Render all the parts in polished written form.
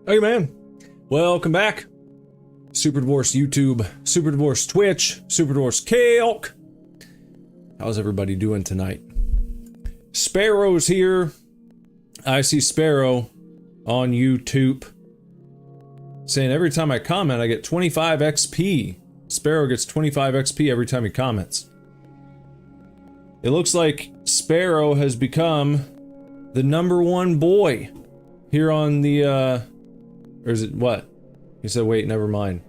Hey man, welcome back. Super Divorce YouTube, Super Divorce Twitch, Super Divorce Calc. How's everybody doing tonight? Sparrow's here. I see Sparrow on YouTube saying every time I comment I get 25 XP. Sparrow gets 25 XP every time he comments. It looks like Sparrow has become the #1 boy here on the or is it what? He said, wait, never mind.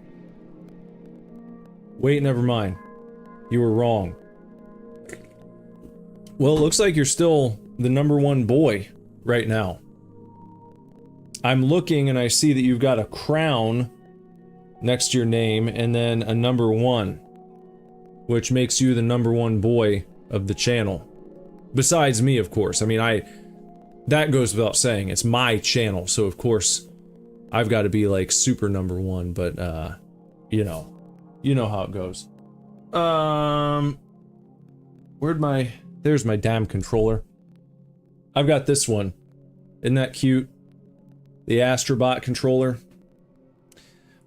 Wait, never mind. You were wrong. Well, it looks like you're still the #1 boy right now. I'm looking and I see that you've got a crown next to your name and then a #1, which makes you the #1 boy of the channel. Besides me, of course. I mean, that goes without saying. It's my channel, so of course I've got to be like super #1, but you know how it goes. There's my damn controller. I've got this one. Isn't that cute? The Astrobot controller.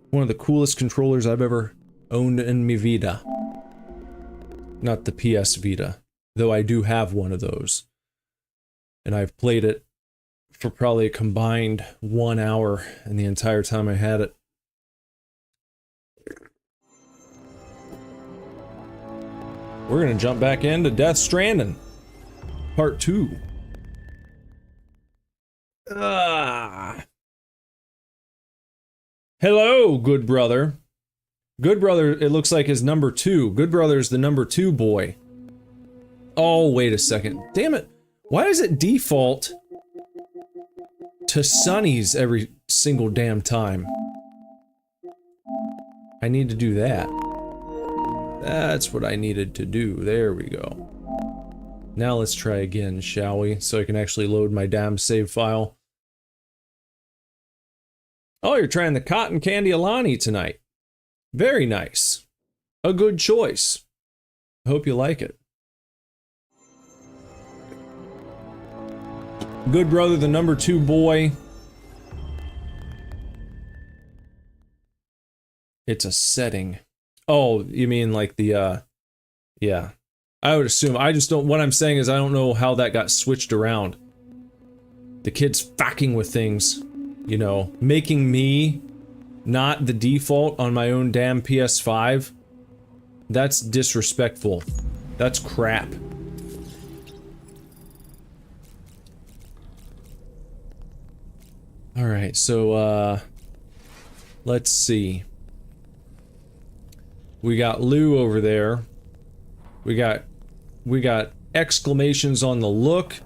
One of the coolest controllers I've ever owned in mi vida. Not the PS Vita, though I do have one of those. And I've played it for probably a combined 1 hour in the entire time I had it. We're gonna jump back into Death Stranding, Part 2. Hello, good brother. Good brother, it looks like is #2. Good brother's the #2 boy. Oh, wait a second. Damn it. Why does it default to Sunny's every single damn time? I need to do that. That's what I needed to do. There we go. Now let's try again, shall we? So I can actually load my damn save file. Oh, you're trying the Cotton Candy Alani tonight. Very nice. A good choice. Hope you like it. Good brother, the #2 boy. It's a setting. Oh, you mean like the, yeah. I would assume. I just don't, what I'm saying is I don't know how that got switched around. The kid's fucking with things, you know, making me not the default on my own damn PS5. That's disrespectful. That's crap. Alright, so, let's see. We got Lou over there. We got exclamations on the look,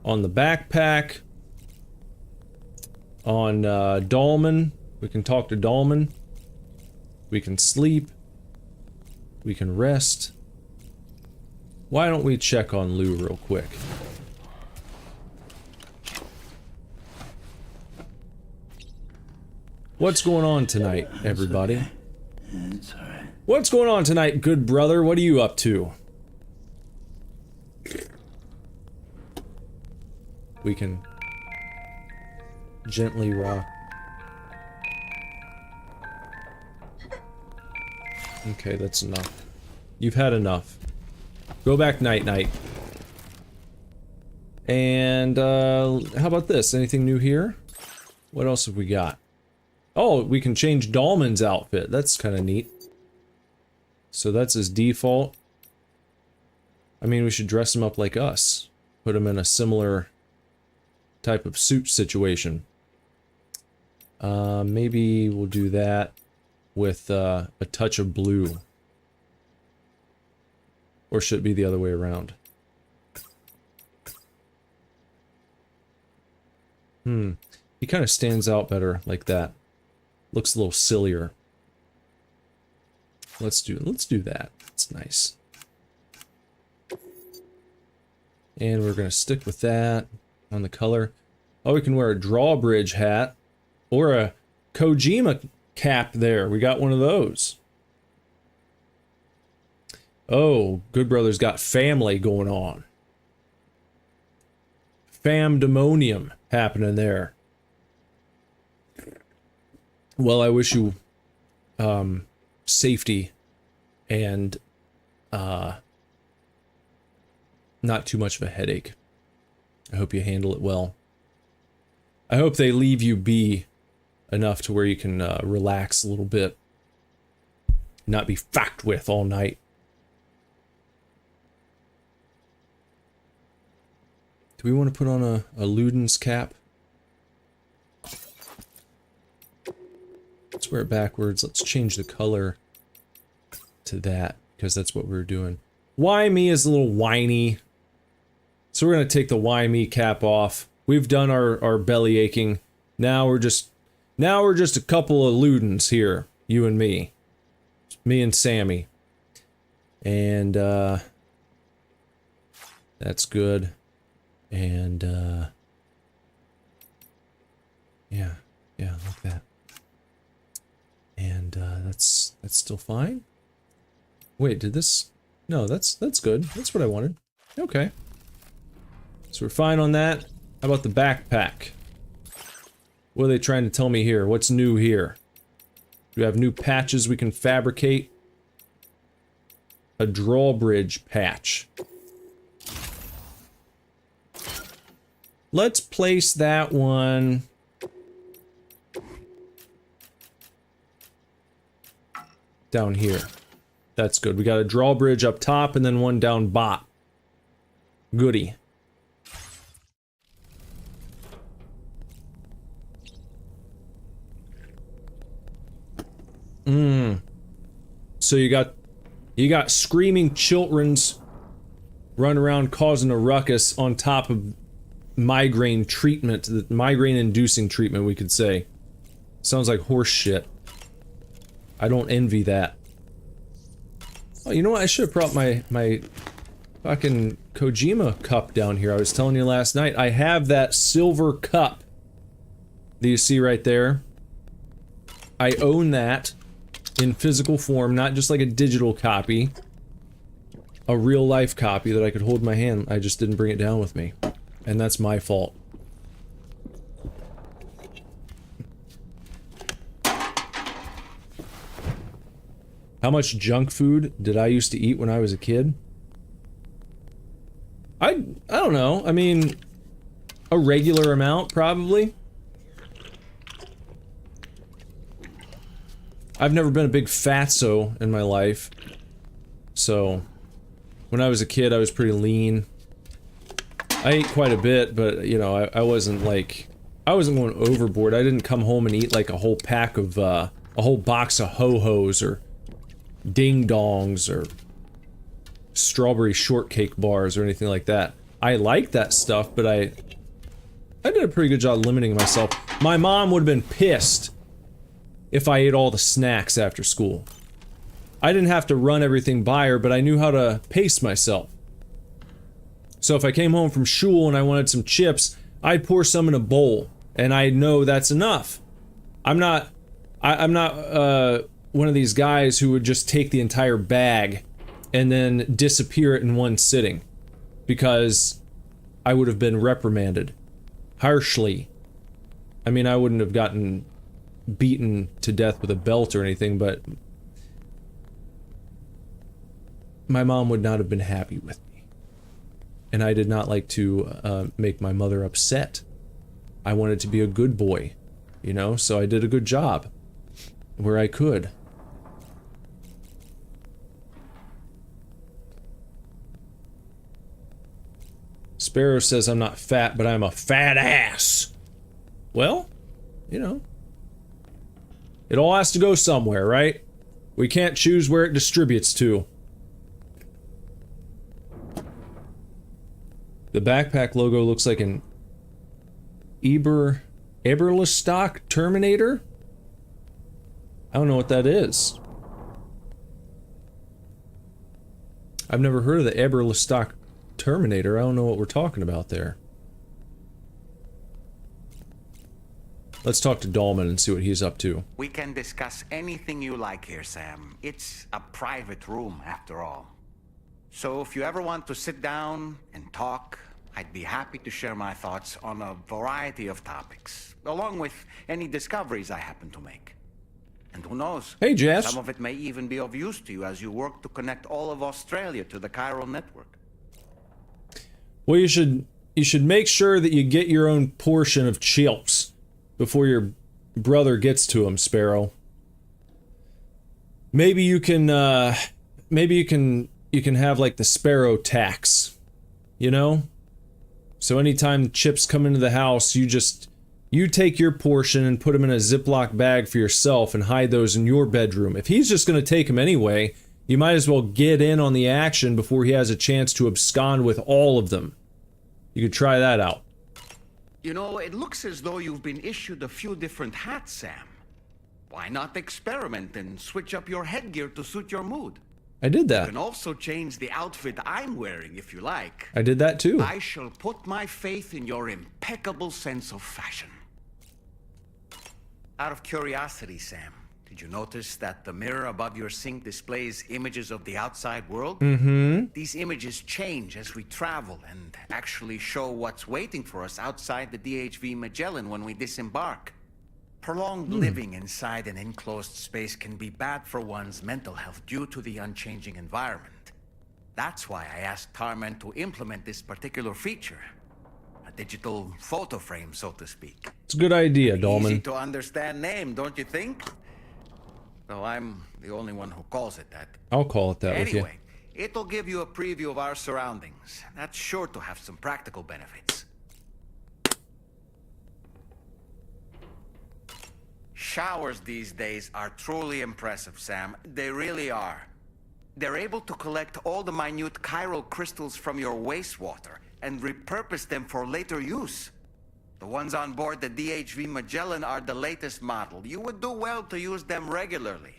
on the backpack, on, Dolman. We can talk to Dolman. We can sleep. We can rest. Why don't we check on Lou real quick? What's going on tonight, everybody? It's alright. What's going on tonight, good brother? What are you up to? We can gently rock. Okay, that's enough. You've had enough. Go back night-night. And, how about this? Anything new here? What else have we got? Oh, we can change Dolman's outfit. That's kind of neat. So that's his default. I mean, we should dress him up like us. Put him in a similar type of suit situation. Maybe we'll do that with a touch of blue. Or should it be the other way around? He kind of stands out better like that. Looks a little sillier. Let's do that. It's nice. And we're gonna stick with that on the color. Oh, we can wear a drawbridge hat or a Kojima cap there. We got one of those. Oh, Good Brother's got family going on. Famdemonium happening there. Well, I wish you safety and not too much of a headache. I hope you handle it well. I hope they leave you be enough to where you can relax a little bit. Not be fucked with all night. Do we want to put on a Luden's cap? Let's wear it backwards. Let's change the color to that, because that's what we were doing. Why me is a little whiny. So we're going to take the why me cap off. We've done our belly aching. Now we're just a couple of Ludens here. You and me. Me and Sammy. And, that's good. And, yeah, like that. And, that's still fine? Wait, did this... No, that's good. That's what I wanted. Okay. So we're fine on that. How about the backpack? What are they trying to tell me here? What's new here? Do we have new patches we can fabricate? A drawbridge patch. Let's place that one... down here. That's good. We got a drawbridge up top and then one down bot. Goody. So you got screaming childrens running around causing a ruckus on top of migraine treatment, migraine inducing treatment, we could say. Sounds like horse shit. I don't envy that. Oh, you know what? I should have brought my fucking Kojima cup down here. I was telling you last night. I have that silver cup. Do you see right there? I own that in physical form, not just like a digital copy. A real life copy that I could hold in my hand. I just didn't bring it down with me. And that's my fault. How much junk food did I used to eat when I was a kid? I don't know. I mean, a regular amount, probably. I've never been a big fatso in my life. So, when I was a kid, I was pretty lean. I ate quite a bit, but, you know, I wasn't like... I wasn't going overboard. I didn't come home and eat like a whole pack of, a whole box of ho-hos or ding-dongs or strawberry shortcake bars or anything like that. I liked that stuff, but I did a pretty good job limiting myself. My mom would have been pissed if I ate all the snacks after school. I didn't have to run everything by her, but I knew how to pace myself. So if I came home from school and I wanted some chips, I'd pour some in a bowl, and I know that's enough. I'm not one of these guys who would just take the entire bag and then disappear it in one sitting, because I would have been reprimanded harshly. I mean, I wouldn't have gotten beaten to death with a belt or anything, but my mom would not have been happy with me. And I did not like to make my mother upset. I wanted to be a good boy, you know, so I did a good job where I could. Sparrow says I'm not fat, but I'm a fat ass. Well, you know, it all has to go somewhere, right? We can't choose where it distributes to. The backpack logo looks like an Eberlestock Terminator? I don't know what that is. I've never heard of the Eberlestock Terminator. I don't know what we're talking about there. Let's talk to Dahlman and see what he's up to. We can discuss anything you like here, Sam. It's a private room, after all. So if you ever want to sit down and talk, I'd be happy to share my thoughts on a variety of topics, along with any discoveries I happen to make. And who knows? Hey, Jess. Some of it may even be of use to you as you work to connect all of Australia to the chiral network. Well, you should make sure that you get your own portion of chips before your brother gets to him, Sparrow. Maybe you can have like the Sparrow tax, you know? So anytime chips come into the house, you take your portion and put them in a Ziploc bag for yourself and hide those in your bedroom. If he's just going to take them anyway, you might as well get in on the action before he has a chance to abscond with all of them. You could try that out. You know, it looks as though you've been issued a few different hats, Sam. Why not experiment and switch up your headgear to suit your mood? I did that. You can also change the outfit I'm wearing if you like. I did that too. I shall put my faith in your impeccable sense of fashion. Out of curiosity, Sam, did you notice that the mirror above your sink displays images of the outside world? Mm-hmm. These images change as we travel and actually show what's waiting for us outside the DHV Magellan when we disembark. Prolonged living inside an enclosed space can be bad for one's mental health due to the unchanging environment. That's why I asked Tarman to implement this particular feature. A digital photo frame, so to speak. It's a good idea, Easy Dolman. to understand name, don't you think? Though I'm the only one who calls it that. I'll call it that with you. Anyway, it'll give you a preview of our surroundings. That's sure to have some practical benefits. Showers these days are truly impressive, Sam. They really are. They're able to collect all the minute chiral crystals from your wastewater and repurpose them for later use. The ones on board the DHV Magellan are the latest model. You would do well to use them regularly.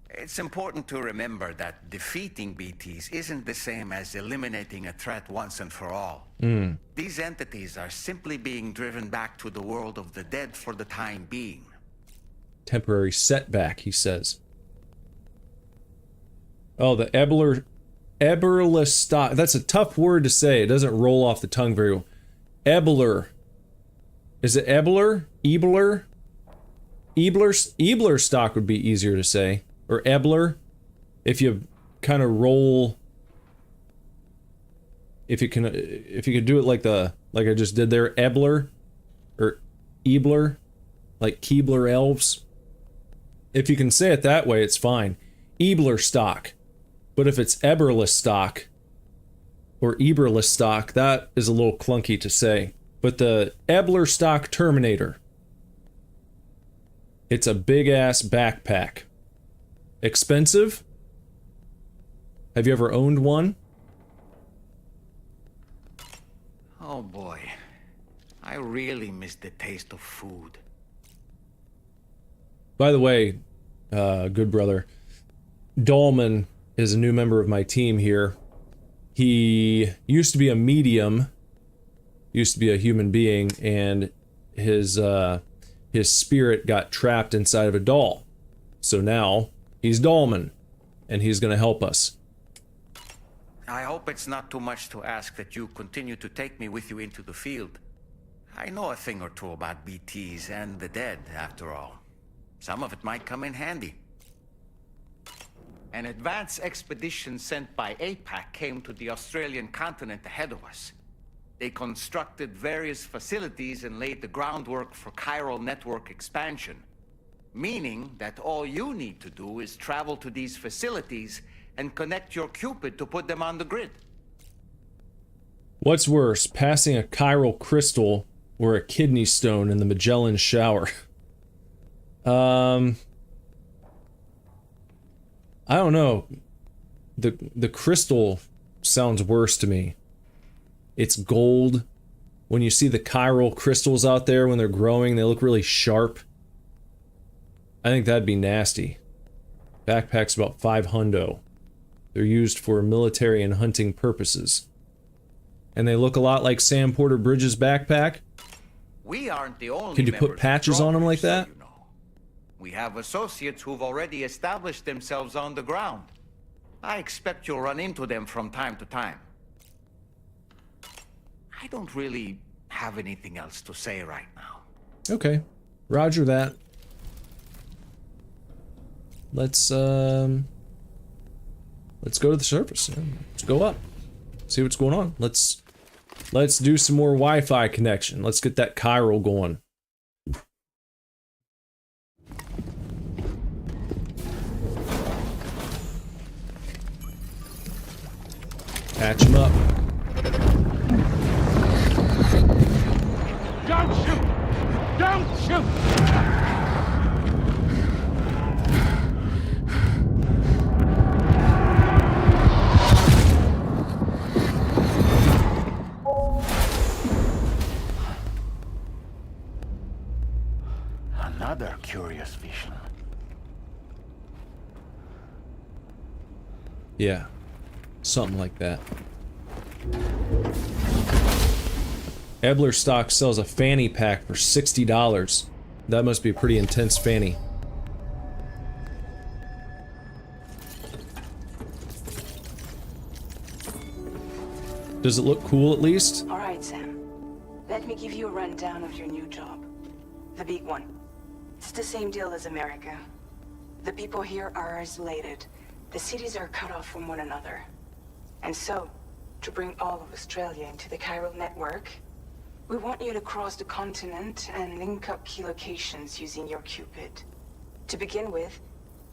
It's important to remember that defeating BTs isn't the same as eliminating a threat once and for all. These entities are simply being driven back to the world of the dead for the time being. Temporary setback, he says. Oh, the Eberle stock. That's a tough word to say. It doesn't roll off the tongue very well. Ebler. Is it Ebler? Ebler? Ebler stock would be easier to say. Or Ebler. If you kind of roll. If you could do it like I just did there, Ebler or Ebler, like Keebler elves. If you can say it that way, it's fine. Ebler stock. But if it's Eberle stock or Eberle stock, that is a little clunky to say. But the Ebler stock Terminator. It's a big ass backpack. Expensive? Have you ever owned one? Oh boy, I really miss the taste of food. By the way, good brother, Dolman is a new member of my team here. He used to be a medium, used to be a human being, and his spirit got trapped inside of a doll. So now he's Dolman, and he's going to help us. I hope it's not too much to ask that you continue to take me with you into the field. I know a thing or two about BTs and the dead, after all. Some of it might come in handy. An advance expedition sent by APAC came to the Australian continent ahead of us. They constructed various facilities and laid the groundwork for chiral network expansion. Meaning that all you need to do is travel to these facilities and connect your Cupid to put them on the grid. What's worse, passing a chiral crystal or a kidney stone in the Magellan shower? I don't know. The crystal sounds worse to me. It's gold. When you see the chiral crystals out there when they're growing, they look really sharp. I think that'd be nasty. Backpack's about $500. They're used for military and hunting purposes. And they look a lot like Sam Porter Bridges' backpack. We aren't the only Can you put patches on them like that? So you know. We have associates who've already established themselves on the ground. I expect you'll run into them from time to time. I don't really have anything else to say right now. Okay. Roger that. let's go to the surface. Let's go up. See what's going on. Let's do some more Wi-Fi connection. Let's get that chiral going. Patch him up. Don't shoot! Don't shoot! Another curious vision. Yeah. Something like that. Ebler Stock sells a fanny pack for $60. That must be a pretty intense fanny. Does it look cool at least? All right, Sam. Let me give you a rundown of your new job. The big one. It's the same deal as America. The people here are isolated. The cities are cut off from one another. And so, to bring all of Australia into the chiral network, we want you to cross the continent and link up key locations using your Cupid. To begin with,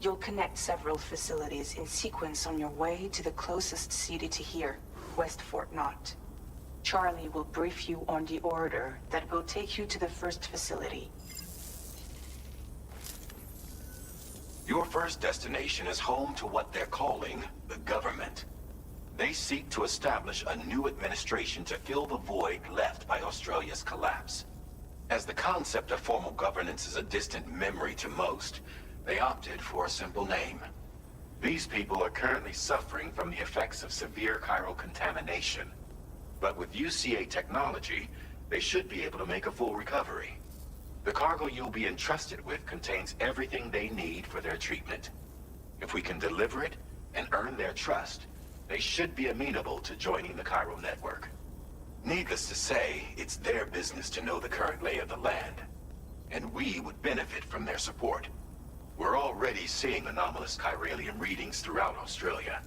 you'll connect several facilities in sequence on your way to the closest city to here, West Fort Knott. Charlie will brief you on the order that will take you to the first facility. Your first destination is home to what they're calling the government. They seek to establish a new administration to fill the void left by Australia's collapse. As the concept of formal governance is a distant memory to most, they opted for a simple name. These people are currently suffering from the effects of severe chiral contamination. But with UCA technology, they should be able to make a full recovery. The cargo you'll be entrusted with contains everything they need for their treatment. If we can deliver it and earn their trust, they should be amenable to joining the chiral network. Needless to say, it's their business to know the current lay of the land, and we would benefit from their support. We're already seeing anomalous chiralium readings throughout Australia.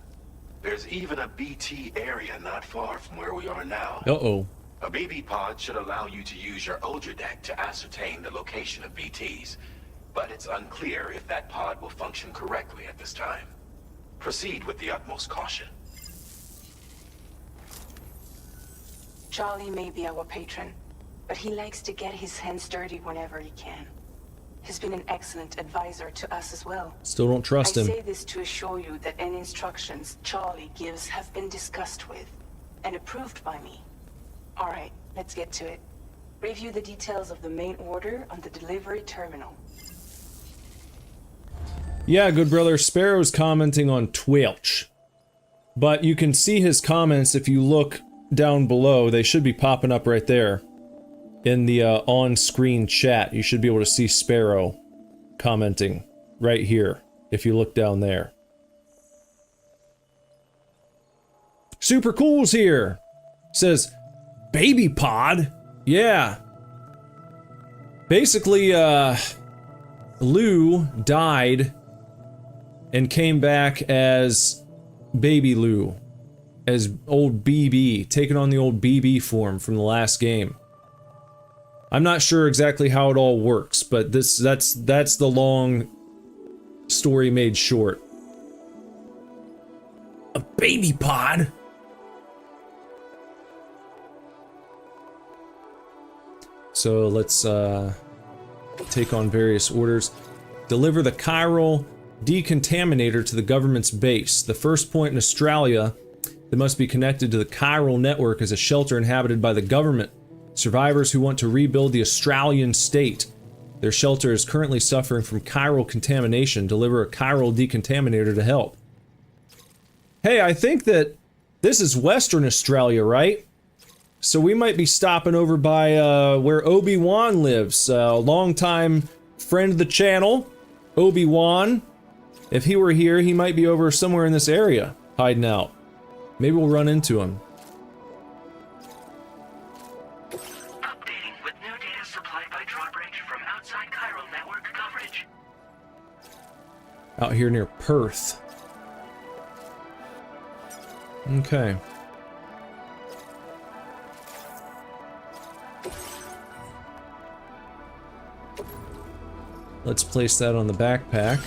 There's even a BT area not far from where we are now. Uh-oh. A BB pod should allow you to use your Ultra deck to ascertain the location of BTs, but it's unclear if that pod will function correctly at this time. Proceed with the utmost caution. Charlie may be our patron, but he likes to get his hands dirty whenever he can. He's been an excellent advisor to us as well. Still don't trust him. I say this to assure you that any instructions Charlie gives have been discussed with and approved by me. All right, let's get to it. Review the details of the main order on the delivery terminal. Yeah, good brother. Sparrow's commenting on Twitch. But you can see his comments if you look down below. They should be popping up right there. In the on-screen chat, you should be able to see Sparrow commenting right here, if you look down there. Super Cool's here! Says, baby pod? Yeah. Basically, Lou died and came back as baby Lou. As old BB, taking on the old BB form from the last game. I'm not sure exactly how it all works, but that's the long story made short. A baby pod? So let's take on various orders. Deliver the chiral decontaminator to the government's base. The first point in Australia that must be connected to the chiral network is a shelter inhabited by the government. Survivors who want to rebuild the Australian state. Their shelter is currently suffering from chiral contamination. Deliver a chiral decontaminator to help. Hey, I think that this is Western Australia, right? So we might be stopping over by where Obi-Wan lives. A longtime friend of the channel, Obi-Wan. If he were here, he might be over somewhere in this area, hiding out. Maybe we'll run into him. Updating with new data supplied by drawbridge from outside chiral network coverage. Out here near Perth. Okay. Let's place that on the backpack.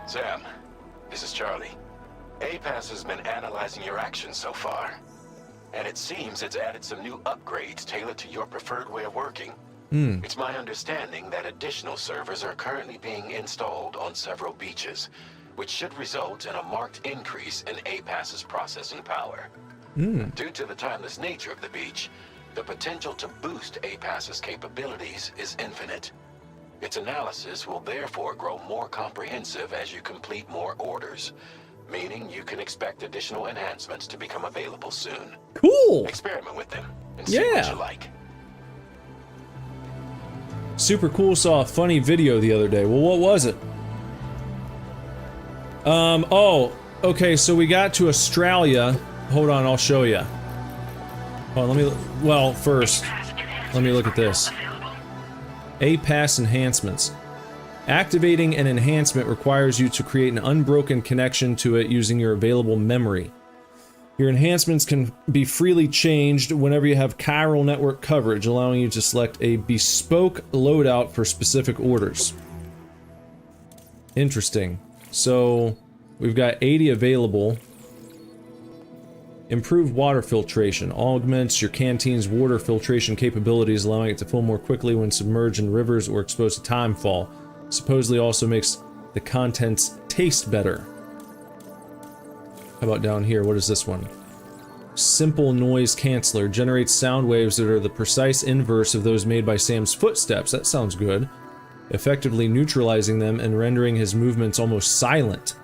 Sam, this is Charlie. APAS has been analyzing your actions so far, and it seems it's added some new upgrades tailored to your preferred way of working. It's my understanding that additional servers are currently being installed on several beaches, which should result in a marked increase in APAS's processing power. Due to the timeless nature of the beach, the potential to boost APAS's capabilities is infinite. Its analysis will therefore grow more comprehensive as you complete more orders, meaning you can expect additional enhancements to become available soon. Cool! Experiment with them and see what you like. Super Cool saw a funny video the other day. Well, what was it? Oh, okay, so we got to Australia. Hold on, I'll show you. Oh, well, first, let me look at this. APAS enhancements. Activating an enhancement requires you to create an unbroken connection to it using your available memory. Your enhancements can be freely changed whenever you have chiral network coverage, allowing you to select a bespoke loadout for specific orders. Interesting. So, we've got 80 available. Improved water filtration. Augments your canteen's water filtration capabilities, allowing it to fill more quickly when submerged in rivers or exposed to timefall. Supposedly also makes the contents taste better. How about down here? What is this one? Simple noise canceller. Generates sound waves that are the precise inverse of those made by Sam's footsteps. That sounds good. Effectively neutralizing them and rendering his movements almost silent.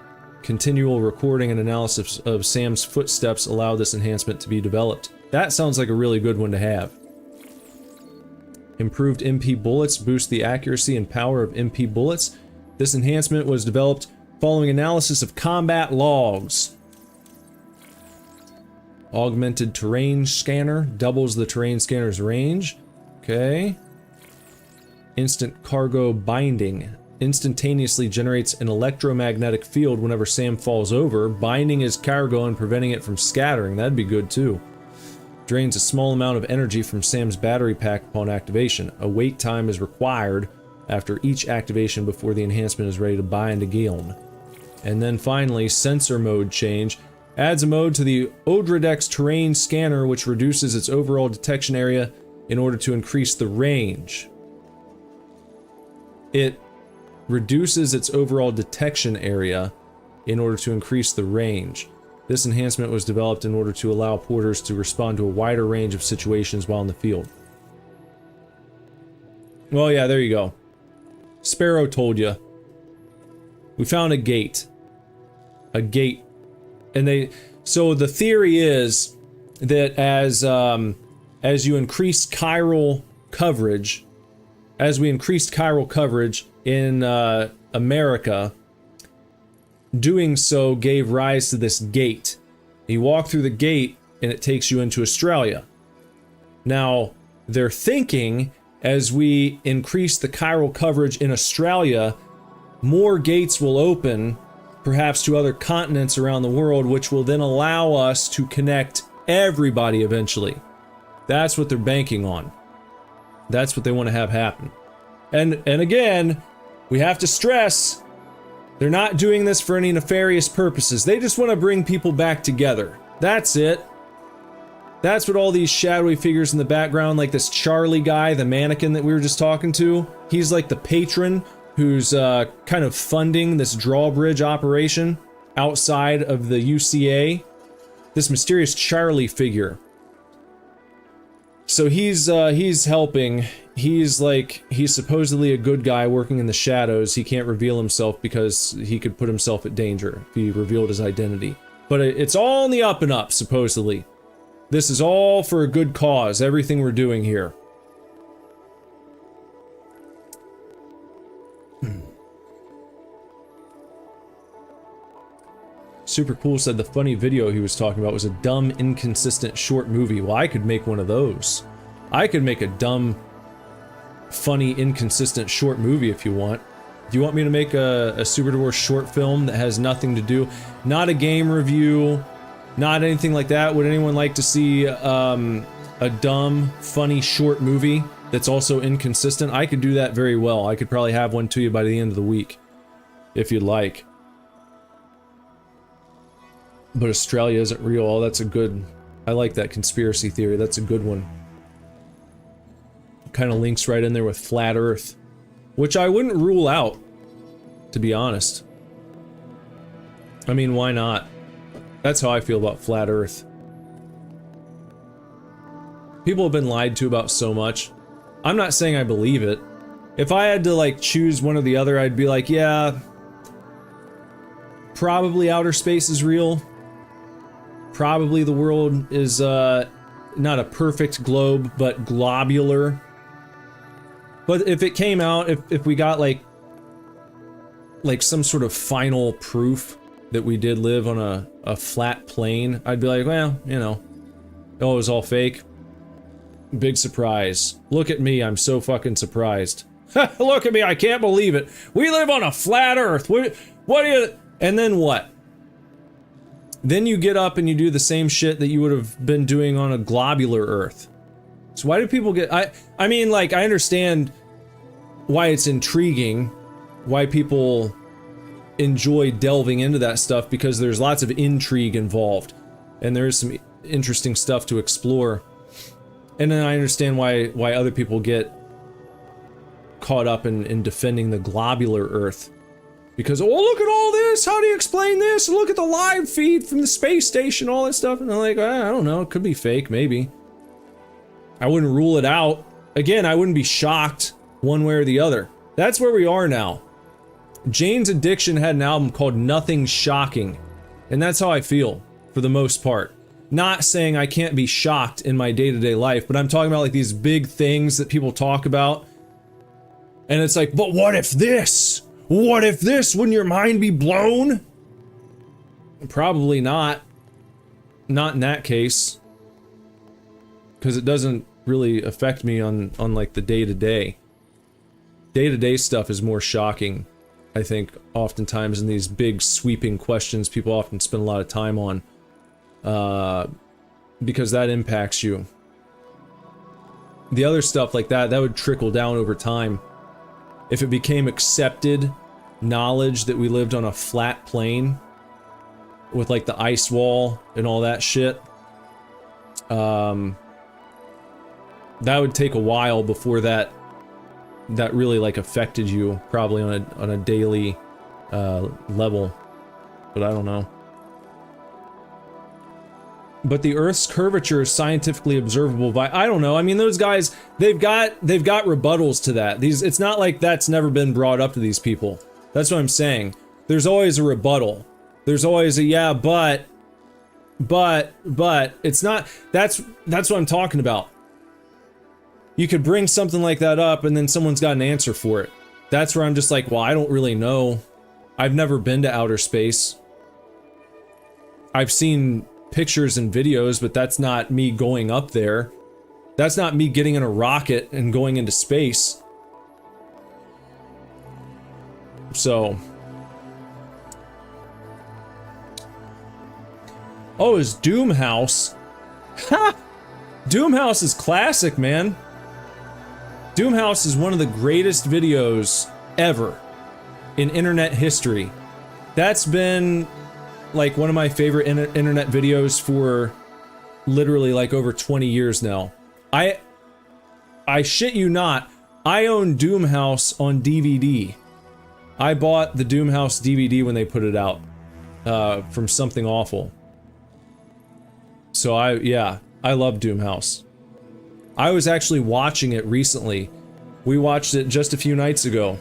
Continual recording and analysis of Sam's footsteps allow this enhancement to be developed. That sounds like a really good one to have. Improved MP bullets boost the accuracy and power of MP bullets. This enhancement was developed following analysis of combat logs. Augmented terrain scanner doubles the terrain scanner's range. Okay. Instant cargo binding. Instantaneously generates an electromagnetic field whenever Sam falls over, binding his cargo and preventing it from scattering. That'd be good too. Drains a small amount of energy from Sam's battery pack upon activation. A wait time is required after each activation before the enhancement is ready to bind again. And then finally, sensor mode change. Adds a mode to the Odridex terrain scanner which reduces its overall detection area in order to increase the range. It reduces its overall detection area in order to increase the range. This enhancement was developed in order to allow porters to respond to a wider range of situations while in the field. Well, yeah, there you go. Sparrow told you. We found a gate. A gate. And so the theory is that as you increase chiral coverage, as we increased chiral coverage in America, doing so gave rise to this gate. You walk through the gate and it takes you into Australia. Now, they're thinking as we increase the chiral coverage in Australia, more gates will open, perhaps to other continents around the world, which will then allow us to connect everybody eventually. That's what they're banking on. That's what they want to have happen. And again, we have to stress, they're not doing this for any nefarious purposes. They just want to bring people back together. That's it. That's what all these shadowy figures in the background, like this Charlie guy, the mannequin that we were just talking to, he's like the patron who's kind of funding this drawbridge operation outside of the UCA. This mysterious Charlie figure. So he's helping. He's supposedly a good guy working in the shadows. He can't reveal himself because he could put himself at danger if he revealed his identity. But it's all in the up and up, supposedly. This is all for a good cause, everything we're doing here. Super Cool said the funny video he was talking about was a dumb, inconsistent short movie. Well, I could make one of those. I could make a dumb, funny, inconsistent short movie if you want. Do you want me to make a Super Divorce short film that has nothing to do? Not a game review, not anything like that. Would anyone like to see a dumb, funny short movie that's also inconsistent? I could do that very well. I could probably have one to you by the end of the week, if you'd like. But Australia isn't real. Oh, that's a good... I like that conspiracy theory. That's a good one. Kind of links right in there with Flat Earth, which I wouldn't rule out, to be honest. I mean, why not? That's how I feel about Flat Earth. People have been lied to about so much. I'm not saying I believe it. If I had to, like, choose one or the other, I'd be like, yeah, probably outer space is real. Probably the world is, not a perfect globe, but globular. But if it came out, if we got, like some sort of final proof that we did live on a flat plane, I'd be like, well, you know, it was all fake. Big surprise. Look at me, I'm so fucking surprised. Look at me, I can't believe it. We live on a flat Earth. What do you... And then what? Then you get up and you do the same shit that you would have been doing on a globular Earth. So why do people get... I mean, like, I understand why it's intriguing, why people enjoy delving into that stuff, because there's lots of intrigue involved, and there's some interesting stuff to explore. And then I understand why other people get caught up in defending the globular Earth. Because, oh, look at all this! How do you explain this? Look at the live feed from the space station, all that stuff. And they're like, I don't know, it could be fake, maybe. I wouldn't rule it out. Again, I wouldn't be shocked one way or the other. That's where we are now. Jane's Addiction had an album called Nothing Shocking. And that's how I feel, for the most part. Not saying I can't be shocked in my day-to-day life, but I'm talking about like these big things that people talk about. And it's like, but what if this? What if this? Wouldn't your mind be blown? Probably not. Not in that case. Because it doesn't really affect me on like the day-to-day. Day-to-day stuff is more shocking, I think, oftentimes in these big sweeping questions people often spend a lot of time on. Because that impacts you. The other stuff like that would trickle down over time. If it became accepted knowledge that we lived on a flat plane with like the ice wall and all that shit, that would take a while before that really like affected you, probably on a daily level. But I don't know. But the Earth's curvature is scientifically observable by, I don't know. I mean, those guys, they've got rebuttals to that. It's not like that's never been brought up to these people. That's what I'm saying. There's always a rebuttal. There's always a yeah, but it's not. That's what I'm talking about. You could bring something like that up, and then someone's got an answer for it. That's where I'm just like, well, I don't really know. I've never been to outer space. I've seen pictures and videos, but that's not me going up there. That's not me getting in a rocket and going into space. So. Oh, is Doomhouse? Ha! Doomhouse is classic, man. Doomhouse is one of the greatest videos ever in internet history. That's been like one of my favorite internet videos for literally like over 20 years now. I shit you not, I own Doomhouse on DVD. I bought the Doomhouse DVD when they put it out from Something Awful. So I love Doomhouse. I was actually watching it recently. We watched it just a few nights ago.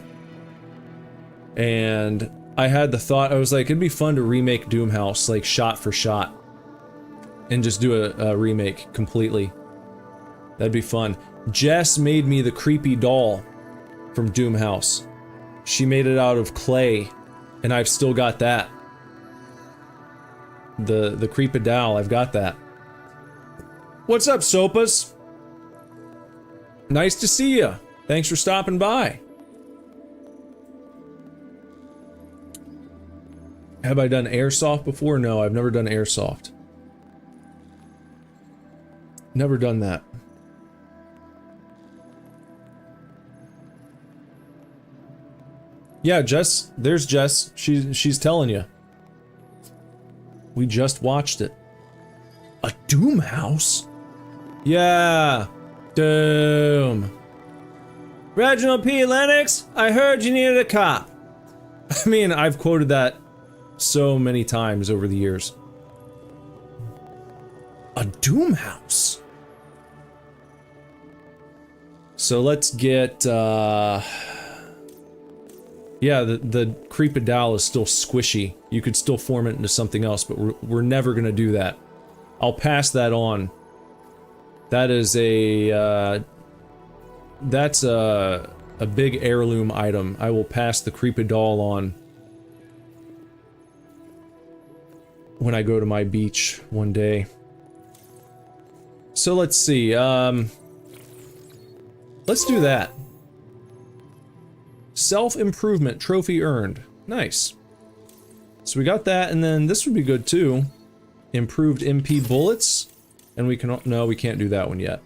And I had the thought, I was like, it'd be fun to remake Doomhouse, like shot for shot. And just do a remake completely. That'd be fun. Jess made me the creepy doll from Doomhouse. She made it out of clay, and I've still got that. The creepy doll, I've got that. What's up, Sopas? Nice to see ya. Thanks for stopping by. Have I done airsoft before? No, I've never done airsoft. Never done that. Yeah, Jess. There's Jess. She's telling you. We just watched it. A Doom house? Yeah. Doom. Reginald P. Lennox, I heard you needed a cop. I mean, I've quoted that so many times over the years. A Doom house? So let's get, yeah, the Creepadal is still squishy. You could still form it into something else, but we're never gonna do that. I'll pass that on. That is a, that's a big heirloom item. I will pass the Creepadal on when I go to my beach one day. So let's see, let's do that. Self-improvement trophy earned. Nice. So we got that, and then this would be good too. Improved MP bullets. And we can, no, we can't do that one yet.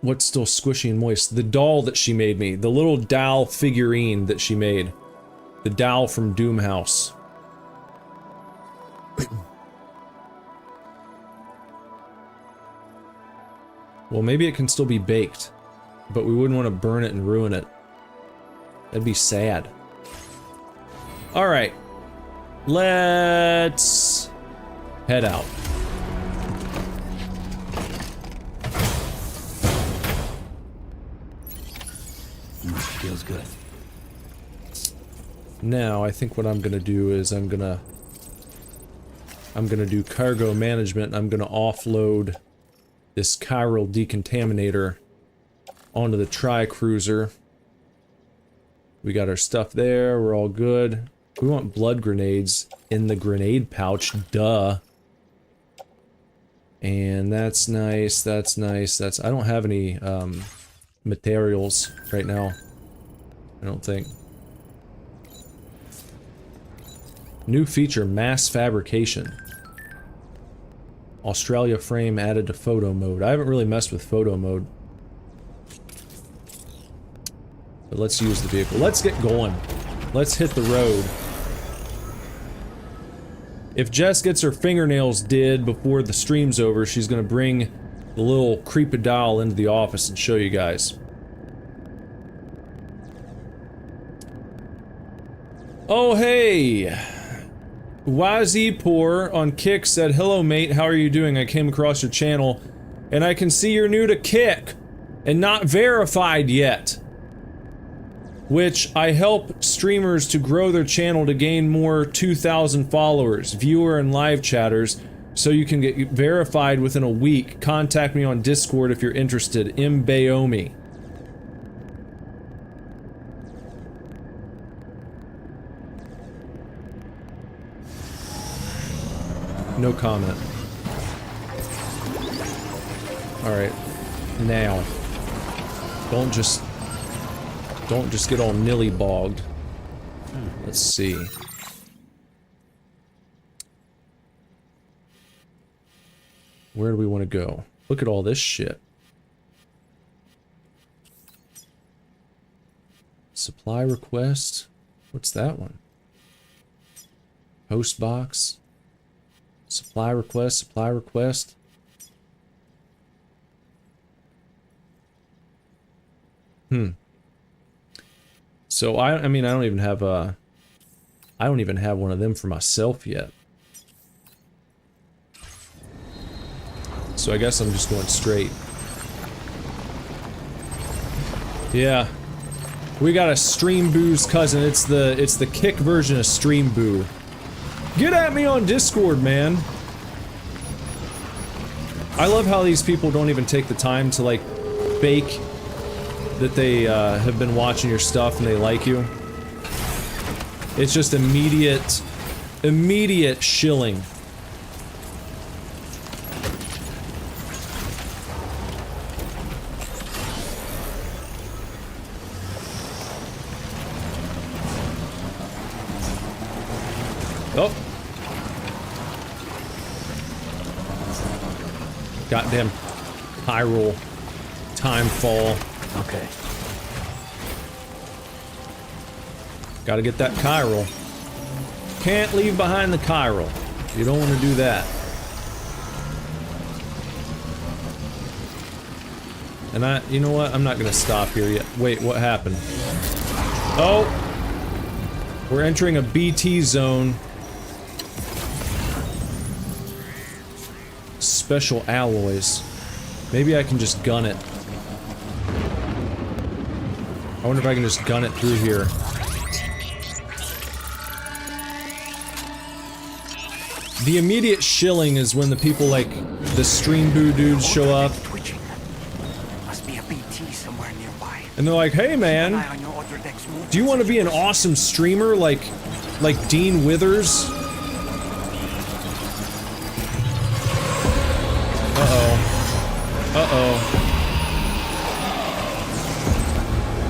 What's still squishy and moist? The doll that she made me. The little doll figurine that she made. The doll from Doom House. Well, maybe it can still be baked, but we wouldn't want to burn it and ruin it. That'd be sad. Alright. Let's head out. Feels good. Now, I think what I'm gonna do is I'm gonna do cargo management. I'm gonna offload this chiral decontaminator onto the tri-cruiser. We got our stuff there, we're all good. We want blood grenades in the grenade pouch, duh. And that's nice, that's nice, I don't have any, materials right now. I don't think. New feature, mass fabrication. Australia frame added to photo mode. I haven't really messed with photo mode. But let's use the vehicle. Let's get going. Let's hit the road. If Jess gets her fingernails did before the stream's over, she's gonna bring the little Creepadal into the office and show you guys. Oh hey! YZPoor on Kick said, "Hello mate, how are you doing? I came across your channel, and I can see you're new to Kick, and not verified yet." Which, I help streamers to grow their channel to gain more 2,000 followers, viewer and live chatters, so you can get verified within a week. Contact me on Discord if you're interested. Mbayomi. No comment. Alright. Now. Don't just get all nilly-bogged. Let's see. Where do we want to go? Look at all this shit. Supply request? What's that one? Post box? Supply request, supply request. So I mean, I don't even have one of them for myself yet. So I guess I'm just going straight. Yeah. We got a Stream Boo's cousin. It's the Kick version of Stream Boo. Get at me on Discord, man. I love how these people don't even take the time to like fake that they have been watching your stuff and they like you. It's just immediate shilling. Goddamn chiral time fall. Okay. Gotta get that chiral. Can't leave behind the chiral. You don't want to do that. And you know what? I'm not gonna stop here yet. Wait, what happened? Oh! We're entering a BT zone. Special alloys. Maybe I can just gun it. I wonder if I can just gun it through here. The immediate shilling is when the people like the Stream Boo dudes show up. Must be a BT somewhere nearby. And they're like, hey man, do you want to be an awesome streamer like Dean Withers? Uh-oh. Uh-oh.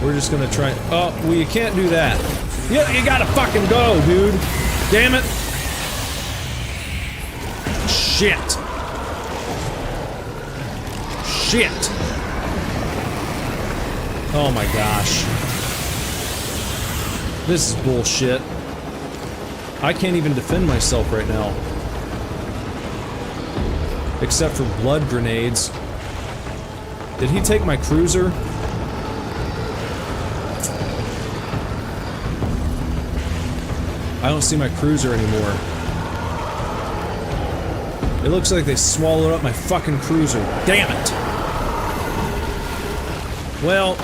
We're just gonna try. Oh, well, you can't do that. You gotta fucking go, dude. Damn it. Shit. Shit. Oh my gosh. This is bullshit. I can't even defend myself right now. Except for blood grenades. Did he take my cruiser? I don't see my cruiser anymore. It looks like they swallowed up my fucking cruiser. Damn it! Well...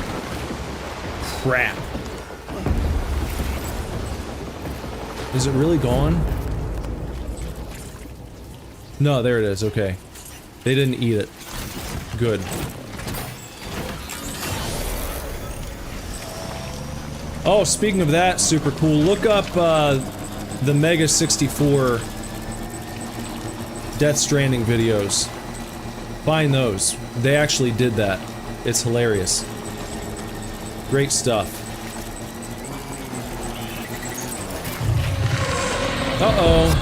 crap. Is it really gone? No, there it is, okay. They didn't eat it. Good. Oh, speaking of that, super cool, look up, the Mega 64 Death Stranding videos. Find those. They actually did that. It's hilarious. Great stuff. Uh-oh.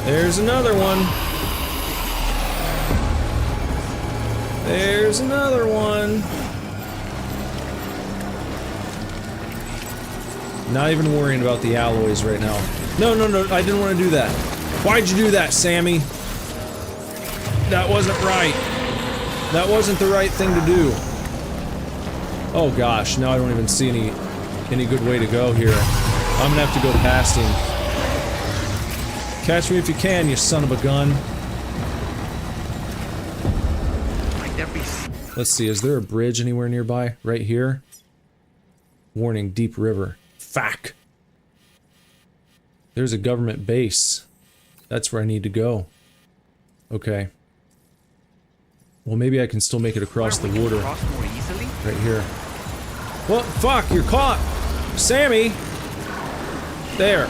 There's another one. There's another one. Not even worrying about the alloys right now. No, no, no, I didn't want to do that. Why'd you do that, Sammy? That wasn't right. That wasn't the right thing to do. Oh gosh, now I don't even see any good way to go here. I'm gonna have to go past him. Catch me if you can, you son of a gun. Let's see, is there a bridge anywhere nearby? Right here? Warning, deep river. Fuck. There's a government base. That's where I need to go. Okay. Well, maybe I can still make it across the water. Right here. Well, fuck, you're caught! Sammy! There.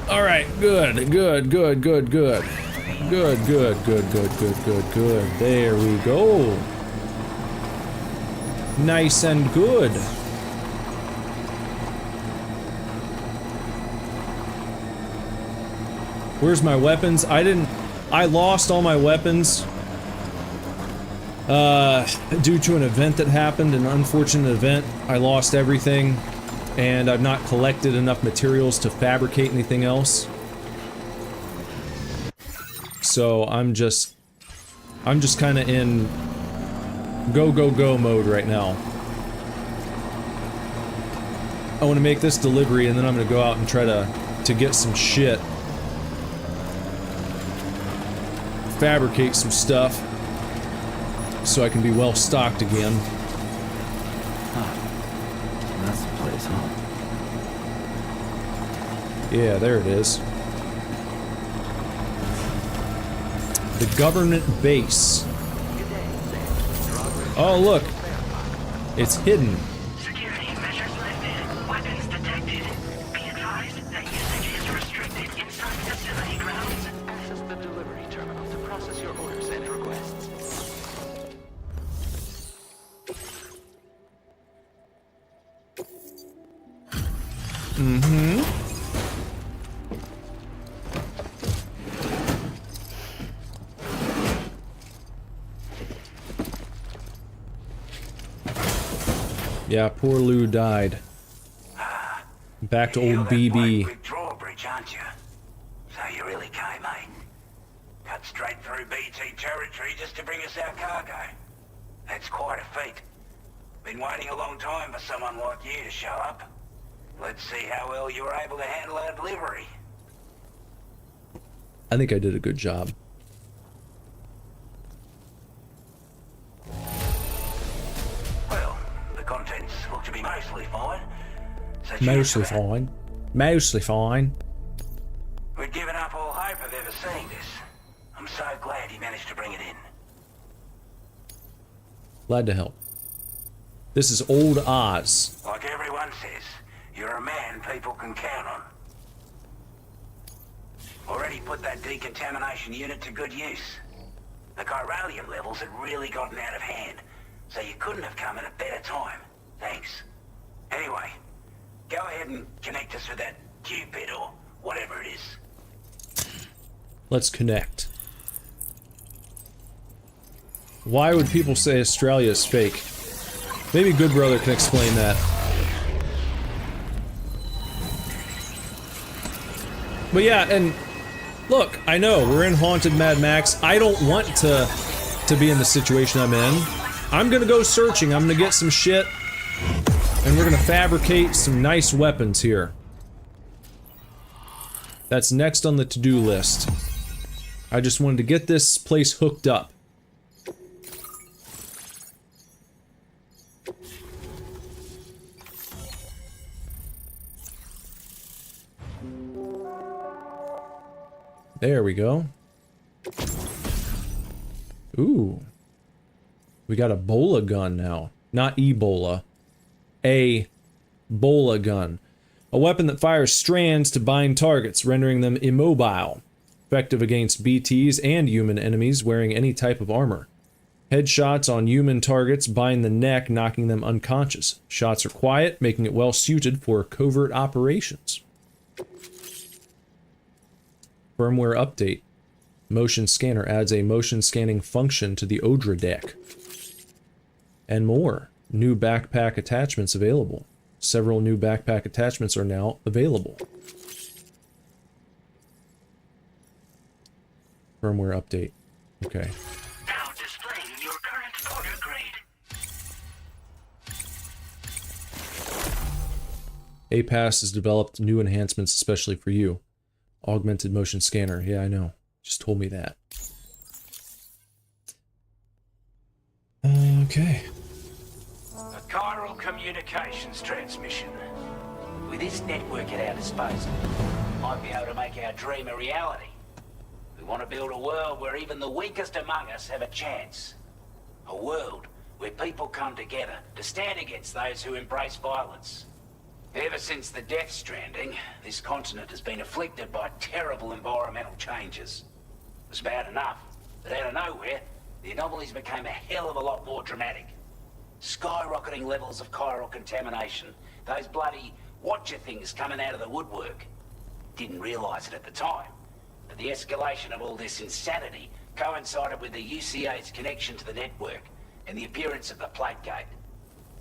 Alright, good. Good. There we go. Nice and good. Where's my weapons? I lost all my weapons. Due to an event that happened, an unfortunate event. I lost everything. And I've not collected enough materials to fabricate anything else. So I'm just kind of in go mode right now. I want to make this delivery and then I'm going to go out and try to get some shit. Fabricate some stuff so I can be well stocked again. That's the place, huh? Yeah, there it is. The government base. Oh, look. It's hidden. Security measures lifted. Weapons detected. Be advised that usage is restricted inside facility grounds. Access the delivery terminal to process your orders and requests. Mm-hmm. Yeah, poor Lou died. Back to old BB. Quick drawbridge, aren't you? So you really came, eh? Cut straight through BT territory just to bring us our cargo. That's quite a feat. Been waiting a long time for someone like you to show up. Let's see how well you were able to handle our delivery. I think I did a good job. Well, the contents look to be mostly fine. So Mostly fine. Mostly fine. We'd given up all hope of ever seeing this. I'm so glad you managed to bring it in. Glad to help. This is old Oz. Like everyone says, you're a man people can count on. Already put that decontamination unit to good use. The chiralium levels had really gotten out of hand, so you couldn't have come at a better time. Thanks. Anyway, go ahead and connect us with that Cupid or whatever it is. Let's connect. Why would people say Australia is fake? Maybe Good Brother can explain that. But yeah, and look, I know, we're in Haunted Mad Max. I don't want to be in the situation I'm in. I'm gonna go searching, I'm gonna get some shit, and we're gonna fabricate some nice weapons here. That's next on the to-do list. I just wanted to get this place hooked up. There we go. Ooh. We got a bola gun now. Not Ebola. A bola gun. A weapon that fires strands to bind targets, rendering them immobile. Effective against BTs and human enemies wearing any type of armor. Headshots on human targets bind the neck, knocking them unconscious. Shots are quiet, making it well suited for covert operations. Firmware update. Motion scanner adds a motion scanning function to the Odra deck. And more. New backpack attachments available. Several new backpack attachments are now available. Firmware update. Okay. Now displaying your current order grade. APAS has developed new enhancements especially for you. Augmented motion scanner. Yeah, I know. Just told me that. Okay. A chiral communications transmission. With this network at our disposal, we might be able to make our dream a reality. We want to build a world where even the weakest among us have a chance. A world where people come together to stand against those who embrace violence. Ever since the Death Stranding, this continent has been afflicted by terrible environmental changes. It was bad enough, but out of nowhere, the anomalies became a hell of a lot more dramatic. Skyrocketing levels of chiral contamination, those bloody watcher things coming out of the woodwork. Didn't realize it at the time, but the escalation of all this insanity coincided with the UCA's connection to the network and the appearance of the plate gate.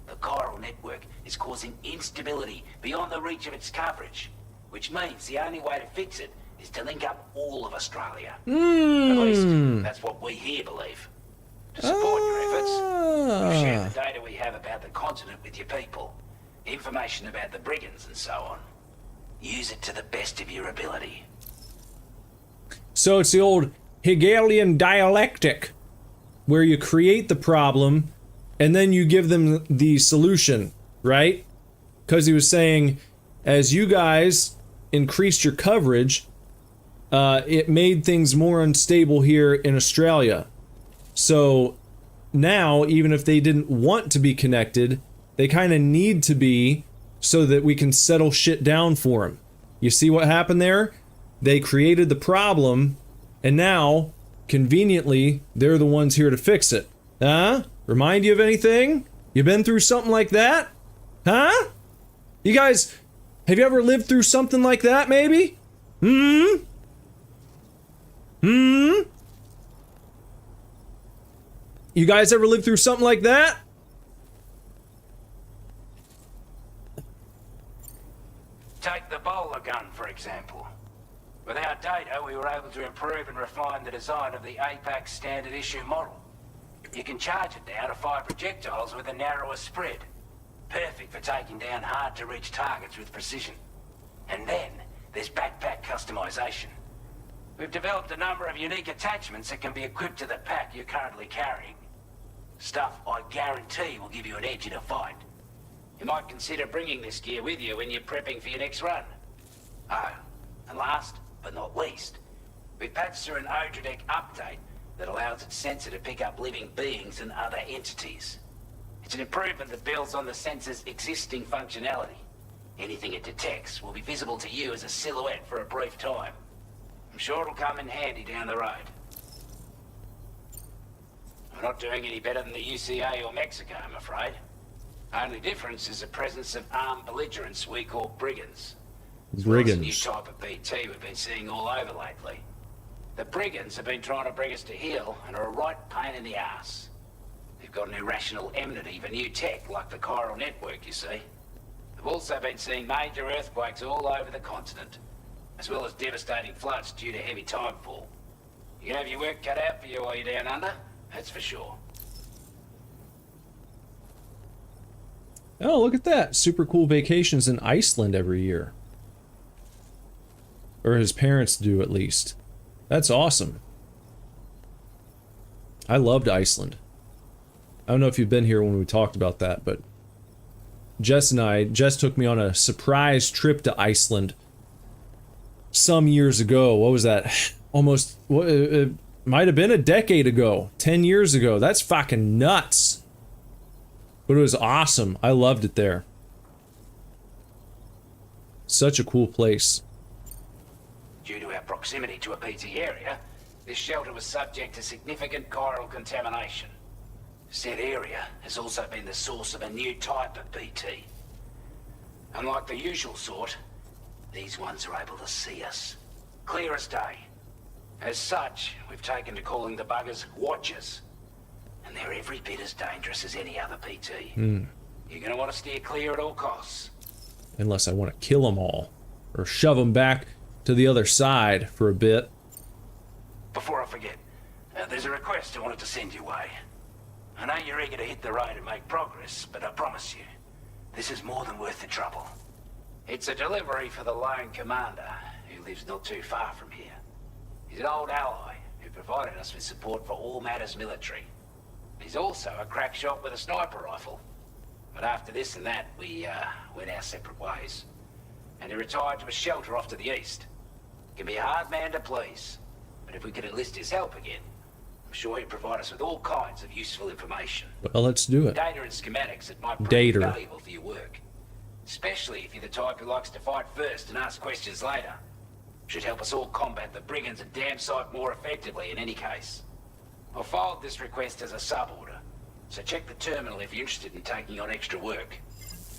The chiral network is causing instability beyond the reach of its coverage, which means the only way to fix it is to link up all of Australia. At least, that's what we here believe. To support your efforts, we've shared the data we have about the continent with your people, information about the brigands and so on. Use it to the best of your ability. So it's the old Hegelian dialectic, where you create the problem and then you give them the solution, right? Because he was saying, as you guys increased your coverage, it made things more unstable here in Australia. So now, even if they didn't want to be connected, they kind of need to be so that we can settle shit down for them. You see what happened there? They created the problem, and now, conveniently, they're the ones here to fix it. Huh? Remind you of anything? You been through something like that? Huh? You guys, Have you ever lived through something like that, maybe? You guys ever lived through something like that? Take the bowler gun, for example. With our data, we were able to improve and refine the design of the APAC standard issue model. You can charge it now to fire projectiles with a narrower spread. Perfect for taking down hard-to-reach targets with precision. And then, there's backpack customization. We've developed a number of unique attachments that can be equipped to the pack you're currently carrying. Stuff I guarantee will give you an edge in a fight. You might consider bringing this gear with you when you're prepping for your next run. Oh, and last but not least, we patched through an Odradek update that allows its sensor to pick up living beings and other entities. It's an improvement that builds on the sensor's existing functionality. Anything it detects will be visible to you as a silhouette for a brief time. I'm sure it'll come in handy down the road. We're not doing any better than the UCA or Mexico, I'm afraid. Only difference is the presence of armed belligerents we call brigands. Brigands. It's a new type of BT we've been seeing all over lately. The brigands have been trying to bring us to heel and are a right pain in the ass. They've got an irrational enmity for new tech like the chiral network, you see. They've also been seeing major earthquakes all over the continent, as well as devastating floods due to heavy timefall. You can have your work cut out for you while you're down under, that's for sure. Oh, look at that. Super cool vacations in Iceland every year. Or his parents do, at least. That's awesome. I loved Iceland. I don't know if you've been here when we talked about that, but Jess took me on a surprise trip to Iceland some years ago. What was that? Almost, it might have been a decade ago. 10 years ago. That's fucking nuts. But it was awesome. I loved it there. Such a cool place. Due to our proximity to a PT area, this shelter was subject to significant chiral contamination. Said area has also been the source of a new type of BT. Unlike the usual sort, these ones are able to see us. Clear as day. As such, we've taken to calling the buggers Watchers. And they're every bit as dangerous as any other PT. You're gonna want to steer clear at all costs. Unless I want to kill them all. Or shove them back to the other side for a bit. Before I forget, there's a request I wanted to send your way. I know you're eager to hit the road and make progress, but I promise you, this is more than worth the trouble. It's a delivery for the lone commander, who lives not too far from here. He's an old ally, who provided us with support for all matters military. He's also a crack shot with a sniper rifle. But after this and that, we went our separate ways. And he retired to a shelter off to the east. Can be a hard man to please, but if we could enlist his help again, I'm sure he'd provide us with all kinds of useful information. Well, let's do it. Data and schematics that might prove valuable for your work. Especially if you're the type who likes to fight first and ask questions later. Should help us all combat the brigands and damn sight more effectively in any case. I'll filed this request as a sub-order, so check the terminal if you're interested in taking on extra work.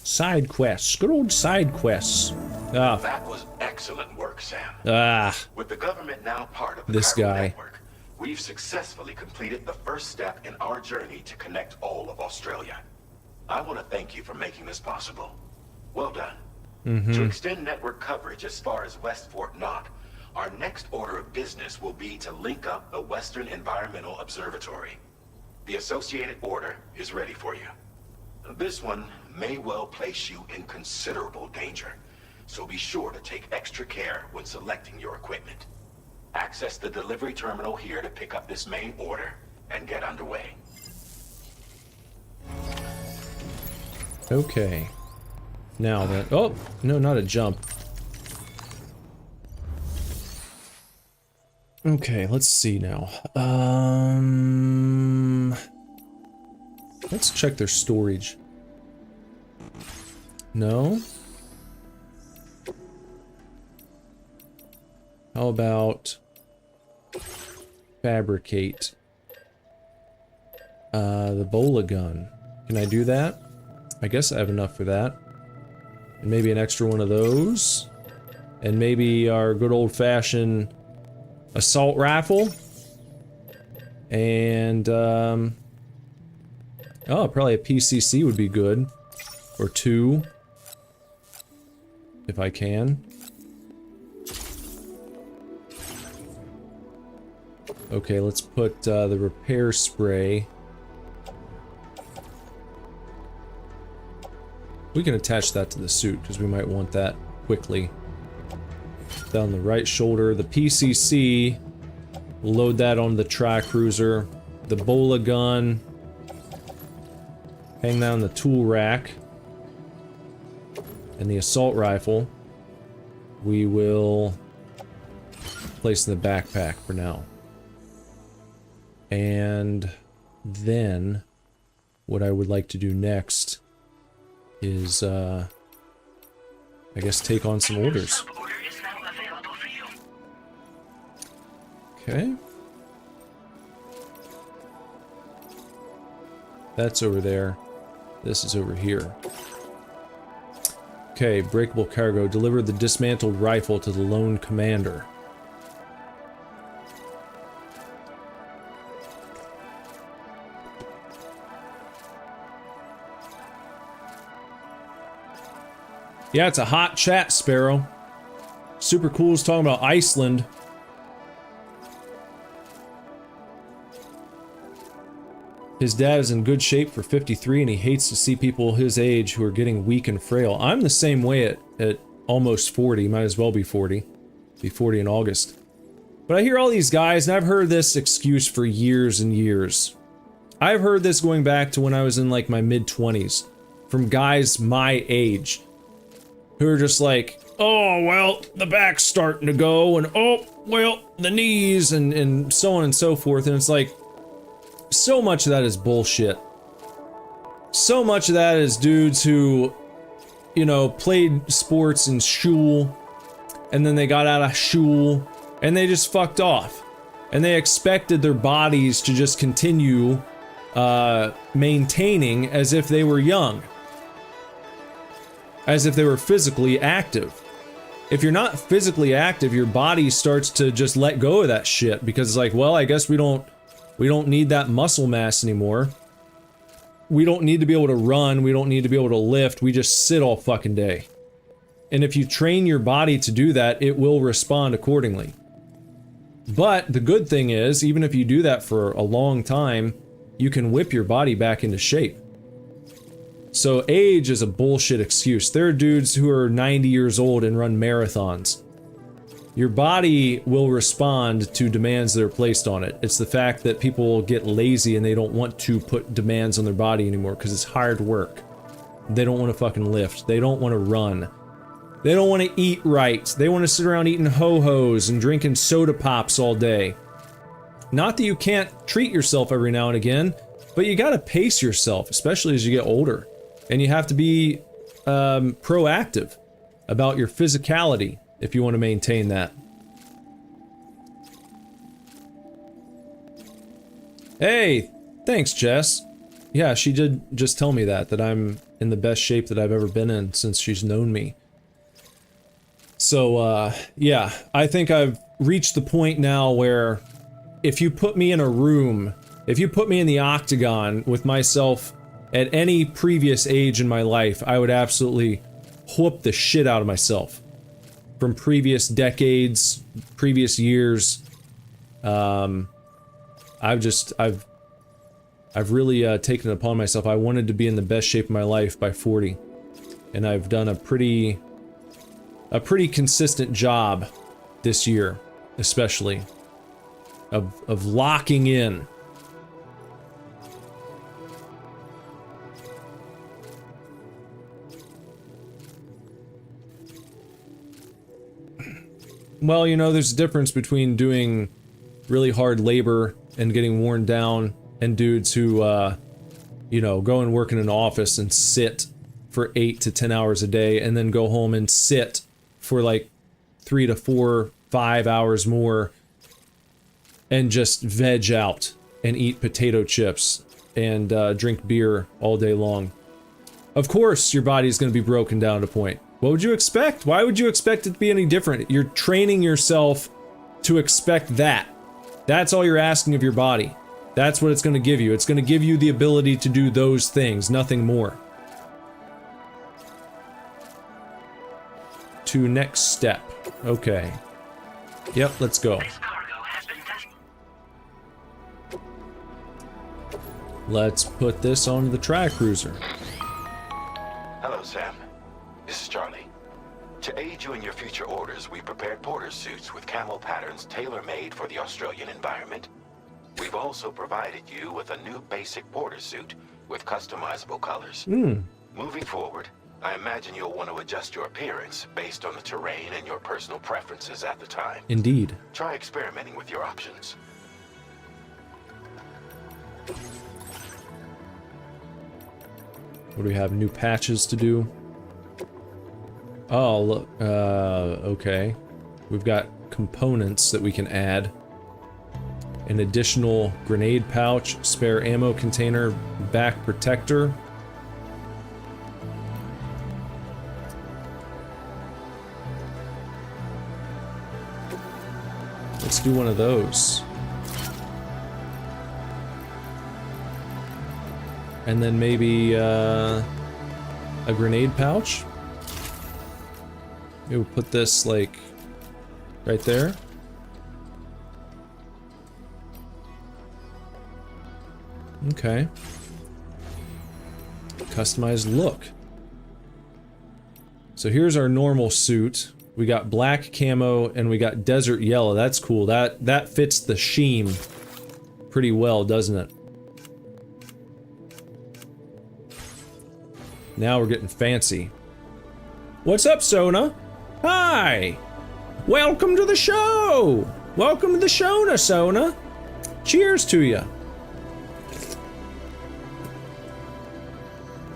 Side quests. Good old side quests. Ah. That was excellent work, Sam. Ah. With the government now part of the This chiral guy. network, we've successfully completed the first step in our journey to connect all of Australia. I want to thank you for making this possible. Well done. To extend network coverage as far as West Fort Knott, our next order of business will be to link up the Western Environmental Observatory. The associated order is ready for you. This one may well place you in considerable danger, so be sure to take extra care when selecting your equipment. Access the delivery terminal here to pick up this main order and get underway. Okay. Now then. Oh, no, not a jump. Okay, let's see now. Let's check their storage. No? How about fabricate? The bola gun. Can I do that? I guess I have enough for that. And maybe an extra one of those. And maybe our good old-fashioned assault rifle. And, oh, probably a PCC would be good. Or 2. If I can. Okay, let's put the repair spray. We can attach that to the suit, because we might want that quickly. Down the right shoulder. The PCC. We'll load that on the tri-cruiser. The Bola gun. Hang that on the tool rack. And the assault rifle. We will place in the backpack for now. And then what I would like to do next is, I guess take on some orders. Okay. That's over there. This is over here. Okay, breakable cargo. Deliver the dismantled rifle to the lone commander. Yeah, it's a hot chat, Sparrow. Super cool is talking about Iceland. His dad is in good shape for 53 and he hates to see people his age who are getting weak and frail. I'm the same way at almost 40. Might as well be 40. Be 40 in August. But I hear all these guys, and I've heard this excuse for years and years. I've heard this going back to when I was in like my mid-20s. From guys my age. Who are just like, oh, well, the back's starting to go, and oh, well, the knees, and so on and so forth. And it's like, so much of that is bullshit. So much of that is dudes who, you know, played sports in shul, and then they got out of shul, and they just fucked off. And they expected their bodies to just continue maintaining as if they were young. As if they were physically active. If you're not physically active, your body starts to just let go of that shit, because it's like, well, I guess we don't need that muscle mass anymore. We don't need to be able to run, we don't need to be able to lift, we just sit all fucking day. And if you train your body to do that, it will respond accordingly. But the good thing is, even if you do that for a long time, you can whip your body back into shape. So age is a bullshit excuse. There are dudes who are 90 years old and run marathons. Your body will respond to demands that are placed on it. It's the fact that people get lazy and they don't want to put demands on their body anymore because it's hard work. They don't want to fucking lift. They don't want to run. They don't want to eat right. They want to sit around eating ho-hos and drinking soda pops all day. Not that you can't treat yourself every now and again, but you gotta pace yourself, especially as you get older. And you have to be proactive about your physicality if you want to maintain that. Hey, thanks, Jess. Yeah, she did just tell me that I'm in the best shape that I've ever been in since she's known me. So, yeah, I think I've reached the point now where if you put me in a room, if you put me in the octagon with myself at any previous age in my life, I would absolutely whoop the shit out of myself. From previous decades, previous years. I've really taken it upon myself. I wanted to be in the best shape of my life by 40. And I've done a pretty consistent job this year, especially, of locking in. Well, you know, there's a difference between doing really hard labor and getting worn down and dudes who, you know, go and work in an office and sit for 8 to 10 hours a day and then go home and sit for like 3 to 4, 5 hours more and just veg out and eat potato chips and drink beer all day long. Of course your body's going to be broken down to a point. What would you expect? Why would you expect it to be any different? You're training yourself to expect that. That's all you're asking of your body. That's what it's going to give you. It's going to give you the ability to do those things, nothing more. To next step. Okay. Yep, let's go. Let's put this on the tri-cruiser. Hello, Sam. This is Charlie. To aid you in your future orders, we prepared porter suits with camel patterns tailor-made for the Australian environment. We've also provided you with a new basic porter suit with customizable colors. Moving forward, I imagine you'll want to adjust your appearance based on the terrain and your personal preferences at the time. Indeed. Try experimenting with your options. What do we have? New patches to do? Oh, look. Okay. We've got components that we can add. An additional grenade pouch, spare ammo container, back protector. Let's do one of those. And then maybe a grenade pouch. Maybe we'll put this like right there. Okay. Customized look. So here's our normal suit. We got black camo and we got desert yellow. That's cool. That fits the sheen pretty well, doesn't it? Now we're getting fancy. What's up, Sona? Hi! Welcome to the show! Welcome to the show, Sona! Cheers to you!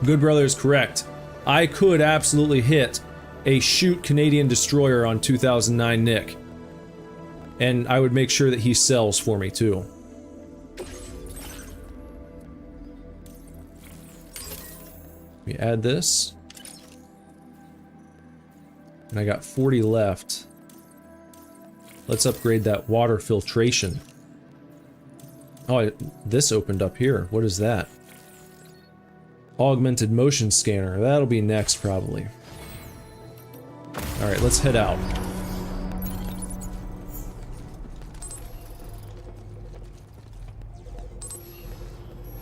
Good brother is correct. I could absolutely hit a shoot Canadian destroyer on 2009 Nick. And I would make sure that he sells for me, too. We add this. And I got 40 left. Let's upgrade that water filtration. Oh, this opened up here. What is that? Augmented motion scanner. That'll be next, probably. Alright, let's head out.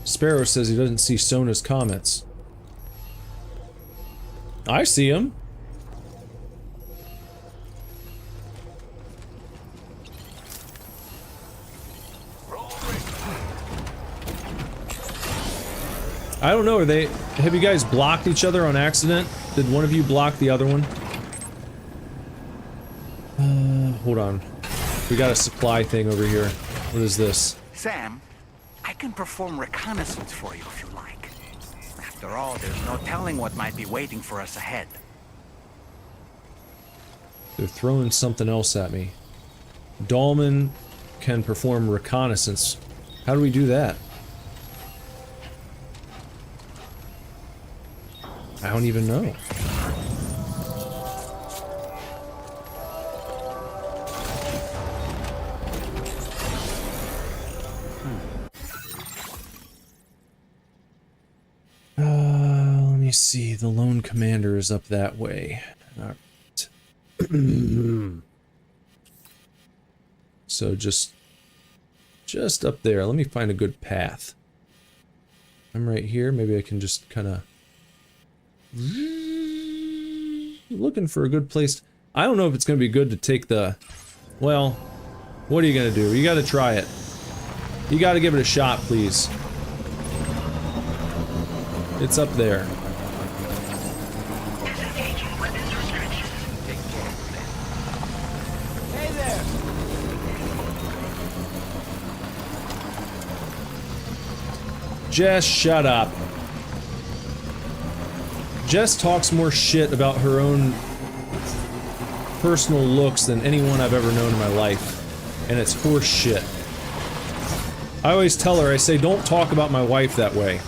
Sparrow says he doesn't see Sona's comments. I see him. I don't know, have you guys blocked each other on accident? Did one of you block the other one? Hold on. We got a supply thing over here. What is this? Sam, I can perform reconnaissance for you if you like. After all, there's no telling what might be waiting for us ahead. They're throwing something else at me. Dahlman can perform reconnaissance. How do we do that? I don't even know. Let me see. The lone commander is up that way. All right. So just up there. Let me find a good path. I'm right here. Maybe I can just kind of looking for a good place. I don't know if it's going to be good to take the... Well, what are you going to do? You got to try it. You got to give it a shot, please. It's up there. Hey there! Jess, shut up. Jess talks more shit about her own personal looks than anyone I've ever known in my life. And it's horse shit. I always tell her, I say, don't talk about my wife that way.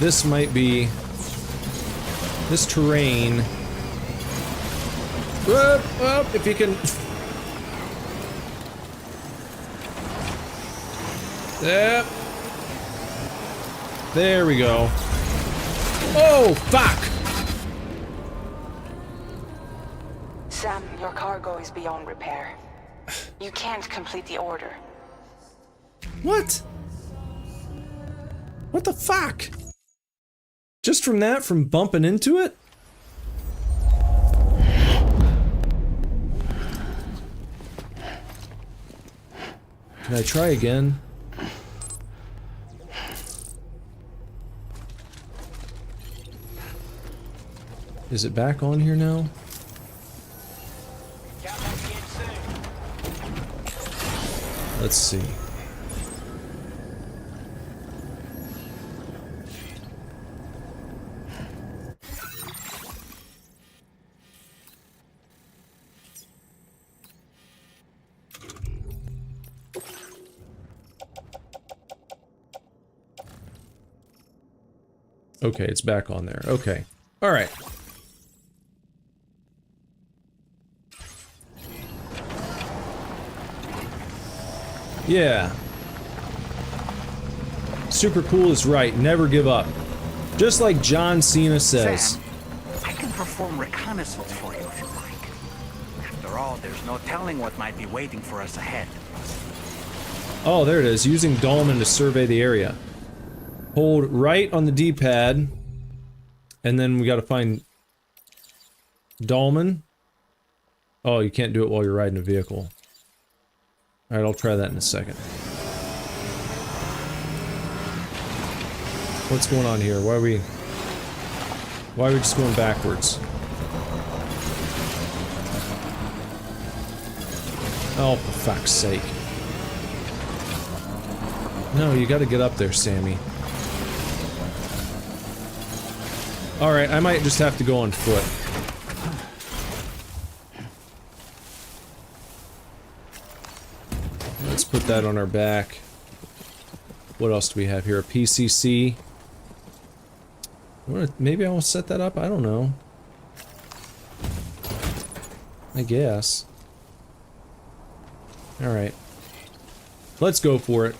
this might be... This terrain... Whoop, if you can... Yep. There we go. Oh, fuck! Sam, your cargo is beyond repair. You can't complete the order. What? What the fuck? Just from that, from bumping into it? Can I try again? Is it back on here now? Let's see. Okay, it's back on there. Okay. All right. Yeah. Super Cool is right. Never give up. Just like John Cena says. Sam, I can perform reconnaissance for you if you like. After all, there's no telling what might be waiting for us ahead. Oh, there it is. Using Dolman to survey the area. Hold right on the D-pad. And then we gotta find... Dolman? Oh, you can't do it while you're riding a vehicle. Alright, I'll try that in a second. What's going on here? Why are we just going backwards? Oh, for fuck's sake. No, you gotta get up there, Sammy. Alright, I might just have to go on foot. Let's put that on our back. What else do we have here? A PCC. Maybe I will set that up? I don't know. I guess. Alright. Let's go for it.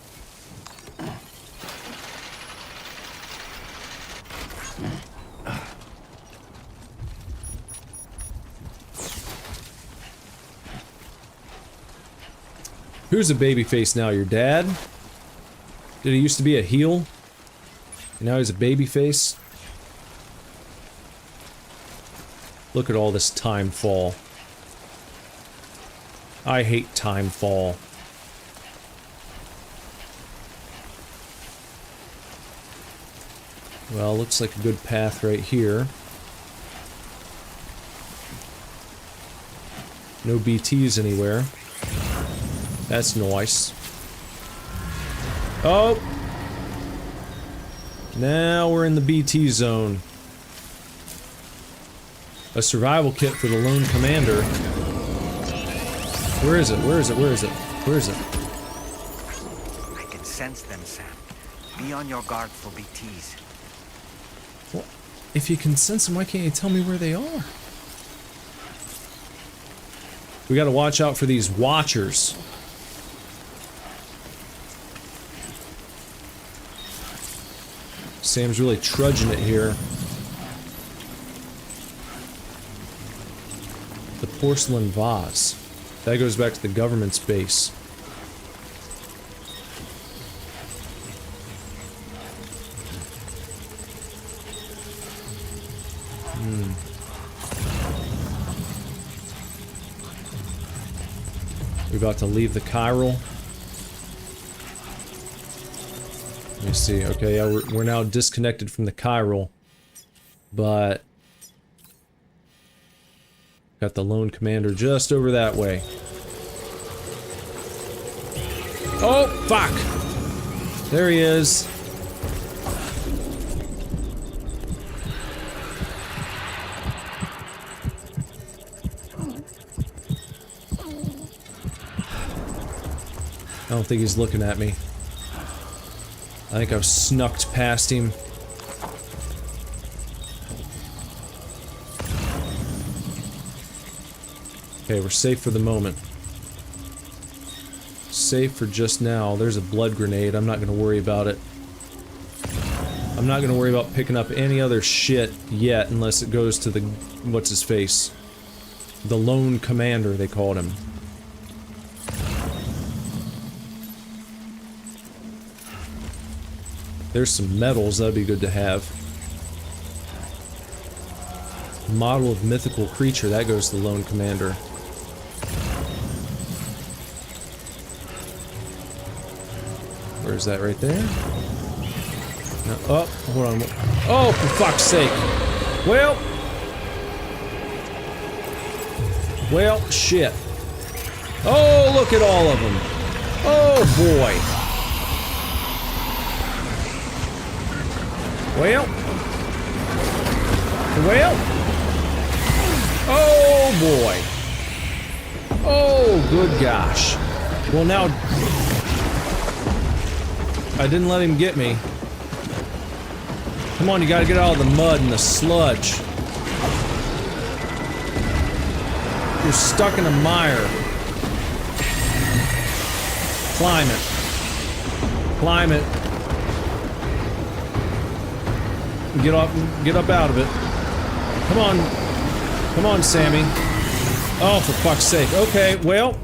Who's a babyface now? Your dad? Did he used to be a heel? And now he's a babyface? Look at all this time fall. I hate time fall. Well, looks like a good path right here. No BTs anywhere. That's nice. Oh! Now we're in the BT zone. A survival kit for the lone commander. Where is it? Where is it? Where is it? Where is it? I can sense them, Sam. Be on your guard for BTs. Well, if you can sense them, why can't you tell me where they are? We gotta watch out for these watchers. Sam's really trudging it here. The porcelain vase. That goes back to the government's base. We're about to leave the chiral. Let me see. Okay, yeah, we're now disconnected from the chiral, but got the lone commander just over that way. Oh, fuck! There he is. I don't think he's looking at me. I think I've snucked past him. Okay, we're safe for the moment. Safe for just now. There's a blood grenade. I'm not gonna worry about it. I'm not gonna worry about picking up any other shit yet unless it goes to the... what's his face? The Lone Commander, they called him. There's some medals, that'd be good to have. Model of mythical creature, that goes to the Lone Commander. Where's that right there? No, oh, hold on. Oh, for fuck's sake. Well, shit. Oh, look at all of them. Oh, boy. Well. Oh, boy. Oh, good gosh. Well, now... I didn't let him get me. Come on, you gotta get out of the mud and the sludge. You're stuck in a mire. Climb it. Climb it. Get up out of it. Come on. Come on, Sammy. Oh, for fuck's sake. Okay, well,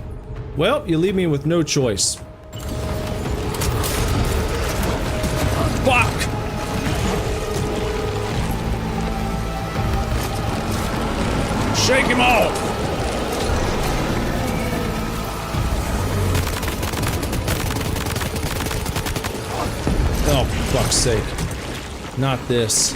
you leave me with no choice. Fuck! Shake him off! Oh, for fuck's sake. Not this.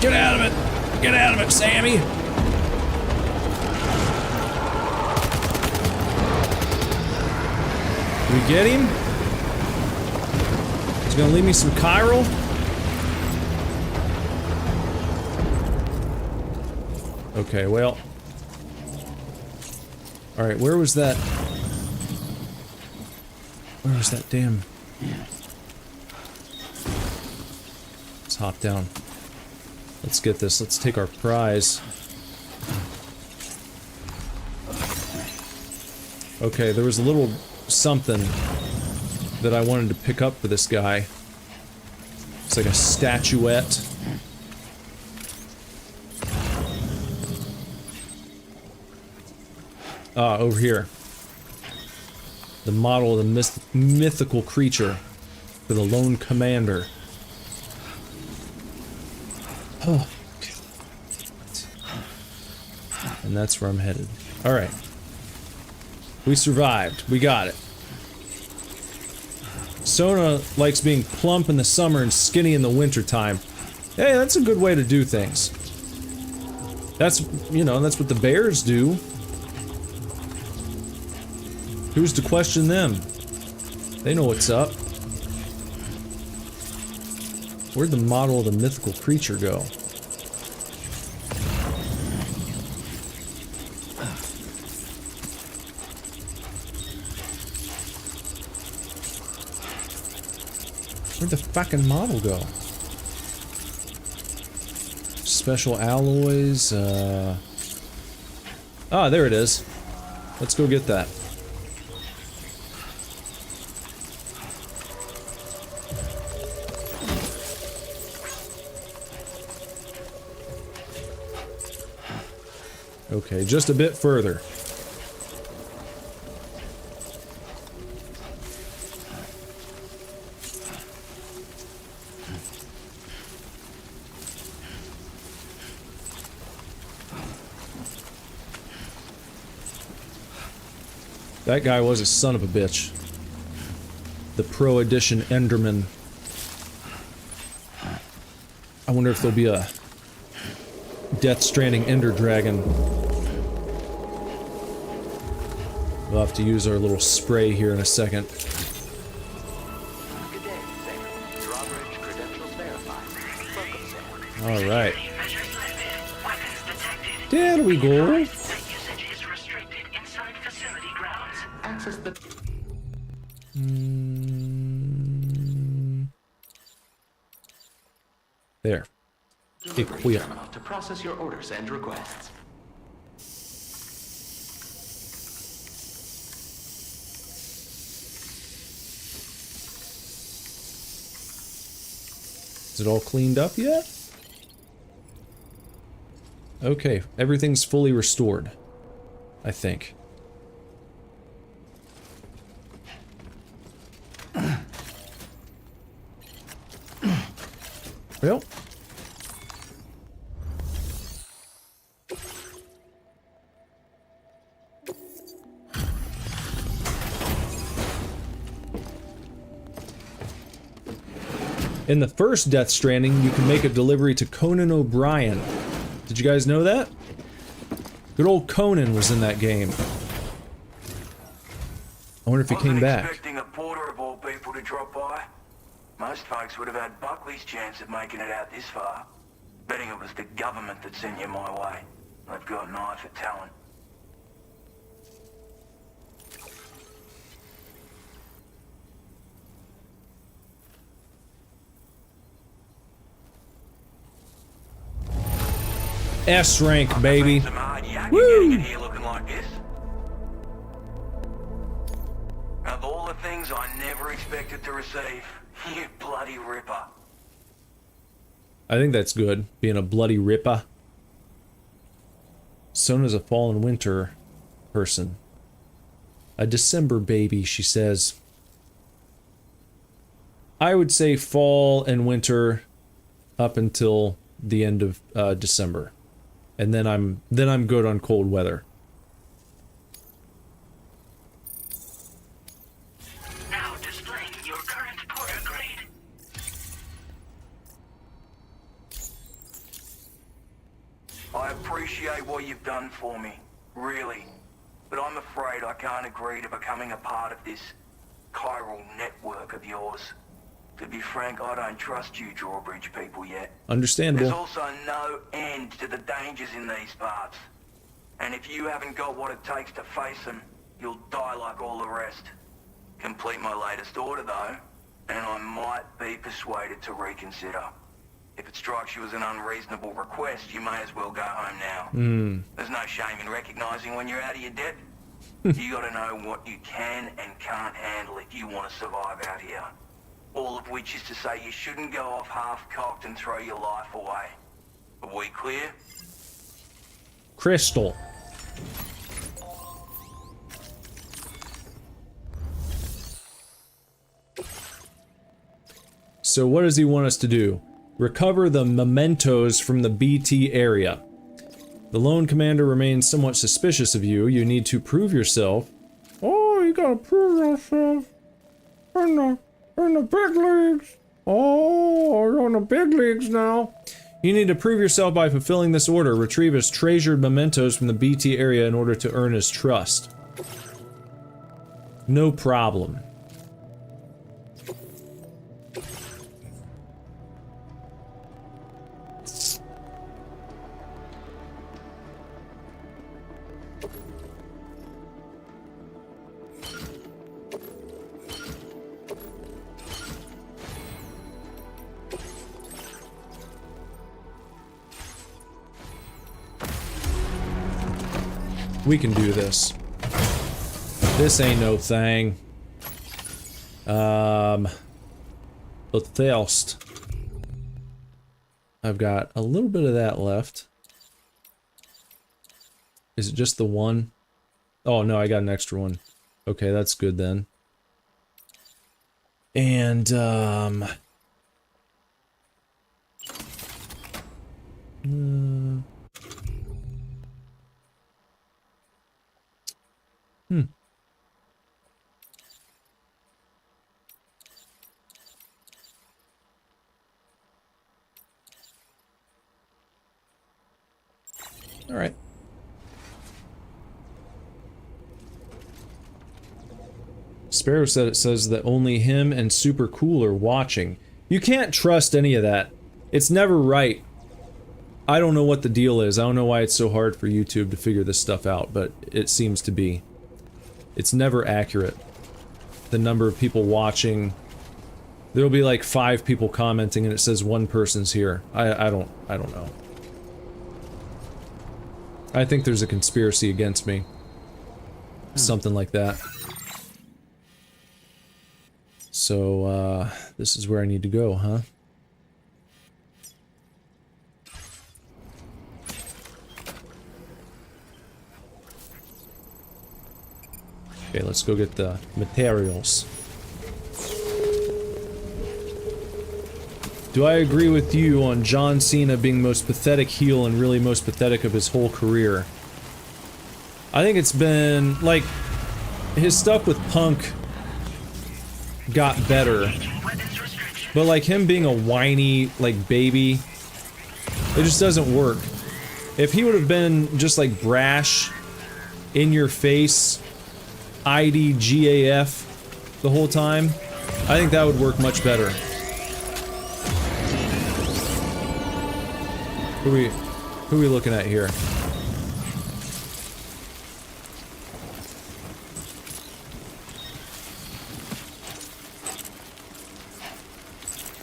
Get out of it! Get out of it, Sammy! We get him? He's gonna leave me some chiral? Okay, well. Alright, where was that? Where was that damn... Let's hop down. Let's get this. Let's take our prize. Okay, there was a little something that I wanted to pick up for this guy. It's like a statuette. Ah, over here. The model of the mythical creature for the Lone Commander. Oh. And that's where I'm headed. Alright. We survived. We got it. Sona likes being plump in the summer and skinny in the winter time. Hey, that's a good way to do things. That's, you know, that's what the bears do. Who's to question them? They know what's up. Where'd the model of the mythical creature go? Where'd the fucking model go? Special alloys, Ah, there it is. Let's go get that. Okay, just a bit further. That guy was a son of a bitch. The Pro Edition Enderman. I wonder if there'll be a Death Stranding Ender Dragon. We'll have to use our little spray here in a second. Good day, Sailor. Your average credentials verified. Welcome, Sailor. All right. There we go. Access the... There. Equip. To process your orders and requests. Is it all cleaned up yet? Okay, everything's fully restored. I think. Well. In the first Death Stranding, you can make a delivery to Conan O'Brien. Did you guys know that? Good old Conan was in that game. I wonder if he came back. Expecting a porter of all people to drop by. Most folks would have had Buckley's chance of making it out this far. Betting it was the government that sent you my way. They've got an eye for talent. S rank, baby. Some hard yak Woo! getting in here looking like this. Of all the things I never expected to receive, you bloody ripper. I think that's good, being a bloody ripper. Sona's a fall and winter person. A December baby, she says. I would say fall and winter up until the end of December. And then I'm good on cold weather. Now displaying your current porter grade. I appreciate what you've done for me, really. But I'm afraid I can't agree to becoming a part of this chiral network of yours. To be frank, I don't trust you drawbridge people yet. Understandable. There's also no end to the dangers in these parts. And if you haven't got what it takes to face them, you'll die like all the rest. Complete my latest order though, and I might be persuaded to reconsider. If it strikes you as an unreasonable request, you may as well go home now. There's no shame in recognizing when you're out of your depth. You gotta know what you can and can't handle if you want to survive out here. All of which is to say you shouldn't go off half-cocked and throw your life away. Are we clear? Crystal. So what does he want us to do? Recover the mementos from the BT area. The lone commander remains somewhat suspicious of you. You need to prove yourself. Oh, you gotta prove yourself. In the big leagues. Oh, you're in the big leagues now. You need to prove yourself by fulfilling this order. Retrieve his treasured mementos from the BT area in order to earn his trust. No problem. We can do this. This ain't no thing. But thirst. I've got a little bit of that left. Is it just the one? Oh no, I got an extra one. Okay, that's good then. And all right. Sparrow said it says that only him and Super Cool are watching. You can't trust any of that. It's never right. I don't know what the deal is. I don't know why it's so hard for YouTube to figure this stuff out, but it seems to be. It's never accurate. The number of people watching There'll be like 5 people commenting and it says one person's here. I don't know. I think there's a conspiracy against me. Something like that. So, this is where I need to go, huh? Okay, let's go get the materials. Do I agree with you on John Cena being most pathetic heel and really most pathetic of his whole career? I think it's been, like, his stuff with Punk got better. But, like, him being a whiny, like, baby, it just doesn't work. If he would have been just, like, brash, in your face, IDGAF the whole time, I think that would work much better. Who are we looking at here?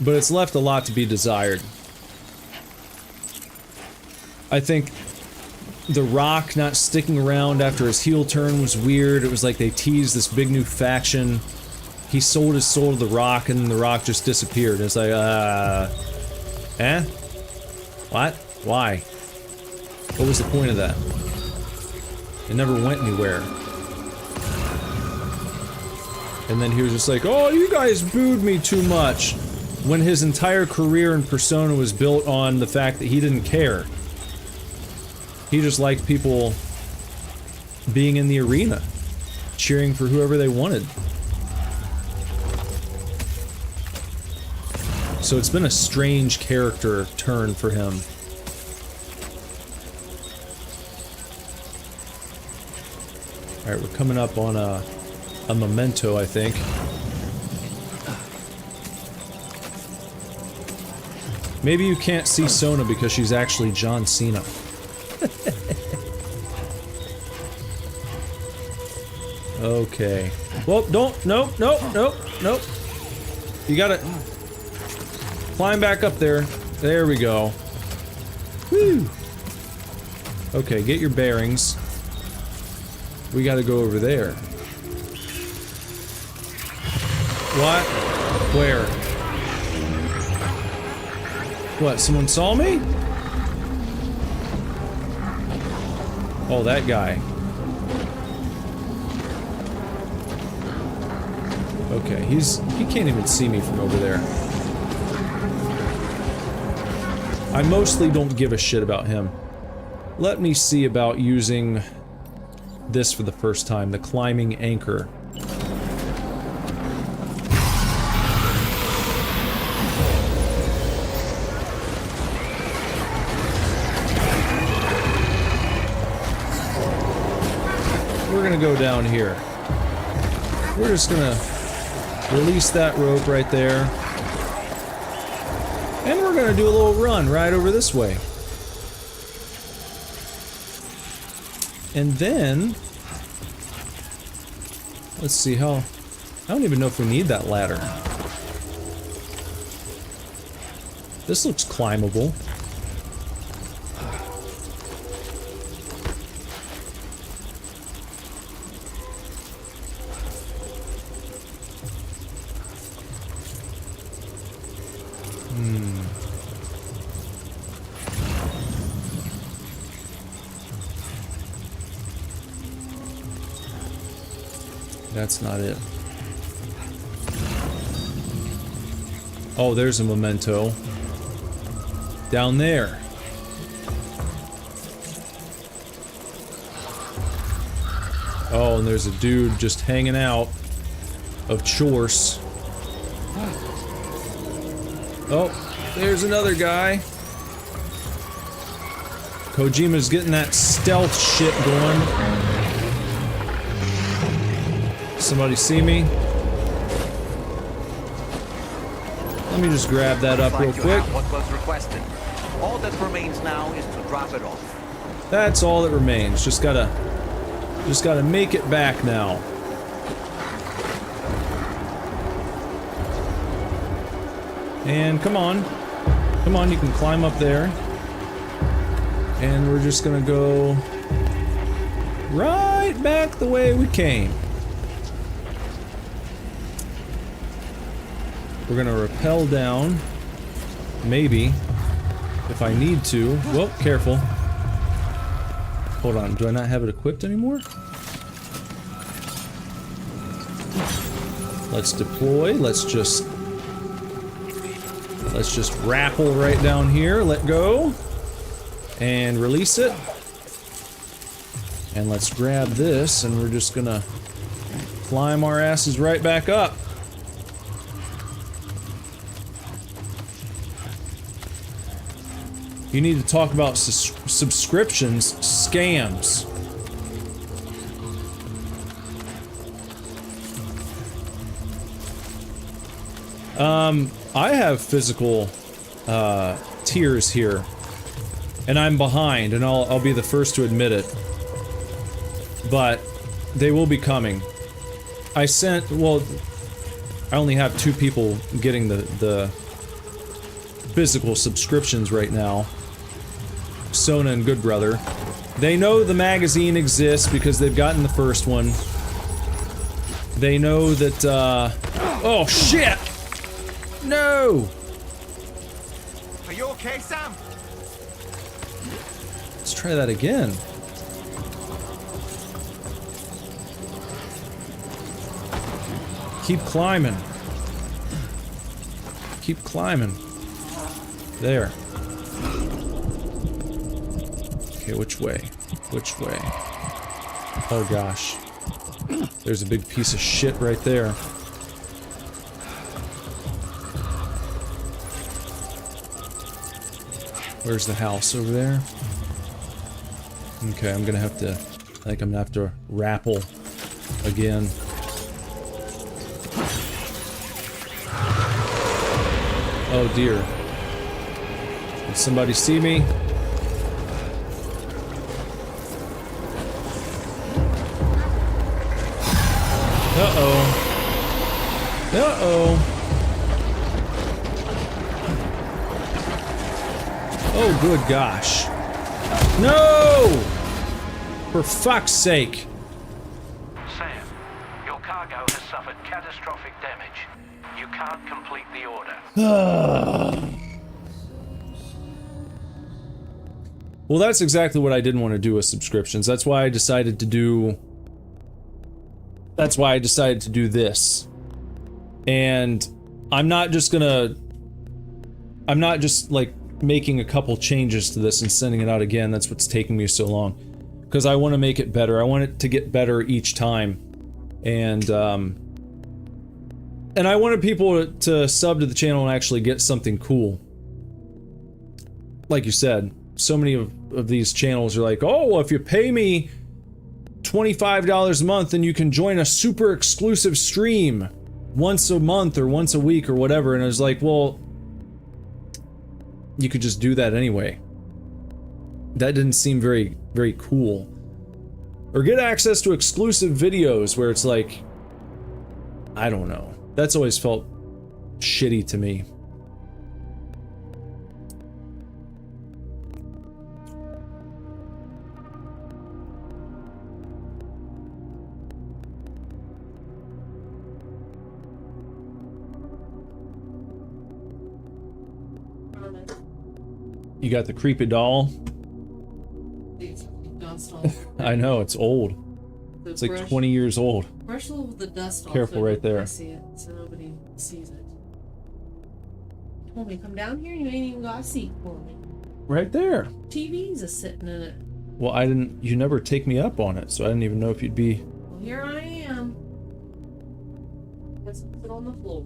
But it's left a lot to be desired. I think The Rock not sticking around after his heel turn was weird. It was like they teased this big new faction. He sold his soul to The Rock, and The Rock just disappeared. It's like, eh? What? Why? What was the point of that? It never went anywhere. And then he was just like, oh, you guys booed me too much. When his entire career and persona was built on the fact that he didn't care. He just liked people being in the arena, cheering for whoever they wanted. So it's been a strange character turn for him. Alright, we're coming up on a memento, I think. Maybe you can't see Sona because she's actually John Cena. Okay. Well, don't. Nope. You gotta climb back up there. There we go. Woo! Okay, get your bearings. We gotta go over there. What? Where? What, someone saw me? Oh, that guy. Okay, he can't even see me from over there. I mostly don't give a shit about him. Let me see about using this for the first time, the climbing anchor. We're gonna go down here. We're just gonna release that rope right there. And we're gonna do a little run right over this way. And then... let's see how... I don't even know if we need that ladder. This looks climbable. That's not it. Oh, there's a memento. Down there. Oh, and there's a dude just hanging out of chores. Oh, there's another guy. Kojima's getting that stealth shit going. Somebody see me? Let me just grab that up real quick. What was requested. All that remains now is to drop it off. That's all that remains. Just gotta make it back now. And come on. Come on, you can climb up there. And we're just gonna go right back the way we came. We're gonna rappel down. Maybe. If I need to. Well, careful. Hold on, do I not have it equipped anymore? Let's deploy, let's just rappel right down here, let go. And release it. And let's grab this, and we're just gonna climb our asses right back up. You need to talk about subscriptions, scams. I have physical, tiers here. And I'm behind, and I'll be the first to admit it. But they will be coming. I sent, well, I only have 2 people getting the physical subscriptions right now. Sona and Good Brother. They know the magazine exists because they've gotten the first one. They know that, oh shit! No! Are you okay, Sam? Let's try that again. Keep climbing. Keep climbing. There. Okay, which way? Which way? Oh gosh. There's a big piece of shit right there. Where's the house? Over there? Okay, I'm gonna have to... I think I'm gonna have to rappel again. Oh dear. Did somebody see me? Uh-oh. Uh-oh. Oh, good gosh. No! For fuck's sake. Sam, your cargo has suffered catastrophic damage. You can't complete the order. Well, that's exactly what I didn't want to do with subscriptions. That's why I decided to do... That's why I decided to do this. And I'm not just gonna... I'm not just, like, making a couple changes to this and sending it out again. That's what's taking me so long. Because I want to make it better. I want it to get better each time. And I wanted people to sub to the channel and actually get something cool. Like you said, so many of these channels are like, oh, well, if you pay me $25 a month, then you can join a super exclusive stream once a month or once a week or whatever. And I was like, well, you could just do that anyway. That didn't seem very, very cool. Or get access to exclusive videos where it's like, I don't know. That's always felt shitty to me. You got the creepy doll? I know, it's old. It's like 20 years old. Brush a little of the dust off. Careful right there. I see it, so nobody sees it. You told me to come down here and you ain't even got a seat for me. Right there. TV's a sitting in it. Well, I didn't... You never take me up on it, so I didn't even know if you'd be... Well, here I am. Let's sit on the floor.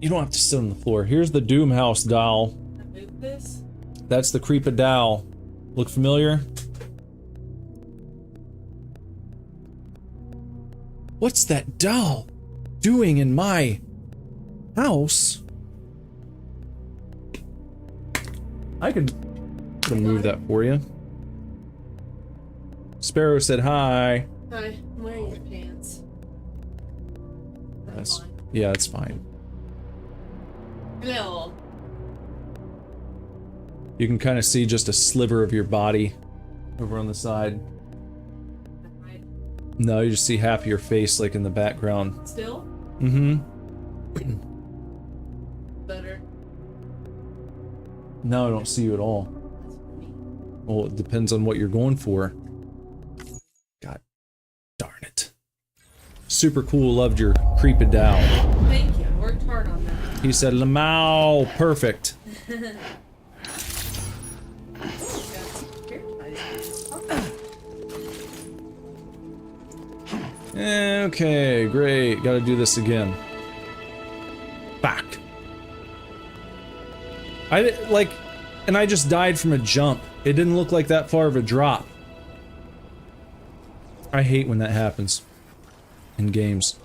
You don't have to sit on the floor. Here's the Doom House doll. Can I move this? That's the creepy doll. Look familiar? What's that doll doing in my house? I could move that for you. Sparrow said hi. Hi, I'm wearing your pants. Yeah, it's fine. Hello. You can kind of see just a sliver of your body over on the side. Right. No, you just see half of your face like in the background. Still? Mm-hmm. Better. No, I don't see you at all. That's funny. Well, it depends on what you're going for. God darn it. Super cool, loved your creep it down. Thank you. I worked hard on that. He said, Lamau, perfect. Okay, great. Gotta do this again. Back. And I just died from a jump. It didn't look like that far of a drop. I hate when that happens in games.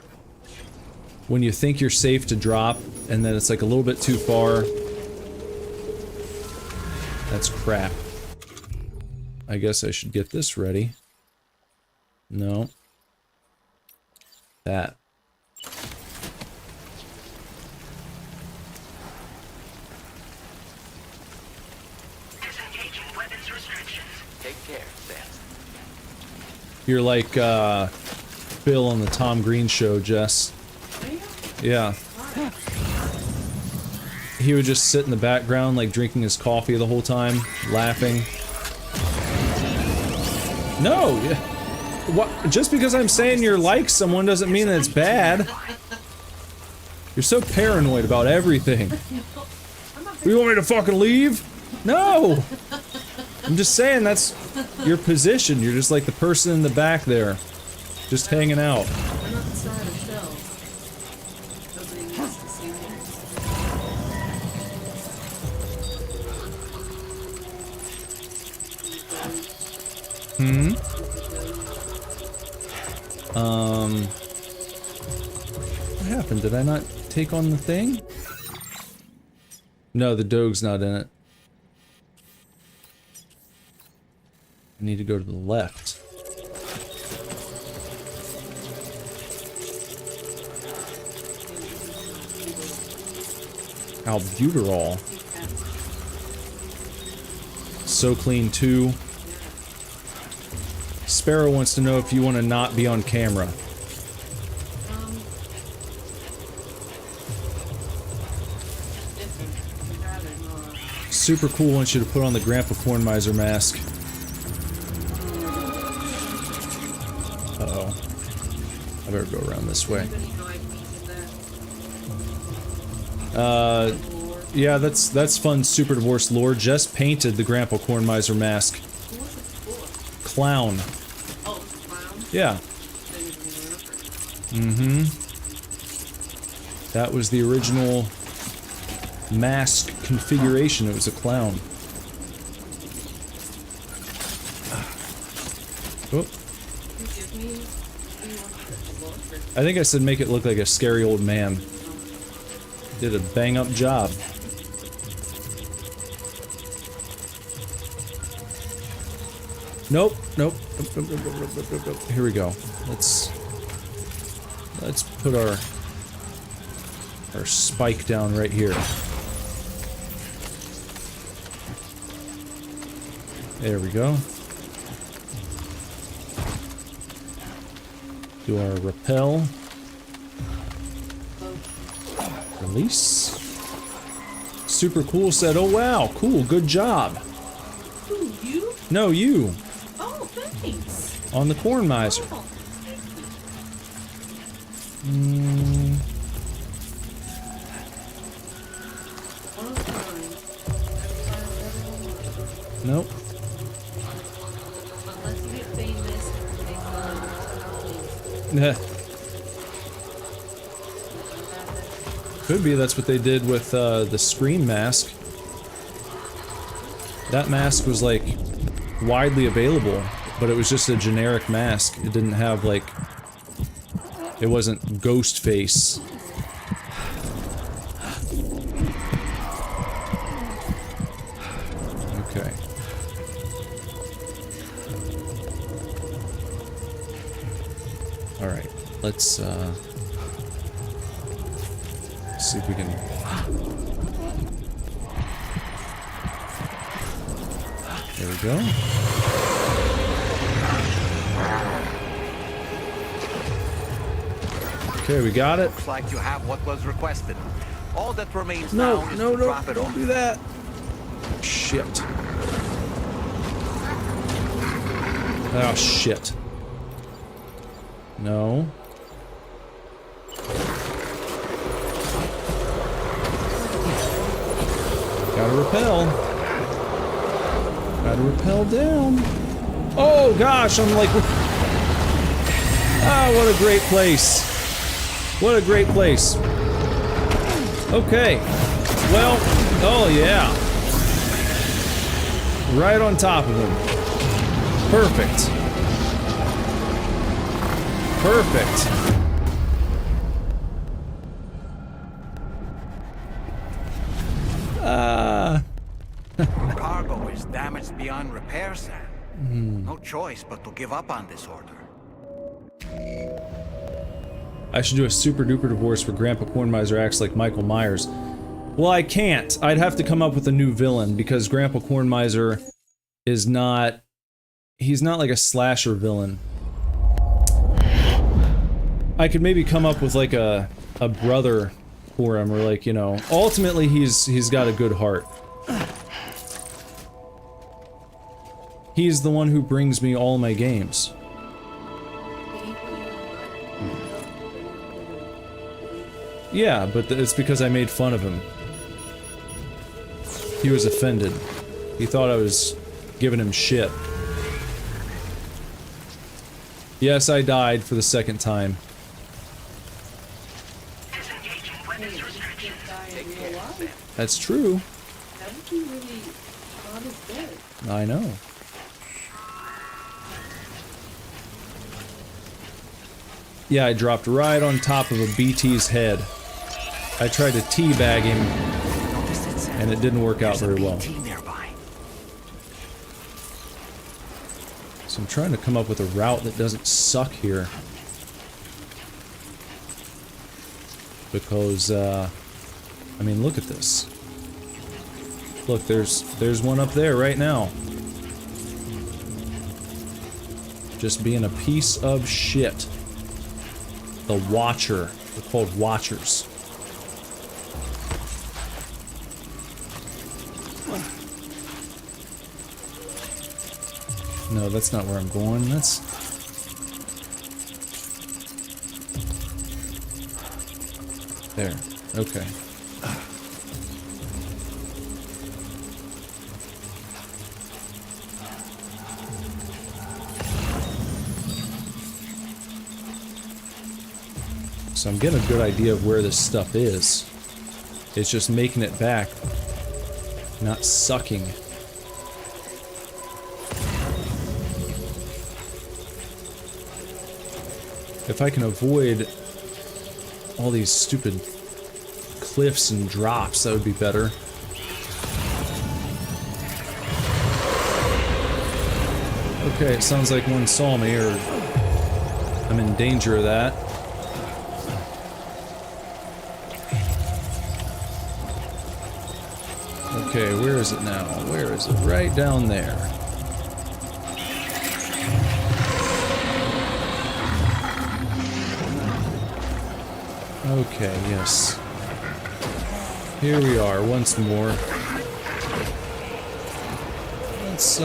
When you think you're safe to drop, and then it's like a little bit too far. That's crap. I guess I should get this ready. No. That. Disengaging weapons restrictions. Take care, Sam. You're like, Bill on the Tom Green show, Jess. Yeah. He would just sit in the background, like, drinking his coffee the whole time, laughing. No! What? Just because I'm saying you're like someone doesn't mean that it's bad. You're so paranoid about everything. You want me to fucking leave? No! I'm just saying that's your position. You're just like the person in the back there. Just hanging out. I'm not the star of the show. Nobody needs to see me. What happened? Did I not take on the thing? No, the dog's not in it. I need to go to the left. Albuterol. So clean too. Sparrow wants to know if you want to not be on camera. Super cool wants you to put on the Grandpa Cornmiser mask. Uh-oh. I better go around this way. Yeah, that's fun Super Divorce lore. Jess painted the Grandpa Cornmiser mask. Clown. Oh, clown? Yeah. Mm-hmm. That was the original mask configuration. It was a clown. Oh. I think I said make it look like a scary old man. Did a bang-up job. Nope, nope. Nope. Here we go. Let's put our spike down right here. There we go. Do our rappel. Release. Super cool said, oh wow, cool, good job. Who, you? No, you. Oh, thanks. On the corn miser. Oh. Nope. Unless you get famous and Nah. Could be that's what they did with the Scream mask. That mask was like widely available, but it was just a generic mask. It didn't have like, it wasn't ghost face. Okay. All right, let's See if we can... There we go. Okay, we got it. Looks like you have what was requested. All that remains No, now is no, to no, drop it don't off. do that. Shit. Oh, shit. No. Gotta repel. Gotta repel down. Oh gosh, I'm like... Ah, what a great place. What a great place. Okay. Well, oh yeah. Right on top of him. Perfect. Perfect. Cargo is damaged beyond repair, Sam. No choice but to give up on this order. I should do a super duper divorce where Grandpa Cornmiser acts like Michael Myers. Well, I can't. I'd have to come up with a new villain because Grandpa Cornmiser is not... He's not like a slasher villain. I could maybe come up with like a brother for him, or like, you know... Ultimately, he's got a good heart. He's the one who brings me all my games. Yeah, but it's because I made fun of him. He was offended. He thought I was giving him shit. Yes, I died for the second time. That's true. I know. Yeah, I dropped right on top of a BT's head. I tried to teabag him, and it didn't work out very well. So I'm trying to come up with a route that doesn't suck here. Because, I mean, look at this. Look, there's one up there right now. Just being a piece of shit. The Watcher. They're called Watchers. No, that's not where I'm going. That's... There. Okay. So I'm getting a good idea of where this stuff is. It's just making it back, not sucking. If I can avoid all these stupid cliffs and drops, that would be better. Okay, it sounds like one saw me, or I'm in danger of that. Okay, where is it now? Where is it? Right down there. Okay, yes. Here we are, once more. Let's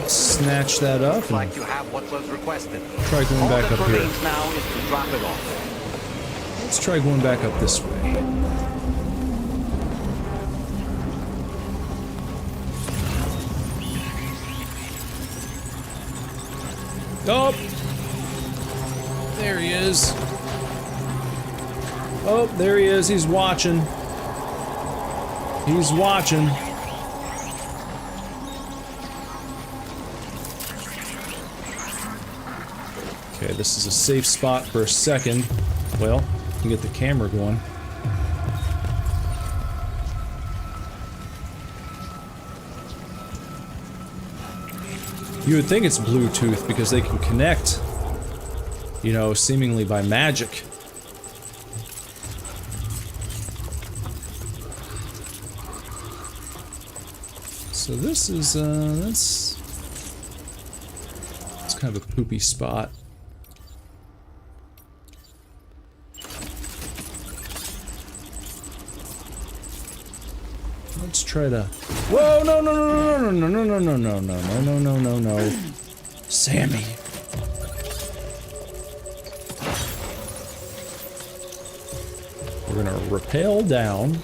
snatch that up. Looks like you have what was requested. Try going back up here. All that remains now is to drop it off. Let's try going back up this way. Oh! There he is. Oh, there he is. He's watching. He's watching. Okay, this is a safe spot for a second. Well, you can get the camera going. You would think it's Bluetooth because they can connect, you know, seemingly by magic. So this is, that's kind of a poopy spot. Let's try to... Whoa, no, no, no, no, no, no, no, no, no, no, no, no, no, no, no. Sammy. We're gonna rappel down.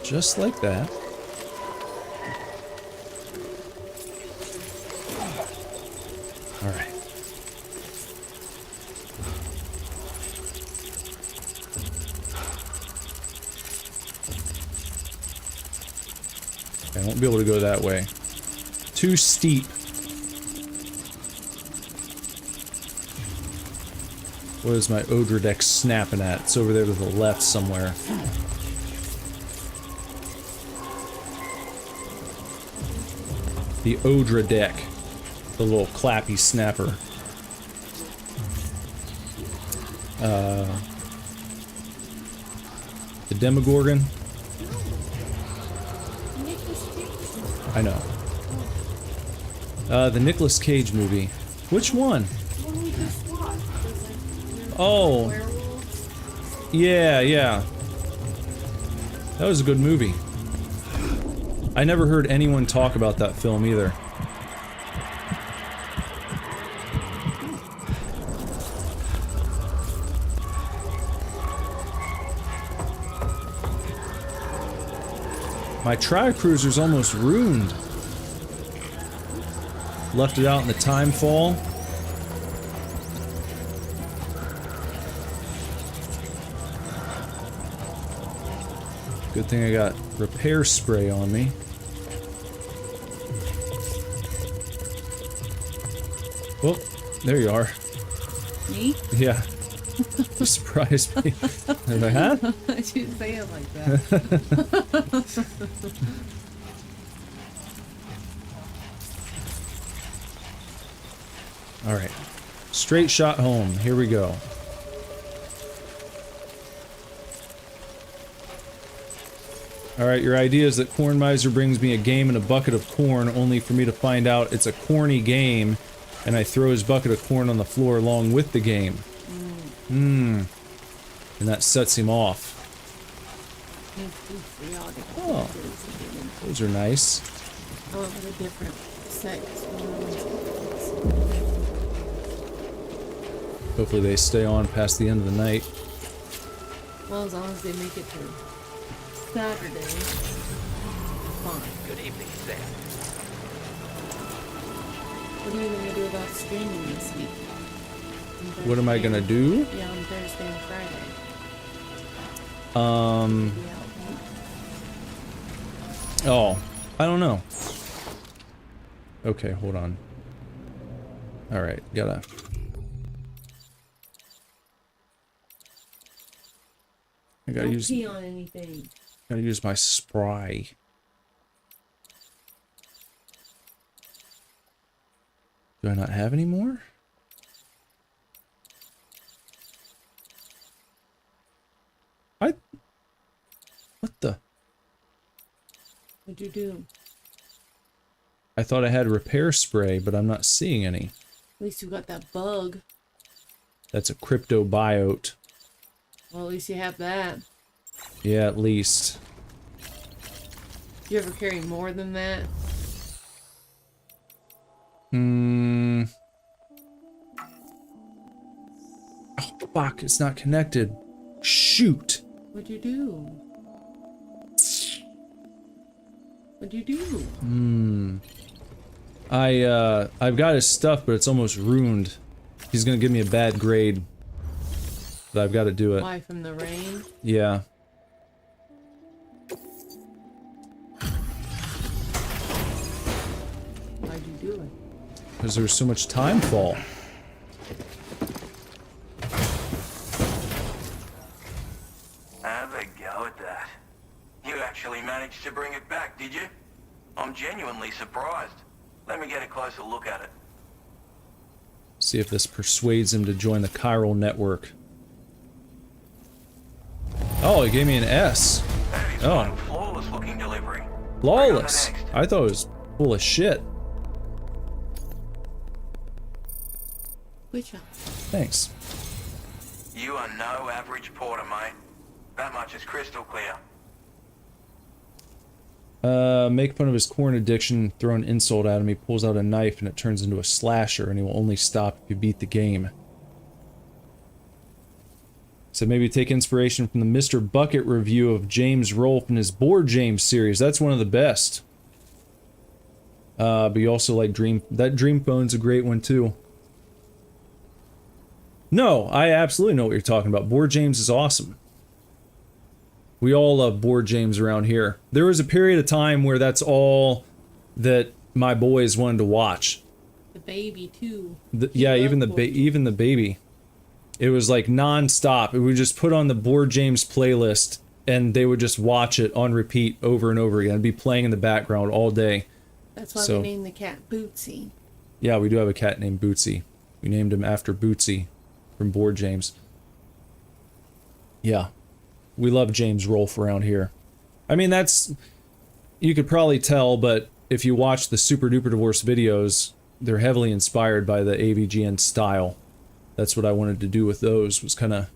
Just like that. Alright. I won't be able to go that way. Too steep. What is my Odra deck snapping at? It's over there to the left somewhere. The Odra deck. The little clappy snapper. The Demogorgon. I know. The Nicolas Cage movie. Which one? Oh. Yeah, yeah. That was a good movie. I never heard anyone talk about that film either. My Tri-Cruiser's almost ruined. Left it out in the time fall. Good thing I got repair spray on me. Oh, there you are. Me? Yeah. You surprised me. I was like, huh? Why'd you say it like that? Alright. Straight shot home. Here we go. Alright, your idea is that Corn Miser brings me a game and a bucket of corn, only for me to find out it's a corny game, and I throw his bucket of corn on the floor along with the game. And that sets him off. Oh, those are nice. Oh, what a different sex. Hopefully they stay on past the end of the night. Well, as long as they make it to Saturday. Fine. Good evening, Sam. What are you going to do about streaming this week? What am I gonna do? Yeah, on Thursday and Friday. Oh, I don't know. Okay, hold on. Alright, gotta... I gotta Don't pee on anything. Gotta use my spray. Do I not have any more? What the? What'd you do? I thought I had repair spray, but I'm not seeing any. At least you got that bug. That's a cryptobiote. Well, at least you have that. Yeah, at least. You ever carry more than that? Oh, fuck, it's not connected. Shoot. What'd you do? What'd you do? I've got his stuff, but it's almost ruined. He's gonna give me a bad grade. But I've got to do it. Why, from the rain? Yeah. Why'd you do it? Because there was so much time fall. Have a go at that. You actually managed to bring it back, did you? I'm genuinely surprised. Let me get a closer look at it. See if this persuades him to join the chiral network. Oh, he gave me an S. That is one flawless looking delivery. Flawless. Bring on the next. I thought it was full of shit. Good job. Thanks. You are no average porter, mate. That much is crystal clear. Make fun of his corn addiction, throw an insult at him, he pulls out a knife and it turns into a slasher, and he will only stop if you beat the game. So maybe take inspiration from the Mr. Bucket review of James Rolfe and his Board James series. That's one of the best. But you also like Dream Phone's a great one too. No, I absolutely know what you're talking about. Board James is awesome. We all love Board James around here. There was a period of time where that's all that my boys wanted to watch. The baby too. Yeah, even the baby. It was like non-stop. It would just put on the Board James playlist and they would just watch it on repeat over and over again. It'd be playing in the background all day. That's why we named the cat Bootsy. Yeah, we do have a cat named Bootsy. We named him after Bootsy from Board James. Yeah. We love James Rolfe around here. I mean, that's... You could probably tell, but if you watch the Super Duper Divorce videos, they're heavily inspired by the AVGN style. That's what I wanted to do with those, was kind of...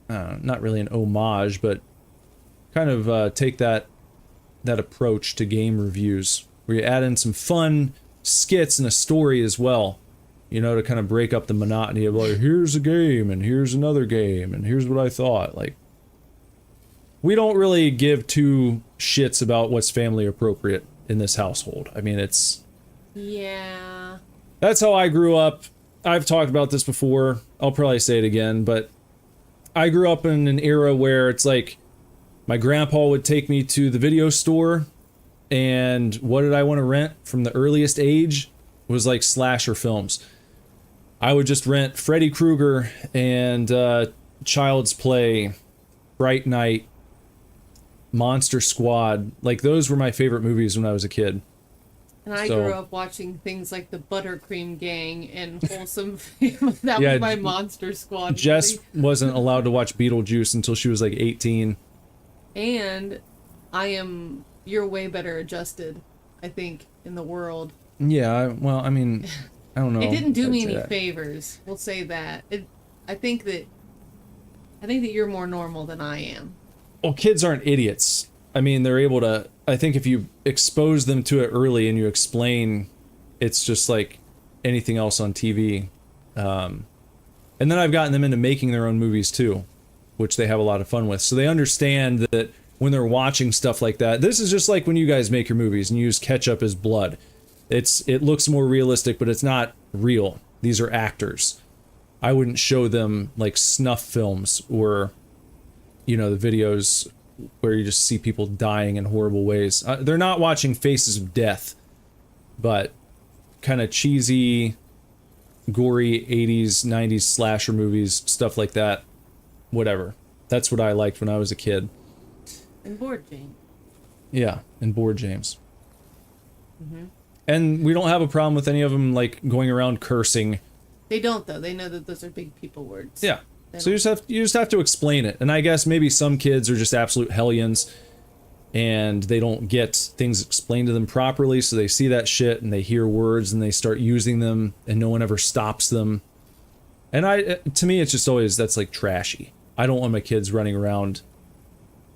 not really an homage, but kind of take that approach to game reviews, where you add in some fun skits and a story as well. You know, to kind of break up the monotony of like, here's a game, and here's another game, and here's what I thought. Like, we don't really give two shits about what's family appropriate in this household. I mean, it's... Yeah. That's how I grew up. I've talked about this before. I'll probably say it again, but I grew up in an era where it's like, my grandpa would take me to the video store, and what did I want to rent from the earliest age? Was like slasher films. I would just rent Freddy Krueger and Child's Play, Bright Night, Monster Squad. Like, those were my favorite movies when I was a kid. And I grew up watching things like the Buttercream Gang and Wholesome Family. That was my Monster Squad Jess movie. wasn't allowed to watch Beetlejuice until she was like 18. And you're way better adjusted, I think, in the world. Yeah, well, I mean, I don't know. It didn't do me any favors. We'll say that. I think that you're more normal than I am. Well, kids aren't idiots. I mean, they're able to... I think if you expose them to it early and you explain, it's just like anything else on TV. And then I've gotten them into making their own movies too, which they have a lot of fun with. So they understand that when they're watching stuff like that, this is just like when you guys make your movies and you use ketchup as blood. It looks more realistic, but it's not real. These are actors. I wouldn't show them like snuff films or, you know, the videos where you just see people dying in horrible ways. They're not watching Faces of Death, but kind of cheesy, gory 80s, 90s slasher movies, stuff like that. Whatever. That's what I liked when I was a kid. And Board James. Yeah, and Board James. Mm-hmm. And we don't have a problem with any of them, like, going around cursing. They don't, though. They know that those are big people words. Yeah. So you just have to explain it. And I guess maybe some kids are just absolute hellions and they don't get things explained to them properly, so they see that shit and they hear words and they start using them and no one ever stops them. And to me, it's just always, that's like trashy. I don't want my kids running around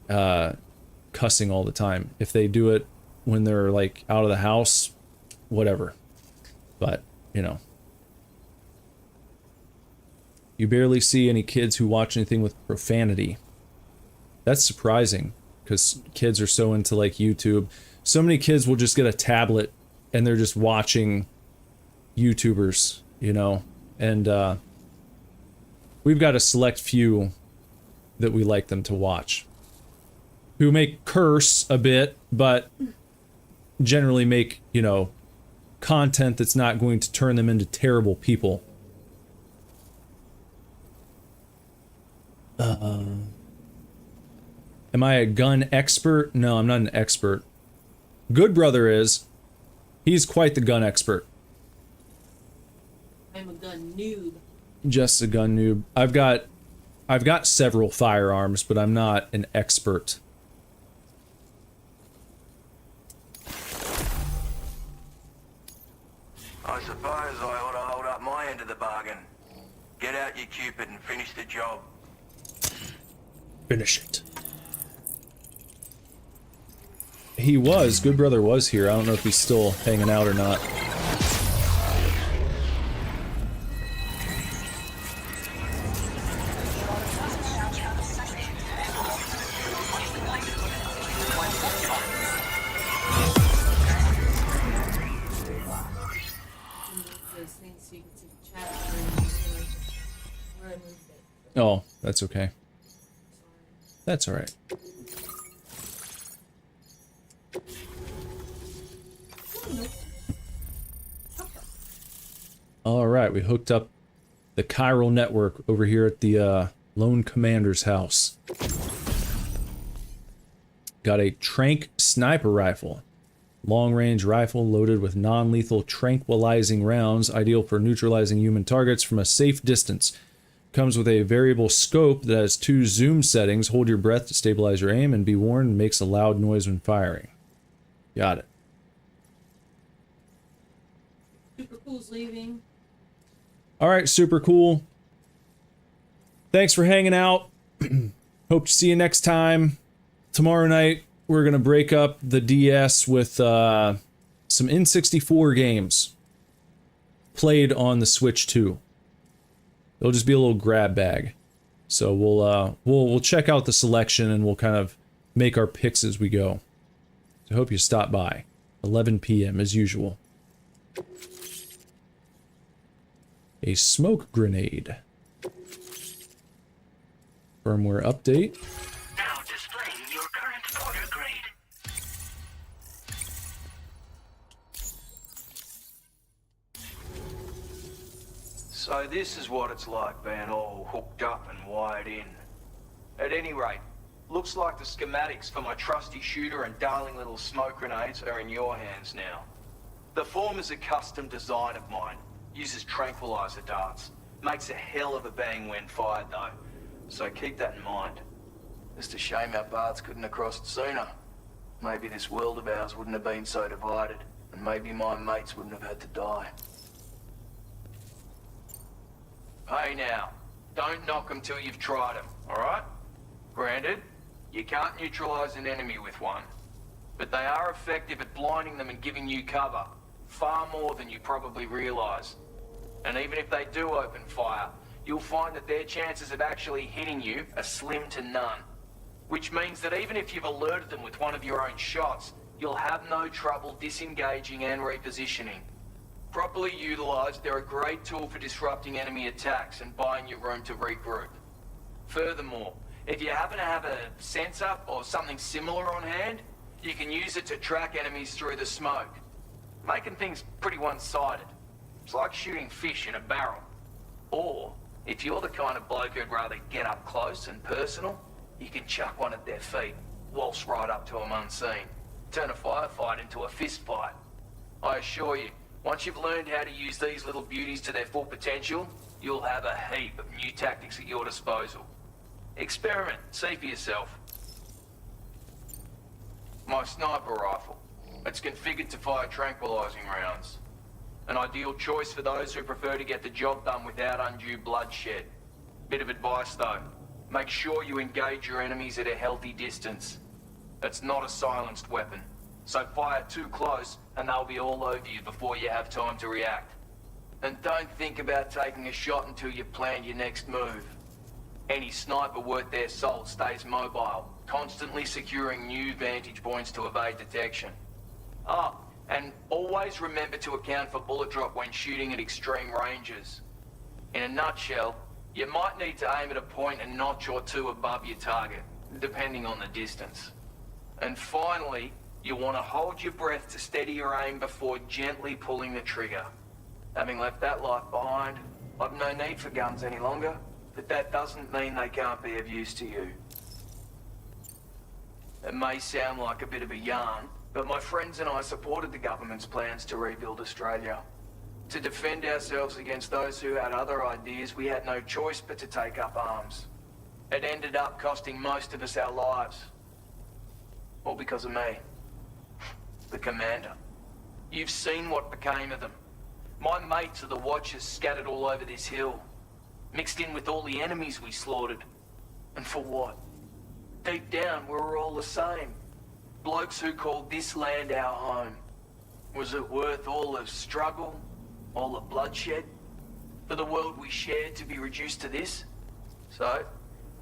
cussing all the time. If they do it when they're like out of the house, whatever. But, you know. You barely see any kids who watch anything with profanity. That's surprising, because kids are so into like YouTube. So many kids will just get a tablet and they're just watching YouTubers, you know. And we've got a select few that we like them to watch, who may curse a bit, but generally make, you know, content that's not going to turn them into terrible people. Am I a gun expert? No, I'm not an expert. Good Brother is. He's quite the gun expert. I'm a gun noob. Just a gun noob. I've got several firearms, but I'm not an expert. I suppose I ought to hold up my end of the bargain. Get out your Cupid and finish the job. Finish it. Good Brother was here. I don't know if he's still hanging out or not. Oh, that's okay. That's alright. Alright, we hooked up the chiral network over here at the Lone Commander's house. Got a Trank sniper rifle. Long-range rifle loaded with non-lethal tranquilizing rounds, ideal for neutralizing human targets from a safe distance. Comes with a variable scope that has 2 zoom settings. Hold your breath to stabilize your aim, and be warned, makes a loud noise when firing. Got it. Super Cool's leaving. Alright, Super Cool. Thanks for hanging out. Hope to see you next time. Tomorrow night, we're going to break up the DS with some N64 games played on the Switch 2. It'll just be a little grab bag. So we'll check out the selection and we'll kind of make our picks as we go. So I hope you stop by. 11 p.m. as usual. A smoke grenade. Firmware update. Now displaying your current order grade. So this is what it's like being all hooked up and wired in. At any rate, looks like the schematics for my trusty shooter and darling little smoke grenades are in your hands now. The form is a custom design of mine. Uses tranquilizer darts. Makes a hell of a bang when fired though. So keep that in mind. Just a shame our paths couldn't have crossed sooner. Maybe this world of ours wouldn't have been so divided. And maybe my mates wouldn't have had to die. Hey now, don't knock them till you've tried them, alright? Granted, you can't neutralize an enemy with one. But they are effective at blinding them and giving you cover. Far more than you probably realize. And even if they do open fire, you'll find that their chances of actually hitting you are slim to none. Which means that even if you've alerted them with one of your own shots, you'll have no trouble disengaging and repositioning. Properly utilized, they're a great tool for disrupting enemy attacks and buying you room to regroup. Furthermore, if you happen to have a sensor or something similar on hand, you can use it to track enemies through the smoke, making things pretty one-sided. It's like shooting fish in a barrel. Or, if you're the kind of bloke who'd rather get up close and personal, you can chuck one at their feet, waltz right up to them unseen, turn a firefight into a fist fight. I assure you, once you've learned how to use these little beauties to their full potential, you'll have a heap of new tactics at your disposal. Experiment, see for yourself. My sniper rifle. It's configured to fire tranquilizing rounds. An ideal choice for those who prefer to get the job done without undue bloodshed. Bit of advice though, make sure you engage your enemies at a healthy distance. It's not a silenced weapon, so fire too close and they'll be all over you before you have time to react. And don't think about taking a shot until you've planned your next move. Any sniper worth their salt stays mobile, constantly securing new vantage points to evade detection. And always remember to account for bullet drop when shooting at extreme ranges. In a nutshell, you might need to aim at a point a notch or two above your target, depending on the distance. And finally, you want to hold your breath to steady your aim before gently pulling the trigger. Having left that life behind, I've no need for guns any longer, but that doesn't mean they can't be of use to you. It may sound like a bit of a yarn, but my friends and I supported the government's plans to rebuild Australia. To defend ourselves against those who had other ideas, we had no choice but to take up arms. It ended up costing most of us our lives. All because of me. The Commander. You've seen what became of them. mates of the Watchers scattered all over this hill, mixed in with all the enemies we slaughtered. And for what? Deep down, we were all the same. Blokes who called this land our home. Was it worth all the struggle, all the bloodshed, for the world we shared to be reduced to this? So,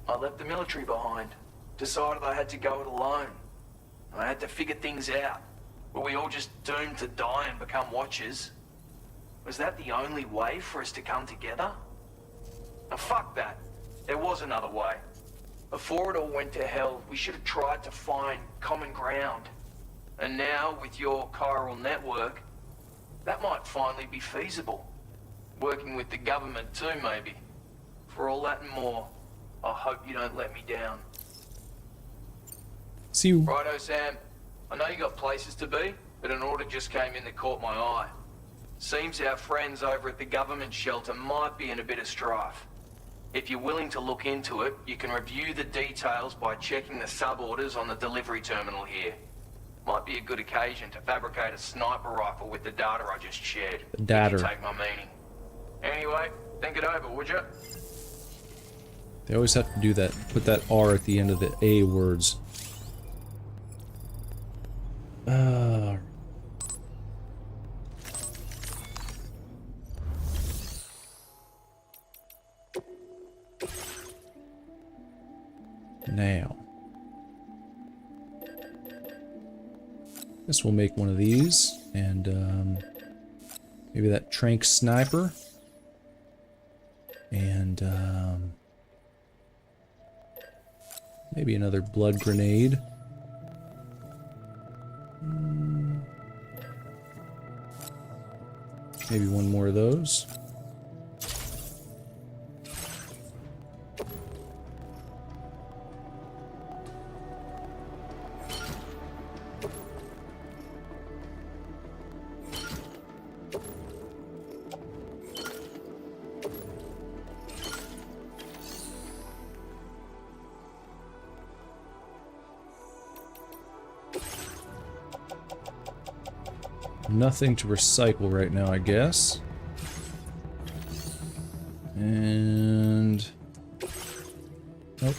I left the military behind. Decided I had to go it alone. I had to figure things out. Were we all just doomed to die and become Watchers? Was that the only way for us to come together? Now fuck that. There was another way. Before it all went to hell, we should have tried to find common ground. And now, with your chiral network, that might finally be feasible. Working with the government too, maybe. For all that and more, I hope you don't let me down. See you. Righto, Sam. I know you got places to be, but an order just came in that caught my eye. Seems our friends over at the government shelter might be in a bit of strife. If you're willing to look into it, you can review the details by checking the sub-orders on the delivery terminal here. Might be a good occasion to fabricate a sniper rifle with the data I just shared. The data. If you take my meaning. Anyway, think it over, would you? They always have to do that. Put that R at the end of the A words. Now, guess we'll make one of these, and maybe that trank sniper, and maybe another blood grenade. Maybe one more of those. Nothing to recycle right now, I guess. And... nope.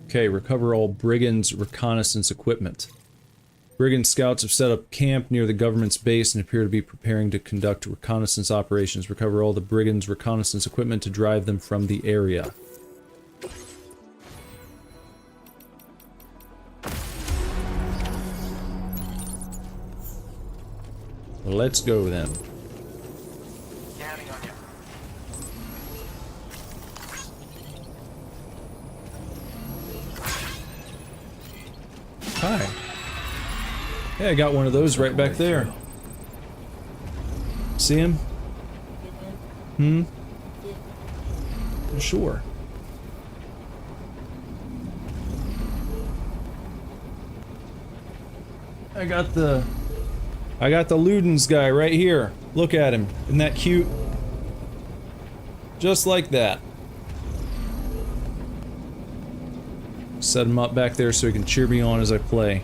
Okay, recover all Brigands reconnaissance equipment. Brigand scouts have set up camp near the government's base and appear to be preparing to conduct reconnaissance operations. Recover all the Brigands reconnaissance equipment to drive them from the area. Let's go then. Counting on you. Hi. Hey, I got one of those right back there. See him? Hmm? Sure. I got the Ludens guy right here. Look at him. Isn't that cute? Just like that. Set him up back there so he can cheer me on as I play.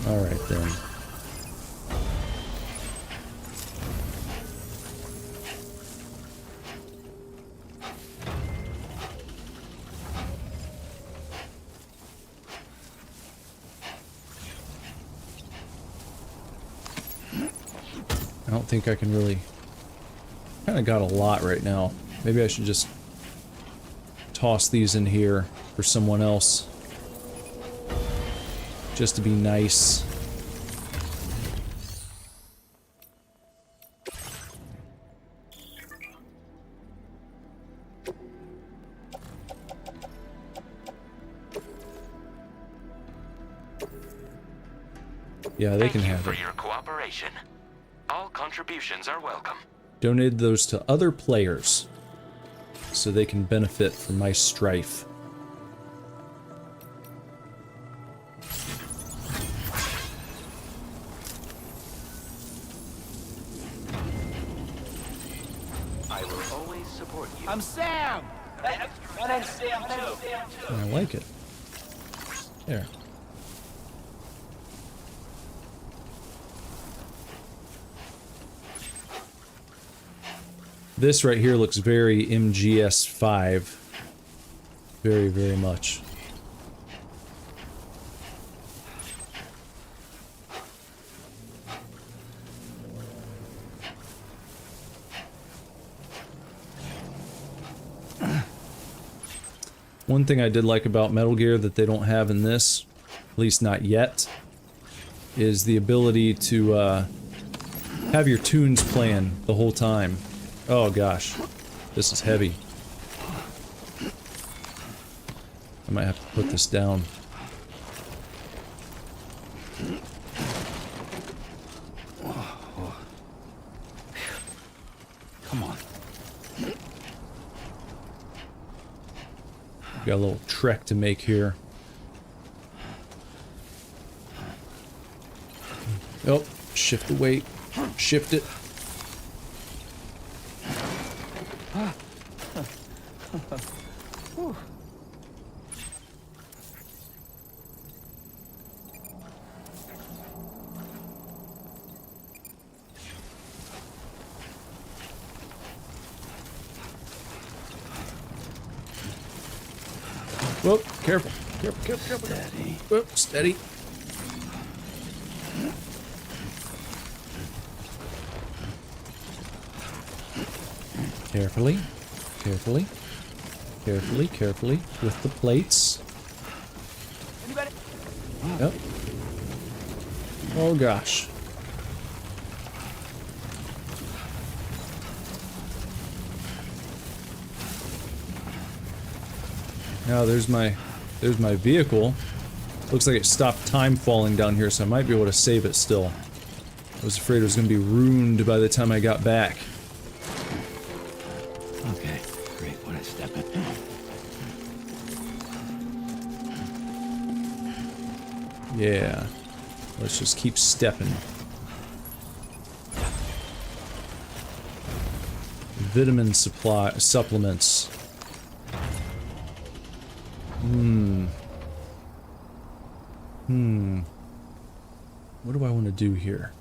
Alright then. I don't think I can really... kind of got a lot right now. Maybe I should just toss these in here for someone else. Just to be nice. Yeah, they can have it. Thank you for your cooperation. All contributions are welcome. Donated those to other players so they can benefit from my strife. I will always support you. I'm Sam! My name's Sam too. I like it. There. This right here looks very MGS5. Very, very much. One thing I did like about Metal Gear that they don't have in this, at least not yet, is the ability to have your tunes playing the whole time. Oh gosh, this is heavy. I might have to put this down. Come on. Got a little trek to make here. Oh, shift the weight. Shift it. Whoop, careful. Careful, careful, careful. Steady. Whoop, steady. Carefully, carefully, carefully, carefully, with the plates. Anybody? Yep. Oh gosh. Now there's my vehicle. Looks like it stopped time falling down here, so I might be able to save it still. I was afraid it was going to be ruined by the time I got back. Okay, great. When I step in. Yeah. Let's just keep stepping. Vitamin supplements. What do I want to do here?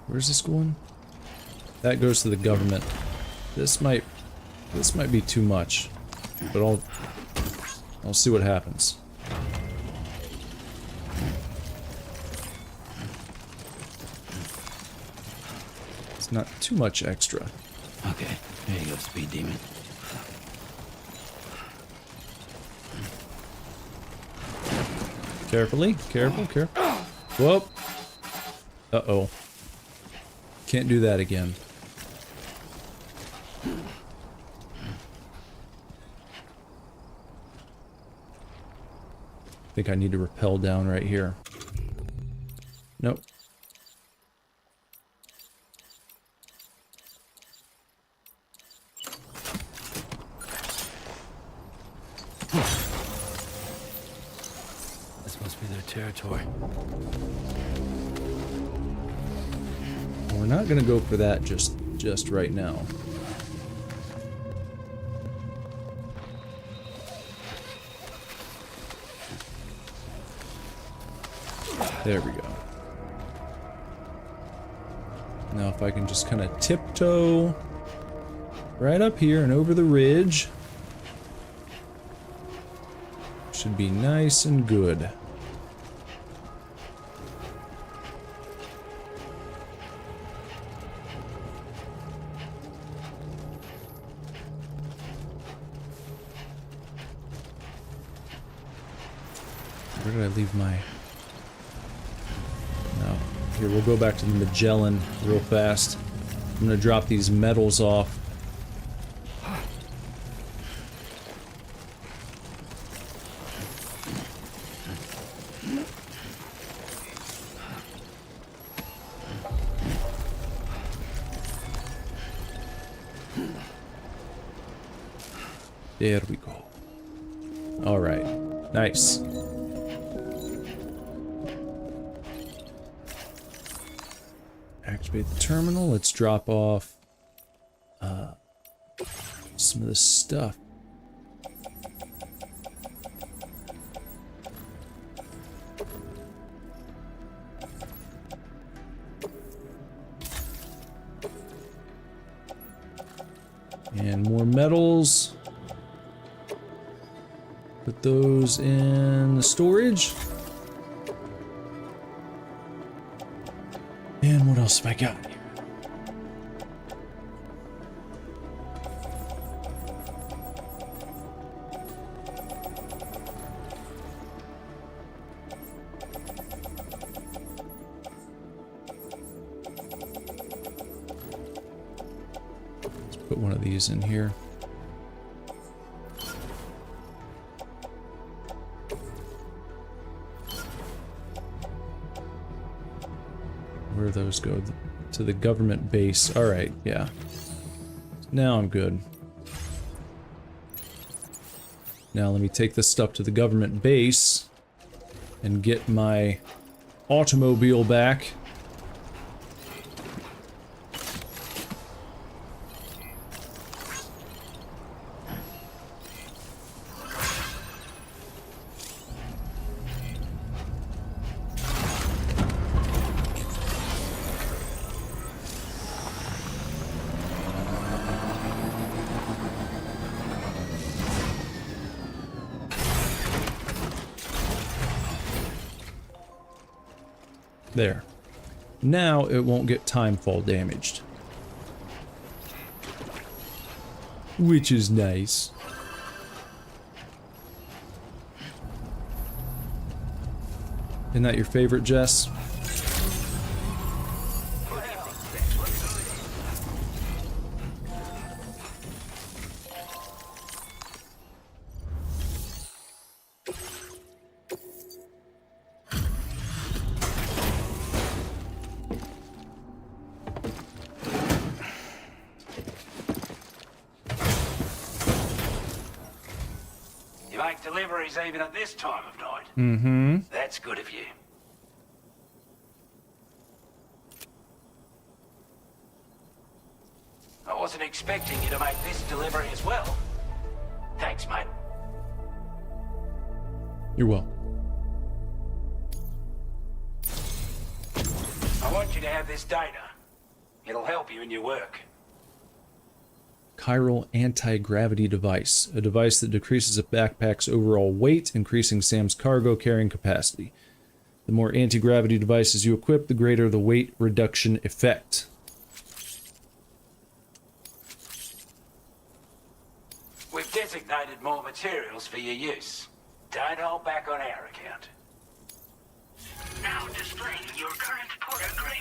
Where's this going? That goes to the government. This might be too much, but I'll see what happens. It's not too much extra. Okay, here you go, Speed Demon. Carefully, careful, careful. Whoop. Uh-oh. Can't do that again. I think I need to rappel down right here. Nope. This must be their territory. We're not gonna go for that just right now. There we go. Now if I can just kind of tiptoe right up here and over the ridge, should be nice and good. Where did I leave my... No. Here, we'll go back to the Magellan real fast. I'm gonna drop these metals off. There we go. Alright. Nice. Activate the terminal. Let's drop off some of this stuff. And more metals. Put those in the storage. And what else have I got here? Let's put one of these in here. Where those go? To the government base. Alright, yeah. Now I'm good. Now let me take this stuff to the government base and get my automobile back. There. Now it won't get timefall damaged. Which is nice. Isn't that your favorite, Jess? Deliveries even at this time of night. Mm-hmm. That's good of you. I wasn't expecting you to make this delivery as well. Thanks, mate. You're welcome. I want you to have this data. It'll help you in your work. Chiral anti-gravity device, a device that decreases a backpack's overall weight, increasing Sam's cargo carrying capacity. The more anti-gravity devices you equip, the greater the weight reduction effect. We've designated more materials for your use. Don't hold back on our account. Now displaying your current porter grade.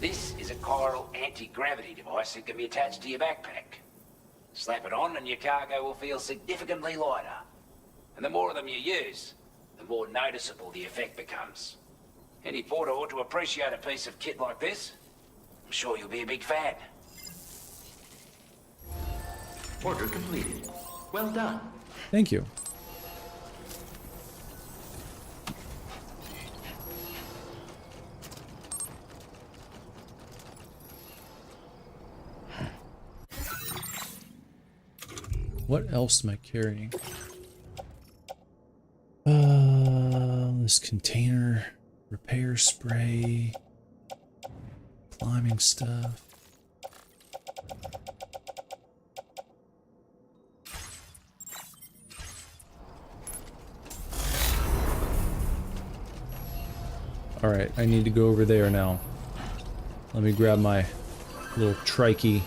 This is a chiral anti-gravity device that can be attached to your backpack. Slap it on and your cargo will feel significantly lighter. And the more of them you use, the more noticeable the effect becomes. Any porter ought to appreciate a piece of kit like this. I'm sure you'll be a big fan. Order completed. Well done. Thank you. What else am I carrying? This container, repair spray, climbing stuff. Alright, I need to go over there now. Let me grab my little trikey.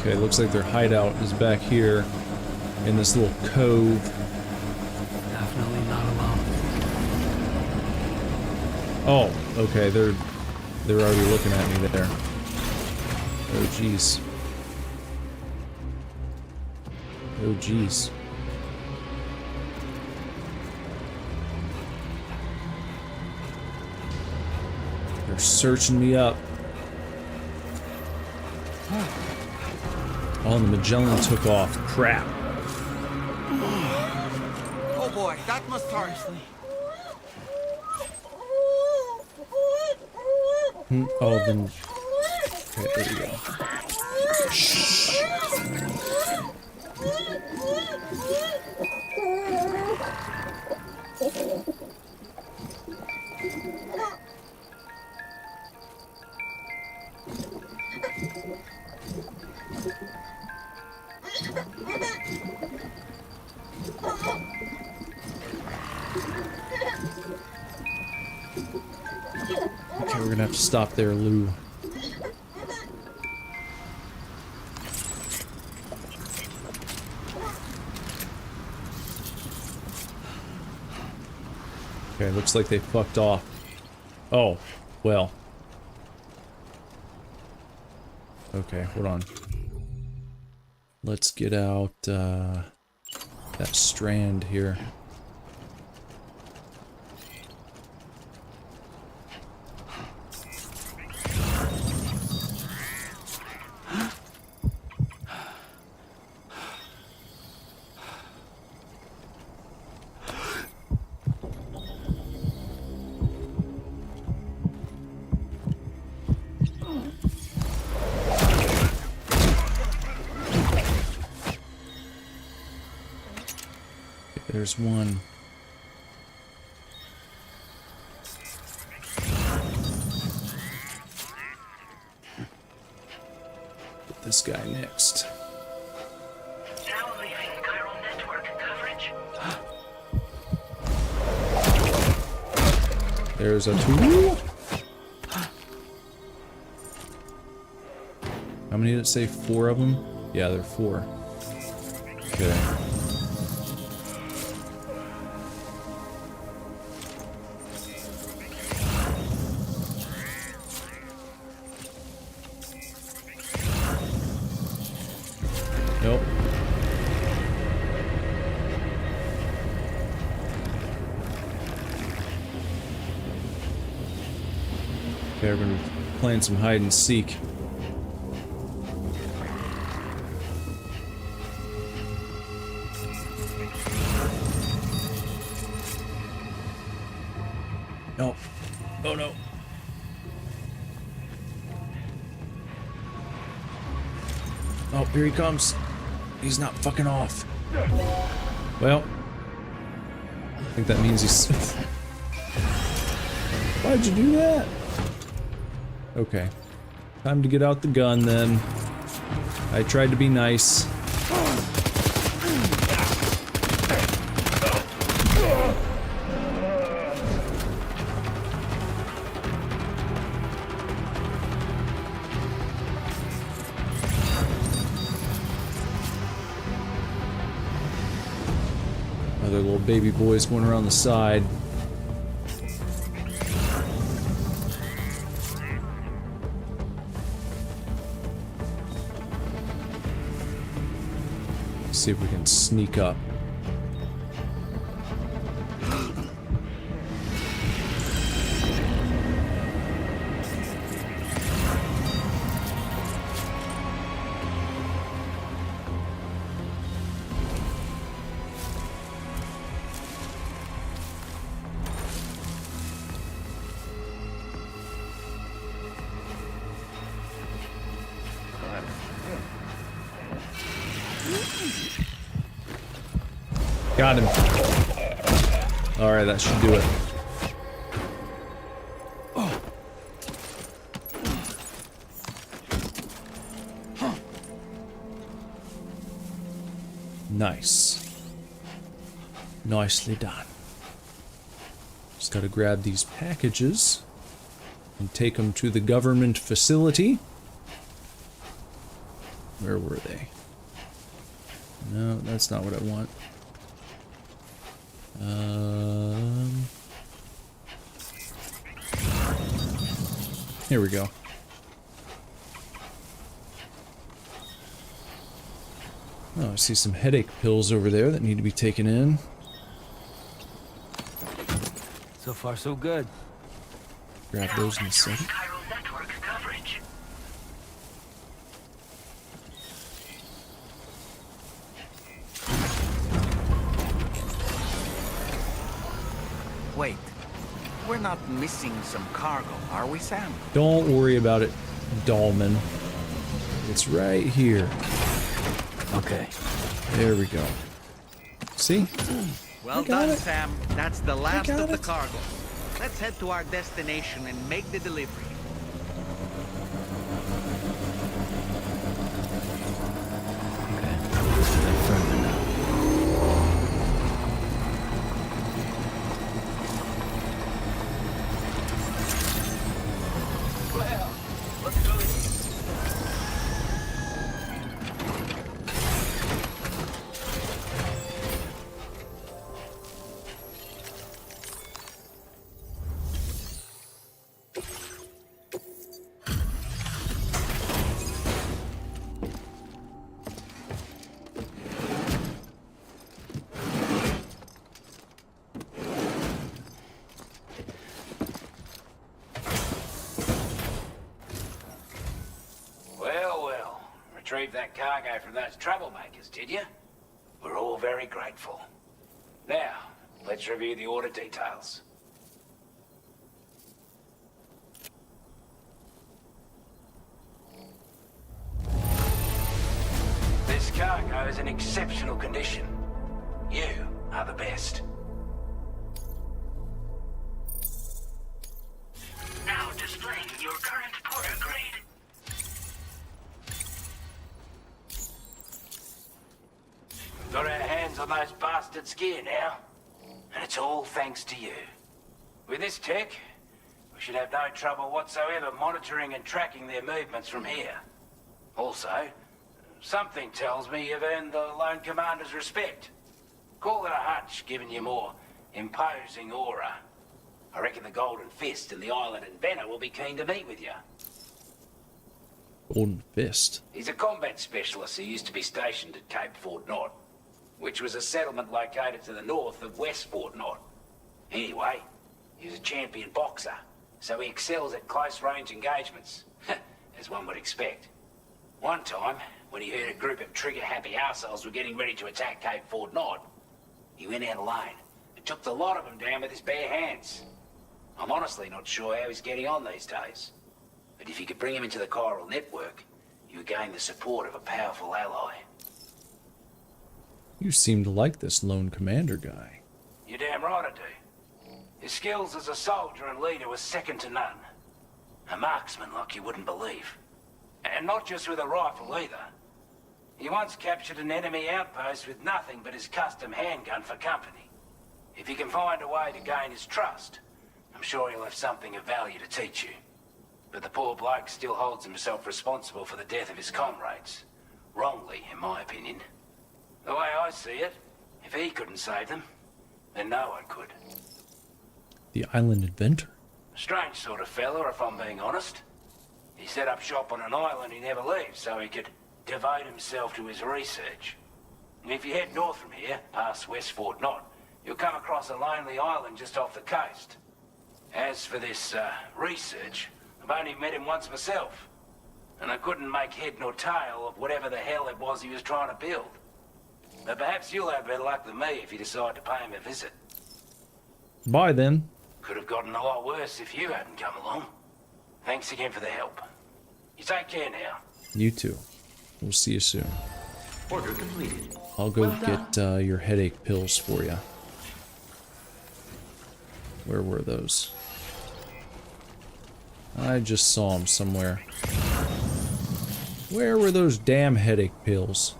Okay, looks like their hideout is back here in this little cove. Oh, okay, they're already looking at me there. Oh jeez. Oh jeez. They're searching me up. Oh, and the Magellan took off. Crap. Oh boy, that must hurt. Oh, then... Okay, there we go. Shh. Okay, we're gonna have to stop there, Lou. Okay, looks like they fucked off. Oh, well. Okay, hold on. Let's get out, that strand here. There's one. Get this guy next. Now leaving chiral network coverage. There's a two. How many did it say? 4 of them? Yeah, there are 4. Okay. Nope. Okay, we're gonna be playing some hide and seek. No. Oh no. Oh, here he comes. He's not fucking off. Well, I think that means he's... Why'd you do that? Okay. Time to get out the gun then. I tried to be nice. Other little baby boys going around the side. See if we can sneak up. Got him. Alright, that should do it. Nice. Nicely done. Just gotta grab these packages and take them to the government facility. Where were they? No, that's not what I want. Here we go. Oh, I see some headache pills over there that need to be taken in. So far, so good. Grab those in a second. Chiral network coverage. Wait, we're not missing some cargo, are we, Sam? Don't worry about it, Dollman. It's right here. Okay. There we go. See? Well done, Sam. That's the last of the cargo. Let's head to our destination and make the delivery. Okay. Further now. Well, let's do it. Retrieved that cargo from those troublemakers, did you? We're all very grateful. Now, let's review the order details. This cargo is in exceptional condition. You are the best. Now displaying your current porter grade. Got our hands on those bastards' gear now, and it's all thanks to you. With this tech, we should have no trouble whatsoever monitoring and tracking their movements from here. Also, something tells me you've earned the Lone Commander's respect. Call it a hunch, given your more imposing aura. I reckon the Golden Fist and the Island Inventor will be keen to meet with you. Golden Fist? He's a combat specialist who used to be stationed at Cape Fort Knot, which was a settlement located to the north of West Fort Knot. Anyway, he was a champion boxer, so he excels at close-range engagements, as one would expect. One time, when he heard a group of trigger-happy arseholes were getting ready to attack Cape Fort Knot, he went out alone and took the lot of them down with his bare hands. I'm honestly not sure how he's getting on these days, but if you could bring him into the chiral network, you would gain the support of a powerful ally. You seem to like this Lone Commander guy. You're damn right I do. His skills as a soldier and leader were second to none. A marksman like you wouldn't believe. And not just with a rifle either. He once captured an enemy outpost with nothing but his custom handgun for company. If you can find a way to gain his trust, I'm sure he'll have something of value to teach you. But the poor bloke still holds himself responsible for the death of his comrades. Wrongly, in my opinion. The way I see it, if he couldn't save them, then no one could. The Island Inventor? A strange sort of fella, if I'm being honest. He set up shop on an island he never leaves so he could devote himself to his research. And if you head north from here, past West Fort Knot, you'll come across a lonely island just off the coast. As for this, research, I've only met him once myself. And I couldn't make head nor tail of whatever the hell it was he was trying to build. But perhaps you'll have better luck than me if you decide to pay him a visit. Bye then. Could have gotten a lot worse if you hadn't come along. Thanks again for the help. You take care now. You too. We'll see you soon. Order completed. I'll go get your headache pills for you. Where were those? I just saw them somewhere. Where were those damn headache pills?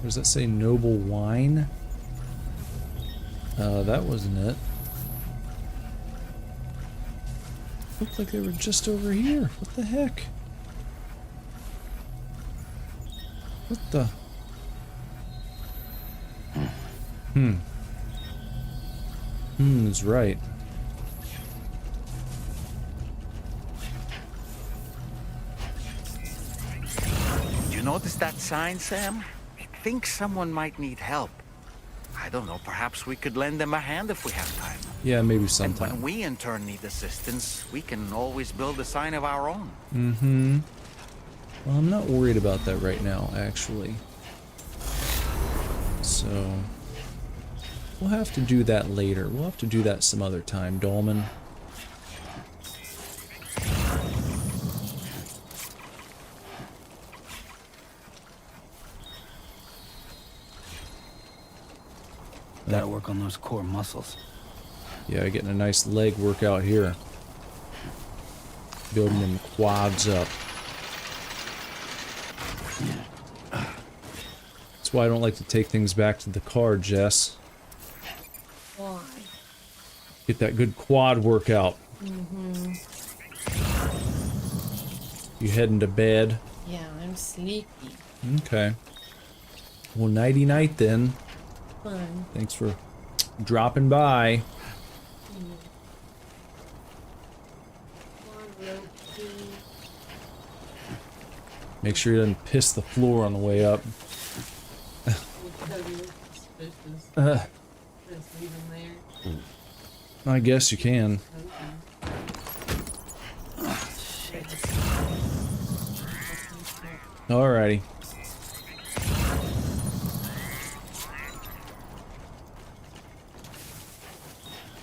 Does that say noble wine? That wasn't it. Looked like they were just over here. What the heck? What the? Is right. You notice that sign, Sam? I think someone might need help. I don't know, perhaps we could lend them a hand if we have time. Yeah, maybe And sometime. when we in turn need assistance, we can always build a sign of our own. Well, I'm not worried about that right now, actually. So, we'll have to do that later. We'll have to do that some other time, Dolman. Gotta work on those core muscles. Yeah, getting a nice leg workout here. Building them quads up. That's why I don't like to take things back to the car, Jess. Why? Get that good quad workout. You heading to bed? Yeah, I'm sleepy. Okay. Well, nighty night then. Fun. Thanks for dropping by. Make sure you doesn't piss the floor on the way up. I guess you can. Alrighty.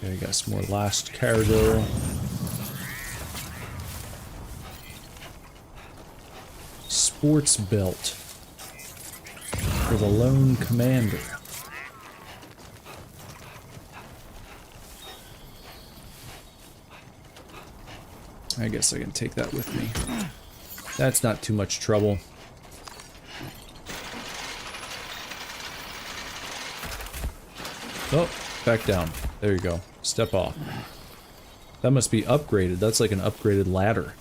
Okay, got some more last cargo. Sports belt for the lone commander. I guess I can take that with me. That's not too much trouble. Oh, back down. There you go. Step off. That must be upgraded. That's like an upgraded ladder.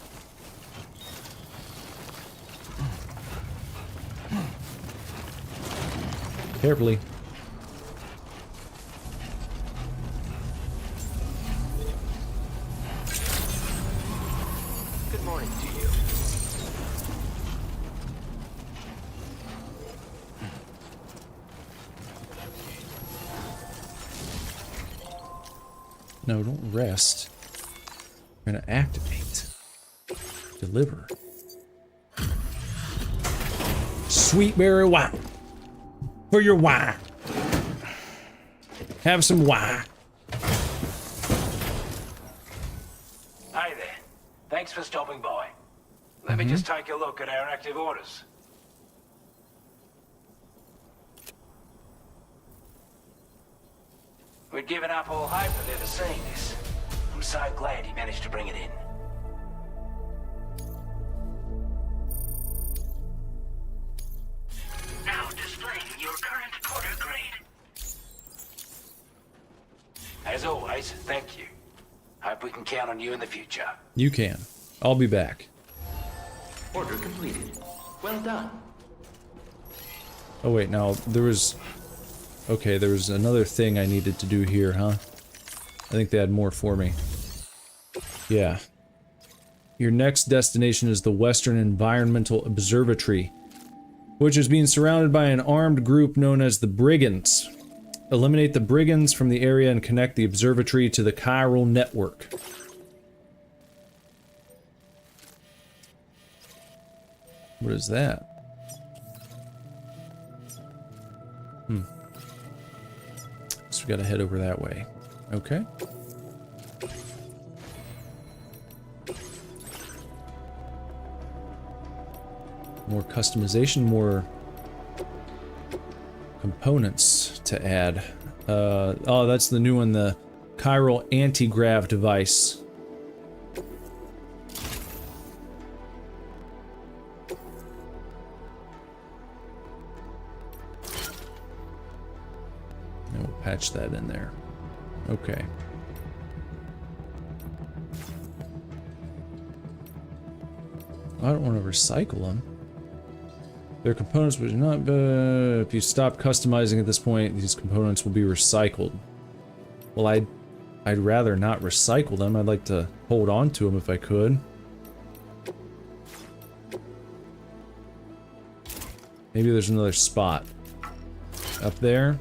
Carefully. Good morning to you. No, don't rest. We're gonna activate. Deliver. Sweet berry wine. For your wine. Have some wine. Hey there. Thanks for stopping by. Let me just take a look at our active orders. We'd given up all hope of ever seeing this. I'm so glad he managed to bring it in. Now displaying your current porter grade. As always, thank you. Hope we can count on you in the future. You can. I'll be back. Order completed. Well done. Oh wait, now there was... Okay, there was another thing I needed to do here, huh? I think they had more for me. Yeah. Your next destination is the Western Environmental Observatory, which is being surrounded by an armed group known as the Brigands. Eliminate the Brigands from the area and connect the observatory to the chiral network. What is that? So we gotta head over that way. Okay. More customization, more components to add. Oh, that's the new one, the chiral anti-grav device. And we'll patch that in there. Okay. I don't want to recycle them. Their components would not. If you stop customizing at this point, these components will be recycled. Well, I'd rather not recycle them. I'd like to hold on to them if I could. Maybe there's another spot up there.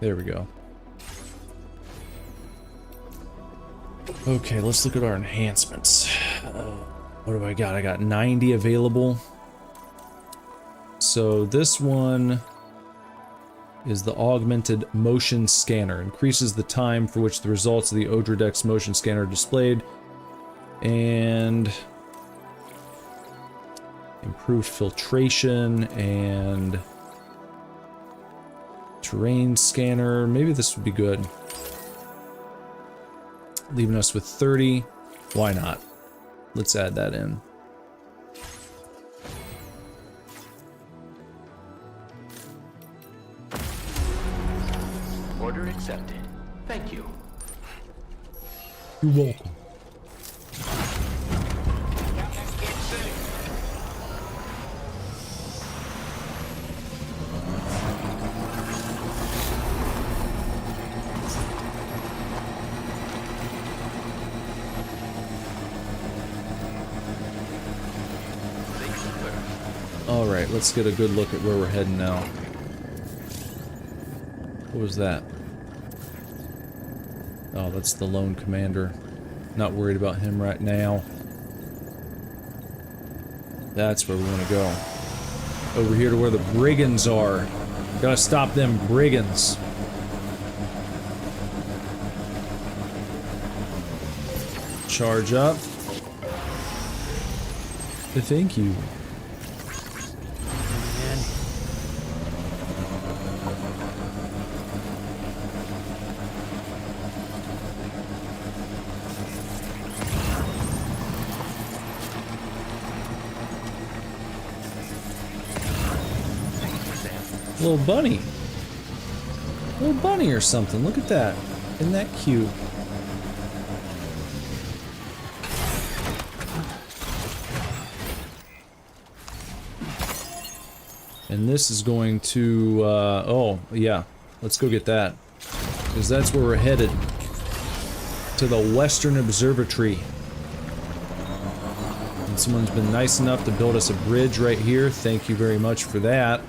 There we go. Okay, let's look at our enhancements. What do I got? I got 90 available. So this one is the augmented motion scanner. Increases the time for which the results of the Odredex motion scanner are displayed. And improved filtration and terrain scanner. Maybe this would be good. Leaving us with 30. Why not? Let's add that in. Order accepted. Thank you. You're welcome. Alright, let's get a good look at where we're heading now. What was that? Oh, that's the lone commander. Not worried about him right now. That's where we want to go. Over here to where the brigands are. Gotta stop them brigands. Charge up. Thank you. Little bunny. Little bunny or something. Look at that. Isn't that cute? And this is going to, oh, yeah. Let's go get that. Because that's where we're headed. To the Western Observatory. And someone's been nice enough to build us a bridge right here. Thank you very much for that.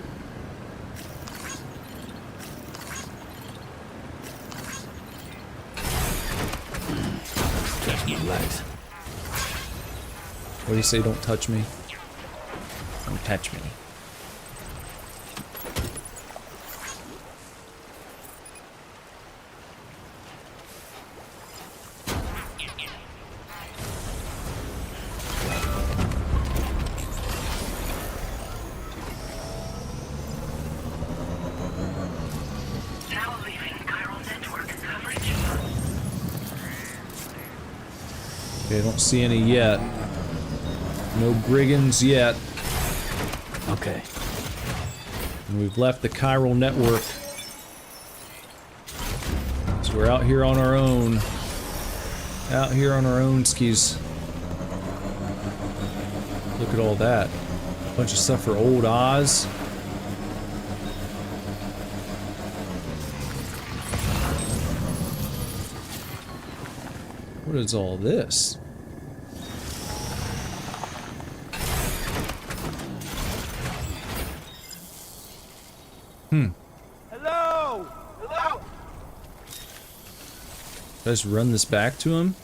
What do you say, don't touch me? Don't touch me. Now leaving chiral network coverage. Okay, I don't see any yet. No brigands yet. Okay. And we've left the chiral network. So we're out here on our own. Out here on our own skis. Look at all that. Bunch of stuff for old Oz. What is all this? Hello! Hello! Did I just run this back to him?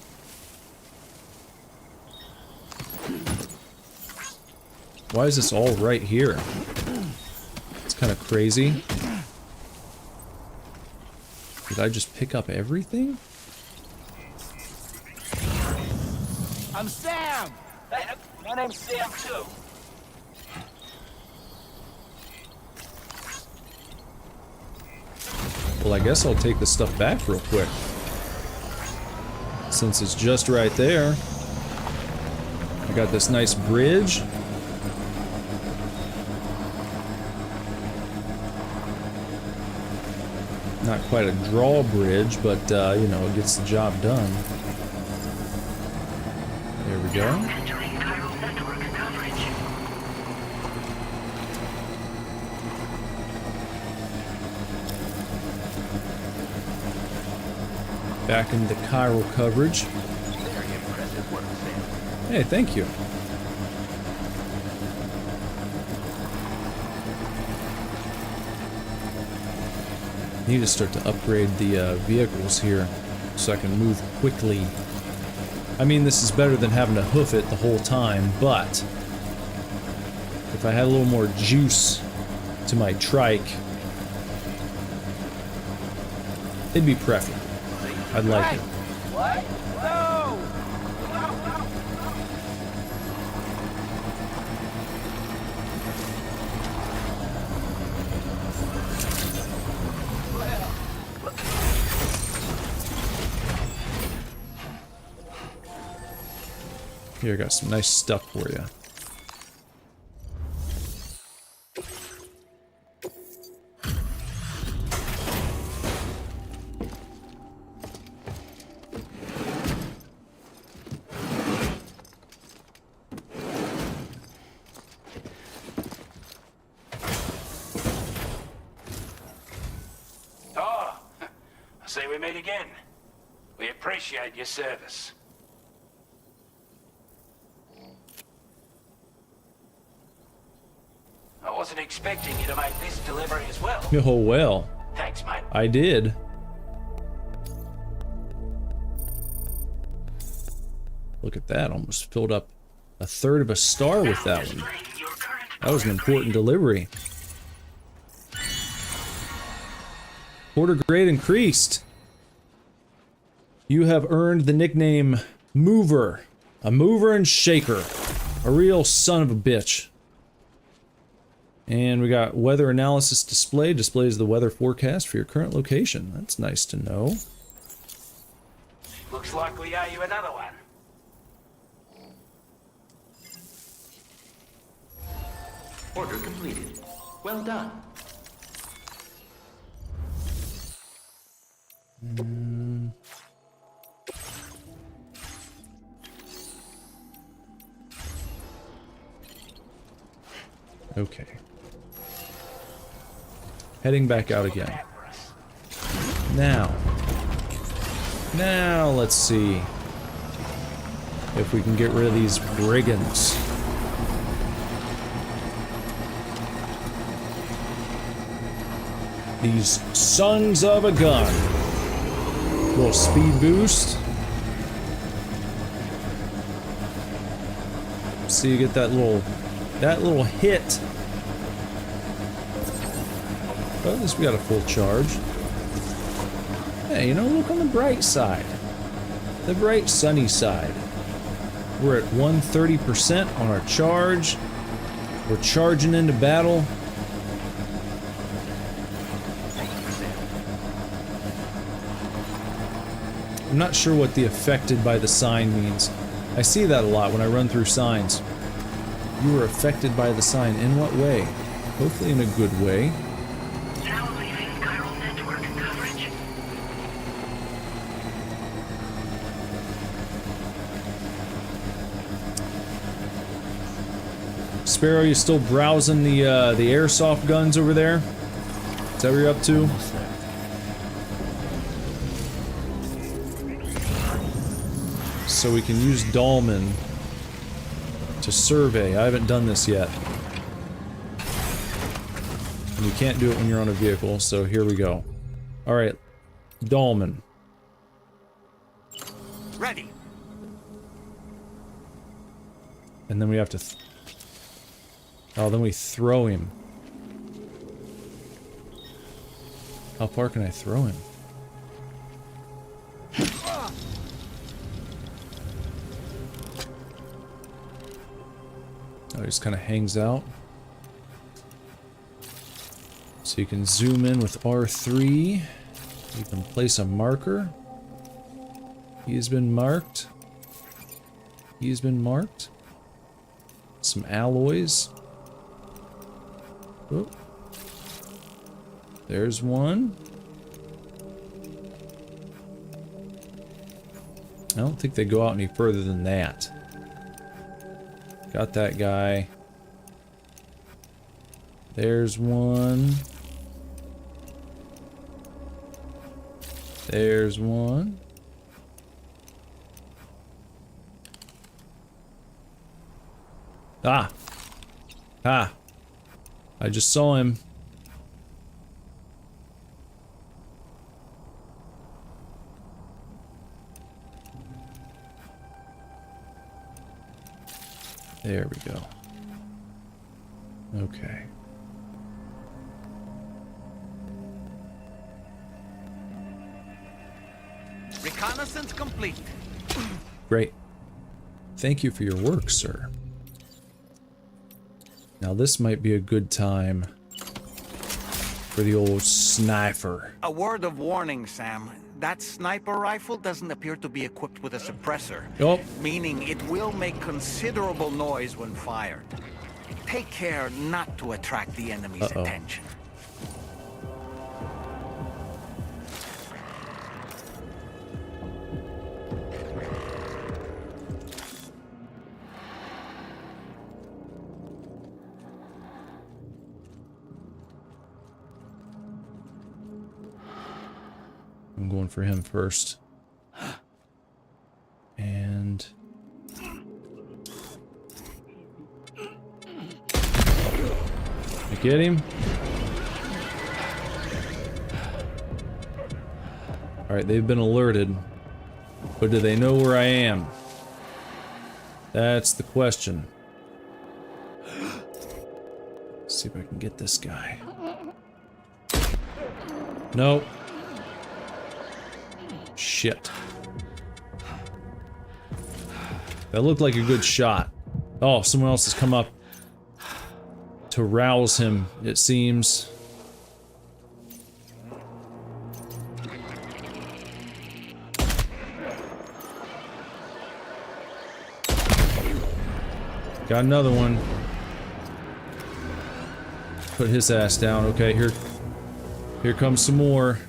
Why is this all right here? It's kind of crazy. Did I just pick up everything? I'm Sam! Hey, my name's Sam, too. Well, I guess I'll take this stuff back real quick. Since it's just right there. I got this nice bridge. Not quite a drawbridge, but, you know, it gets the job done. There we we go. Entering chiral network coverage. Back in the chiral coverage. Very impressive work, Sam. Hey, thank you. Need to start to upgrade the vehicles here so I can move quickly. I mean, this is better than having to hoof it the whole time, but if I had a little more juice to my trike, it'd be preferable. I'd like it. What? No! Here, I got some nice stuff for you. Oh, I see we meet again. We appreciate your service. I wasn't expecting you to make this delivery as well. Oh, well. Thanks, mate. I did. Look at that. Almost filled up a third of a star with that one. That was an important delivery. Quarter grade increased. You have earned the nickname Mover. A mover and shaker. A real son of a bitch. And we got weather analysis display. Displays the weather forecast for your current location. That's nice to know. Looks like we owe you another one. Order completed. Well done. Okay. Heading back out again. Now let's see if we can get rid of these brigands. These sons of a gun. Little speed boost. So you get that little hit. But at least we got a full charge. Hey, you know, look on the bright side. The bright sunny side. We're at 130% on our charge. We're charging into battle. I'm not sure what the affected by the sign means. I see that a lot when I run through signs. You were affected by the sign. In what way? Hopefully in a good way. Now leaving chiral network coverage. Sparrow, you still browsing the airsoft guns over there? Is that what you're up to? So we can use Dahlman to survey. I haven't done this yet. And you can't do it when you're on a vehicle, so here we go. Alright. Dahlman. Ready. And then we have to... oh, then we throw him. How far can I throw him? Oh, he just kind of hangs out. So you can zoom in with R3. You can place a marker. He has been marked. He has been marked. Some alloys. Oh. There's one. I don't think they go out any further than that. Got that guy. There's one. There's one. Ah. Ah. I just saw him. There we go. Okay. Reconnaissance complete. Great. Thank you for your work, sir. Now this might be a good time for the old sniper. A word of warning, Sam. That sniper rifle doesn't appear to be equipped with a suppressor. Oh. Meaning it will make considerable noise when fired. Take care not to attract the enemy's attention. I'm going for him first. And... I get him. Alright, they've been alerted. But do they know where I am? That's the question. Let's see if I can get this guy. Nope. Shit. That looked like a good shot. Oh, someone else has come up to rouse him, it seems. Got another one. Put his ass down. Okay, here comes some more.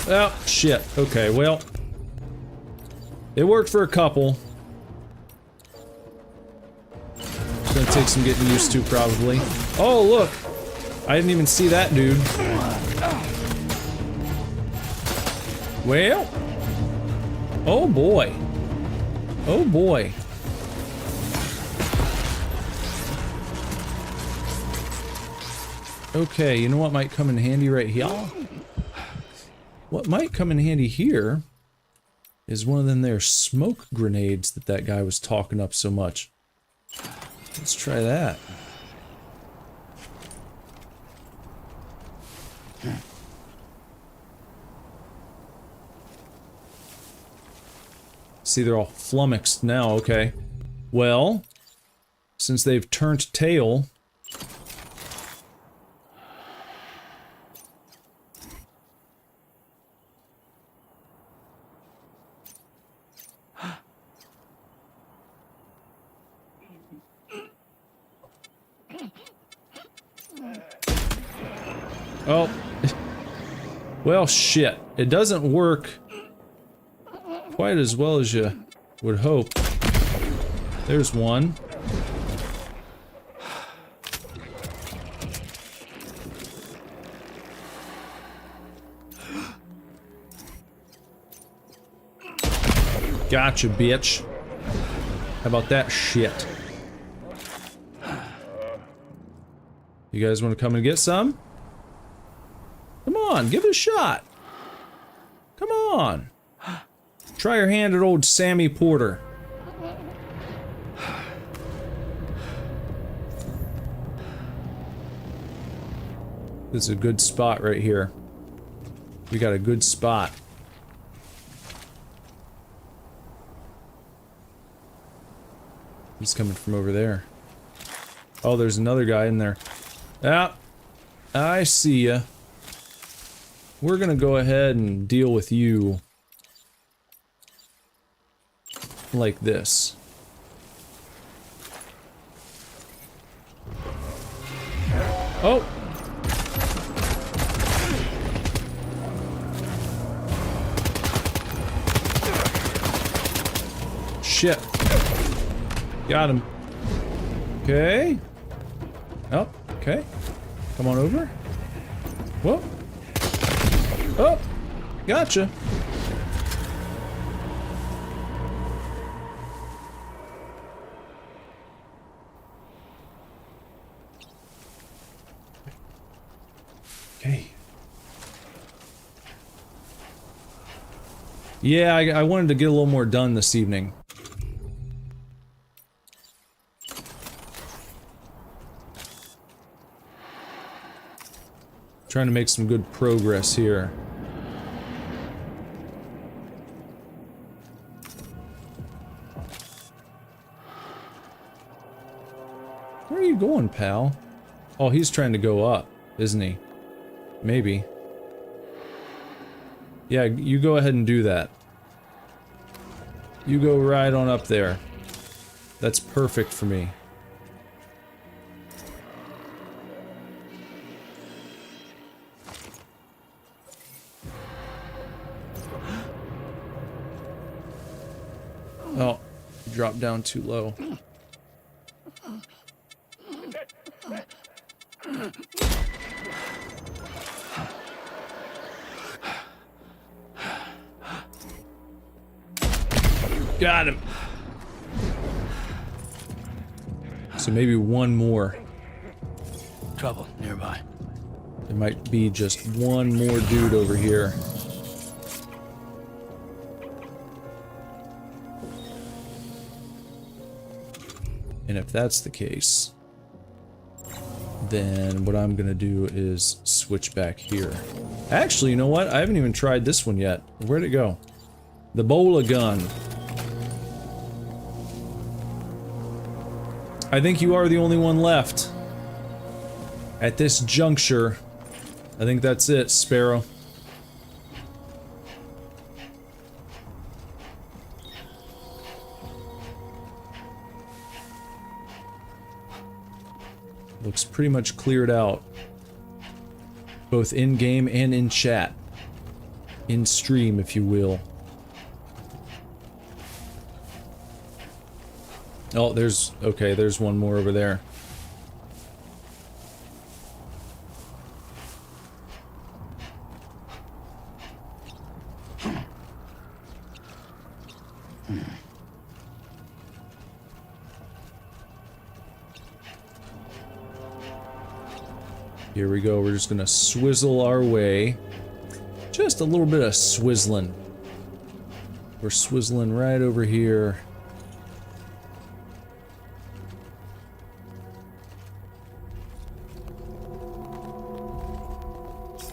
Oh, shit. Okay, well. It worked for a couple. It's gonna take some getting used to, probably. Oh, look! I didn't even see that dude. Well. Oh, boy. Oh, boy. Okay, you know what might come in handy right here? What might come in handy here is one of them there smoke grenades that guy was talking up so much. Let's try that. See, they're all flummoxed now, okay. Well, since they've turned tail... Oh. Well, shit. It doesn't work quite as well as you would hope. There's one. Gotcha, bitch. How about that shit? You guys want to come and get some? Come on, give it a shot. Come on. Try your hand at old Sammy Porter. This is a good spot right here. We got a good spot. He's coming from over there. Oh, there's another guy in there. Ah, I see ya. We're gonna go ahead and deal with you like this. Oh! shit. Got him. Okay. Oh, okay. Come on over. Whoa. Oh, gotcha. Okay. Yeah, I wanted to get a little more done this evening. Trying to make some good progress here. Where are you going, pal? Oh, he's trying to go up, isn't he? Maybe. Yeah, you go ahead and do that. You go right on up there. That's perfect for me. Oh, dropped down too low. Got him. So maybe one more. Trouble nearby. There might be just one more dude over here. And if that's the case, then what I'm gonna do is switch back here. Actually, you know what? I haven't even tried this one yet. Where'd it go? The Bola gun. I think you are the only one left. At this juncture, I think that's it, Sparrow. Looks pretty much cleared out. Both in-game and in chat. In stream, if you will. Oh, okay, there's one more over there. Here we go, we're just gonna swizzle our way. Just a little bit of swizzling. We're swizzling right over here.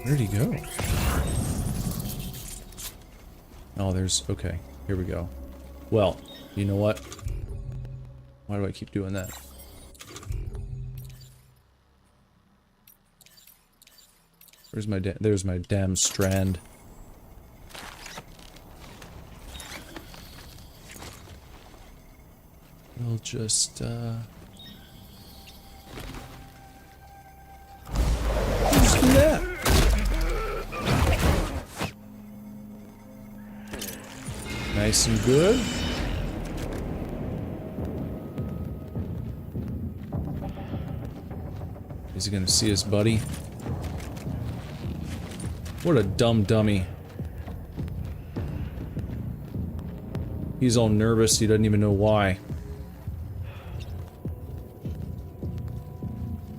Where'd he go? Oh, okay, here we go. Well, you know what? Why do I keep doing that? There's my damn strand. We'll just, just do that. Nice and good. Is he gonna see us, buddy? What a dumb dummy. He's all nervous, he doesn't even know why.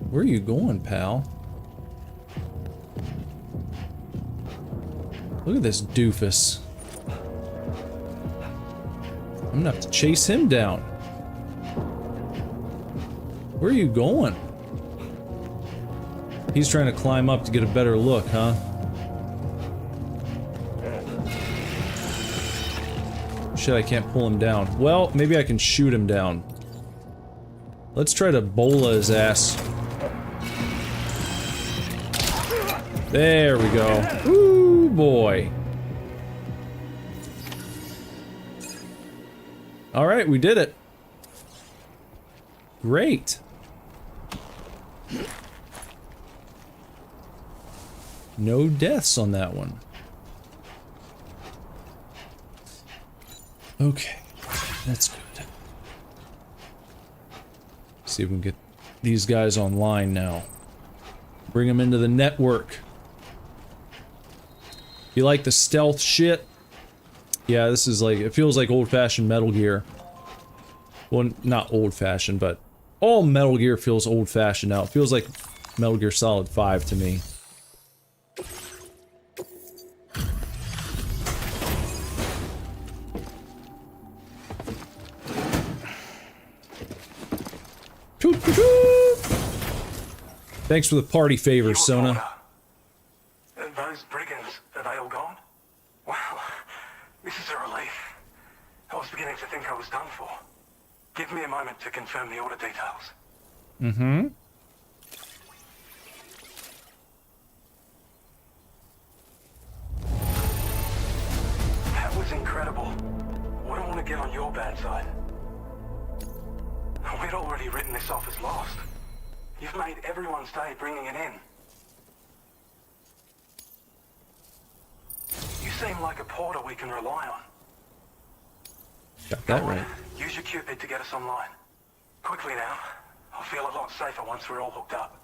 Where are you going, pal? Look at this doofus. I'm gonna have to chase him down. Where are you going? He's trying to climb up to get a better look, huh? Shit, I can't pull him down. Well, maybe I can shoot him down. Let's try to bola his ass. There we go. Ooh, boy. Alright, we did it. Great. No deaths on that one. Okay, that's good. See if we can get these guys online now. Bring them into the network. You like the stealth shit? Yeah, this is like, it feels like old-fashioned Metal Gear. Well, not old-fashioned, but all Metal Gear feels old-fashioned now. It feels like Metal Gear Solid 5 to me. Thanks for the party favors, Sona. Those brigands, are they all gone? Well, this is a relief. I was beginning to think I was done for. Give me a moment to confirm the order details. Mm-hmm. That was incredible. Wouldn't want to get on your bad side. We'd already written this off as lost. You've made everyone's day bringing it in. You seem like a porter we can rely on. Got that right. Use your Cupid to get us online. Quickly now. I'll feel a lot safer once we're all hooked up.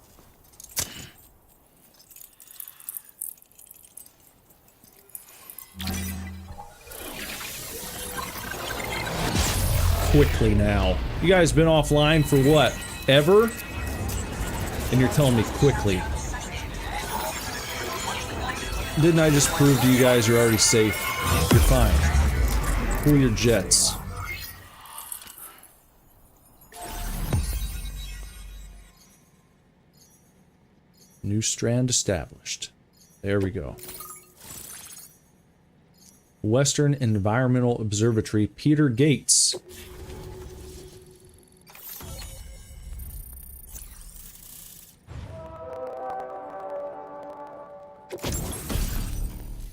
Quickly now. You guys been offline for what? Ever? And you're telling me quickly. Didn't I just prove to you guys you're already safe? You're fine. Pull your jets. New strand established. There we go. Western Environmental Observatory, Peter Gates.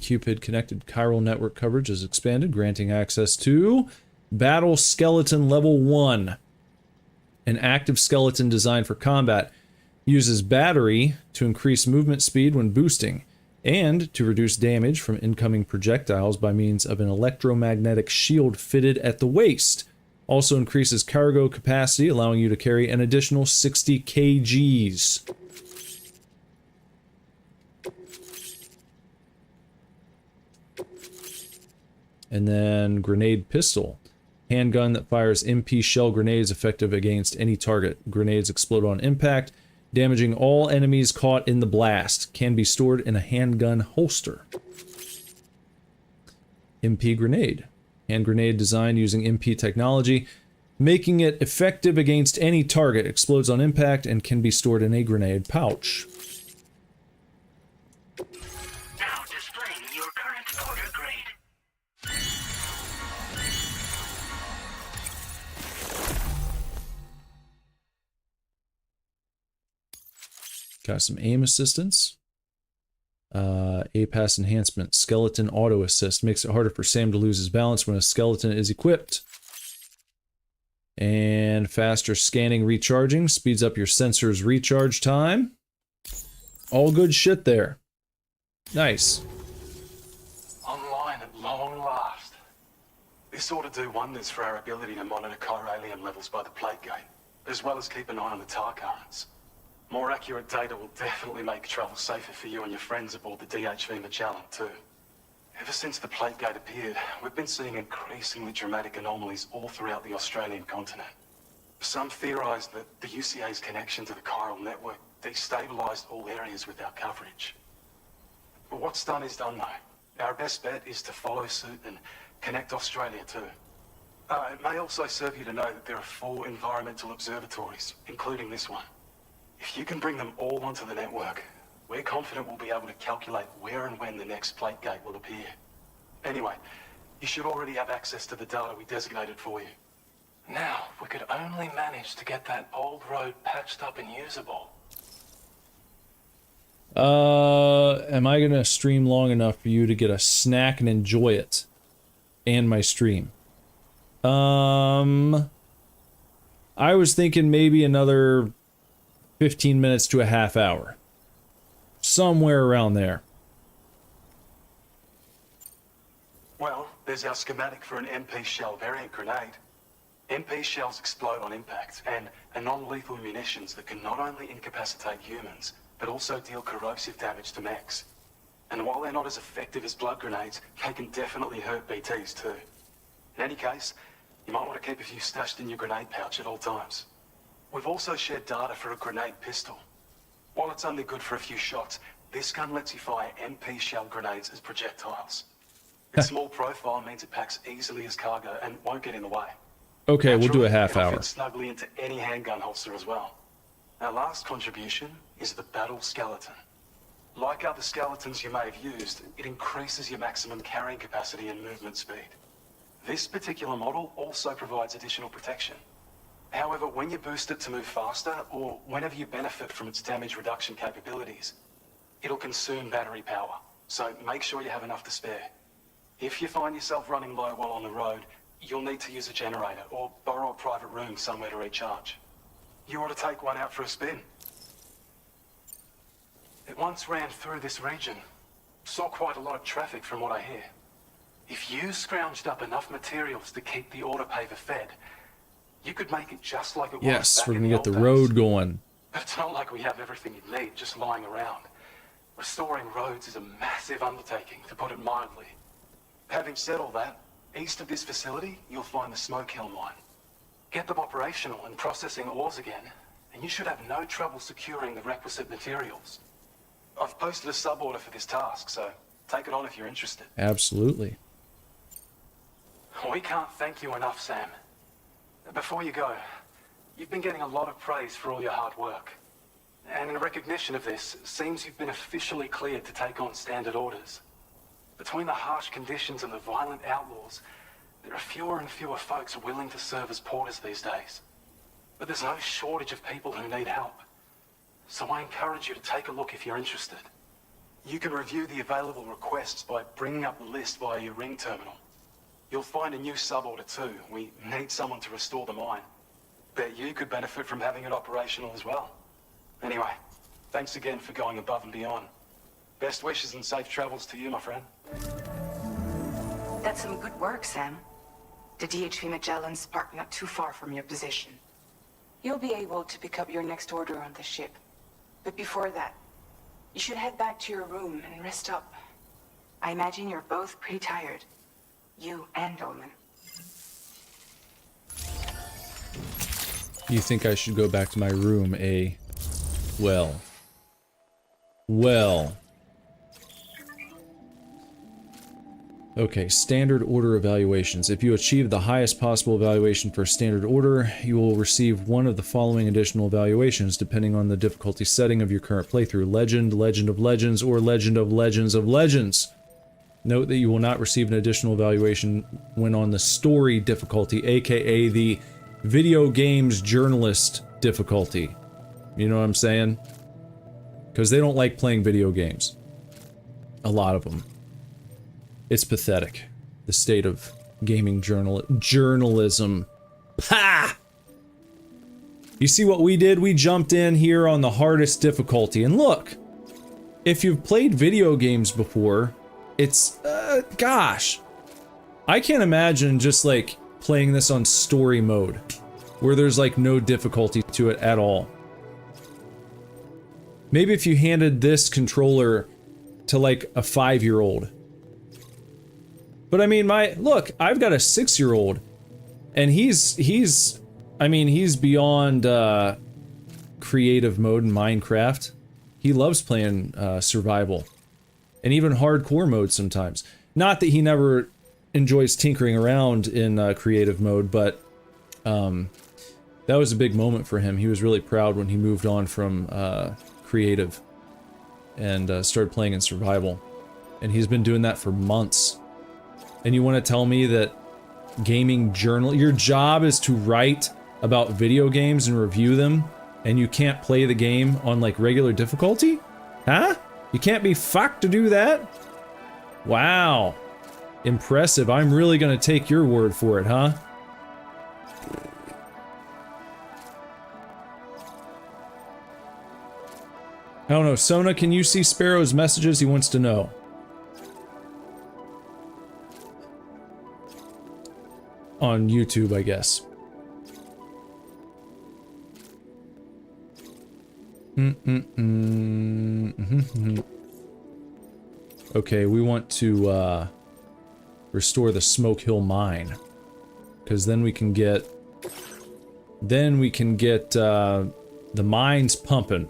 Cupid connected chiral network coverage is expanded, granting access to Battle Skeleton Level 1. An active skeleton designed for combat. Uses battery to increase movement speed when boosting, and to reduce damage from incoming projectiles by means of an electromagnetic shield fitted at the waist. Also increases cargo capacity, allowing you to carry an additional 60 kgs. And then grenade pistol. Handgun that fires MP shell grenades effective against any target. Grenades explode on impact, damaging all enemies caught in the blast. Can be stored in a handgun holster. MP grenade. Hand grenade designed using MP technology, making it effective against any target. Explodes on impact and can be stored in a grenade pouch. Now displaying your current order grade. Got some aim assistance. APAS enhancement. Skeleton auto assist. Makes it harder for Sam to lose his balance when a skeleton is equipped. And faster scanning recharging. Speeds up your sensor's recharge time. All good shit there. Nice. Online at long last. This ought to do wonders for our ability to monitor chiralium levels by the plate gate, as well as keep an eye on the tar currents. More accurate data will definitely make travel safer for you and your friends aboard the DHV Magellan, too. Ever since the plate gate appeared, we've been seeing increasingly dramatic anomalies all throughout the Australian continent. Some theorize that the UCA's connection to the chiral network destabilized all areas with our coverage. But what's done is done, though. Our best bet is to follow suit and connect Australia, too. It may also serve you to know that there are 4 environmental observatories, including this one. If you can bring them all onto the network, we're confident we'll be able to calculate where and when the next plate gate will appear. Anyway, you should already have access to the data we designated for you. Now, if we could only manage to get that old road patched up and usable. Am I gonna stream long enough for you to get a snack and enjoy it? And my stream. I was thinking maybe another 15 minutes to a half hour. Somewhere around there. Well, there's our schematic for an MP shell variant grenade. MP shells explode on impact and are non-lethal munitions that can not only incapacitate humans, but also deal corrosive damage to mechs. And while they're not as effective as blood grenades, they can definitely hurt BTs too. In any case, you might want to keep a few stashed in your grenade pouch at all times. We've also shared data for a grenade pistol. While it's only good for a few shots, this gun lets you fire MP shell grenades as projectiles. Its small profile means it packs easily as cargo and won't get in the way. Okay, we'll do a Naturally, half it'll hour. fit snugly into any handgun holster as well. Our last contribution is the battle skeleton. Like other skeletons you may have used, it increases your maximum carrying capacity and movement speed. This particular model also provides additional protection. However, when you boost it to move faster, or whenever you benefit from its damage reduction capabilities, it'll consume battery power, so make sure you have enough to spare. If you find yourself running low while on the road, you'll need to use a generator or borrow a private room somewhere to recharge. You ought to take one out for a spin. It once ran through this region. Saw quite a lot of traffic from what I hear. If you scrounged up enough materials to keep the autopaver fed, you could make it just like it was Yes, back we're in gonna get the old days. road going. But it's not like we have everything you need just lying around. Restoring roads is a massive undertaking, to put it mildly. Having said all that, east of this facility, you'll find the Smoke Hill mine. Get them operational and processing ores again, and you should have no trouble securing the requisite materials. I've posted a sub-order for this task, so take it on if you're interested. Absolutely. We can't thank you enough, Sam. Before you go, you've been getting a lot of praise for all your hard work. And in recognition of this, it seems you've been officially cleared to take on standard orders. Between the harsh conditions and the violent outlaws, there are fewer and fewer folks willing to serve as porters these days. But there's no shortage of people who need help. So I encourage you to take a look if you're interested. You can review the available requests by bringing up the list via your ring terminal. You'll find a new sub-order too. We need someone to restore the mine. Bet you could benefit from having it operational as well. Anyway, thanks again for going above and beyond. Best wishes and safe travels to you, my friend. That's some good work, Sam. The DHV Magellan's parked not too far from your position. You'll be able to pick up your next order on the ship. But before that, you should head back to your room and rest up. I imagine you're both pretty tired. You and Dolman. You think I should go back to my room, eh? Well. Well. Okay, standard order evaluations. If you achieve the highest possible evaluation for standard order, you will receive one of the following additional evaluations depending on the difficulty setting of your current playthrough. Legend, Legend of Legends, or Legend of Legends of Legends. Note that you will not receive an additional evaluation when on the story difficulty, aka the video games journalist difficulty. You know what I'm saying? Because they don't like playing video games. A lot of them. It's pathetic. The state of gaming journalism. Ha! You see what we did? We jumped in here on the hardest difficulty. And look, if you've played video games before, it's, gosh. I can't imagine just like playing this on story mode, where there's like no difficulty to it at all. Maybe if you handed this controller to like a 5-year-old. But I mean, look, I've got a 6-year-old, and he's beyond creative mode in Minecraft. He loves playing survival, and even hardcore mode sometimes. Not that he never enjoys tinkering around in creative mode, but that was a big moment for him. He was really proud when he moved on from creative and started playing in survival, and he's been doing that for months. And you want to tell me that gaming journal, your job is to write about video games and review them, and you can't play the game on like regular difficulty? Huh? You can't be fucked to do that? Wow. Impressive. I'm really gonna take your word for it, huh? I don't know. Sona, can you see Sparrow's messages? He wants to know. On YouTube, I guess. Okay, we want to restore the Smoke Hill Mine, because then we can get the mines pumping,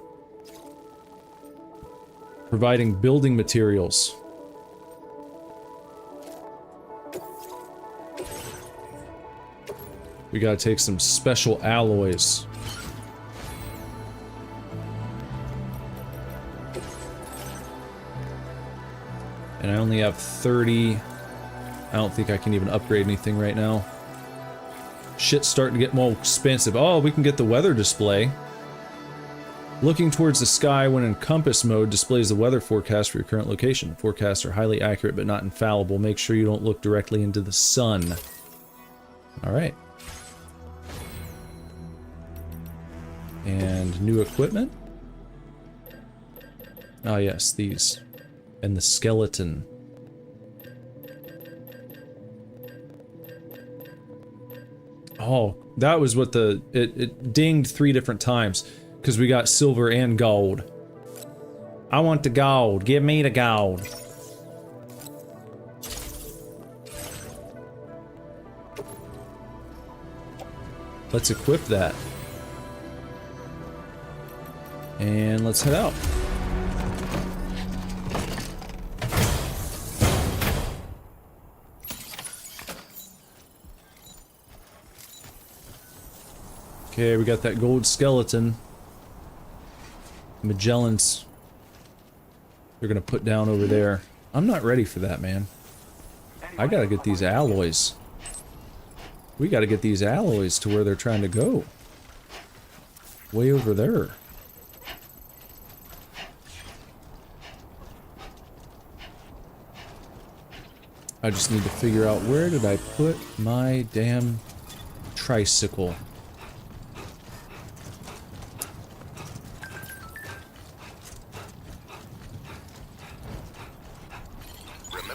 providing building materials. We gotta take some special alloys. And I only have 30. I don't think I can even upgrade anything right now. Shit's starting to get more expensive. Oh, we can get the weather display. Looking towards the sky when in compass mode displays the weather forecast for your current location. Forecasts are highly accurate but not infallible. Make sure you don't look directly into the sun. Alright. And new equipment? Ah, yes, these. And the skeleton. Oh, that was what it dinged 3 different times. Because we got silver and gold. I want the gold. Give me the gold. Let's equip that. And let's head out. Okay, we got that gold skeleton. Magellan's they're gonna put down over there. I'm not ready for that, man. I gotta get these alloys. We gotta get these alloys to where they're trying to go. Way over there. I just need to figure out where did I put my damn tricycle.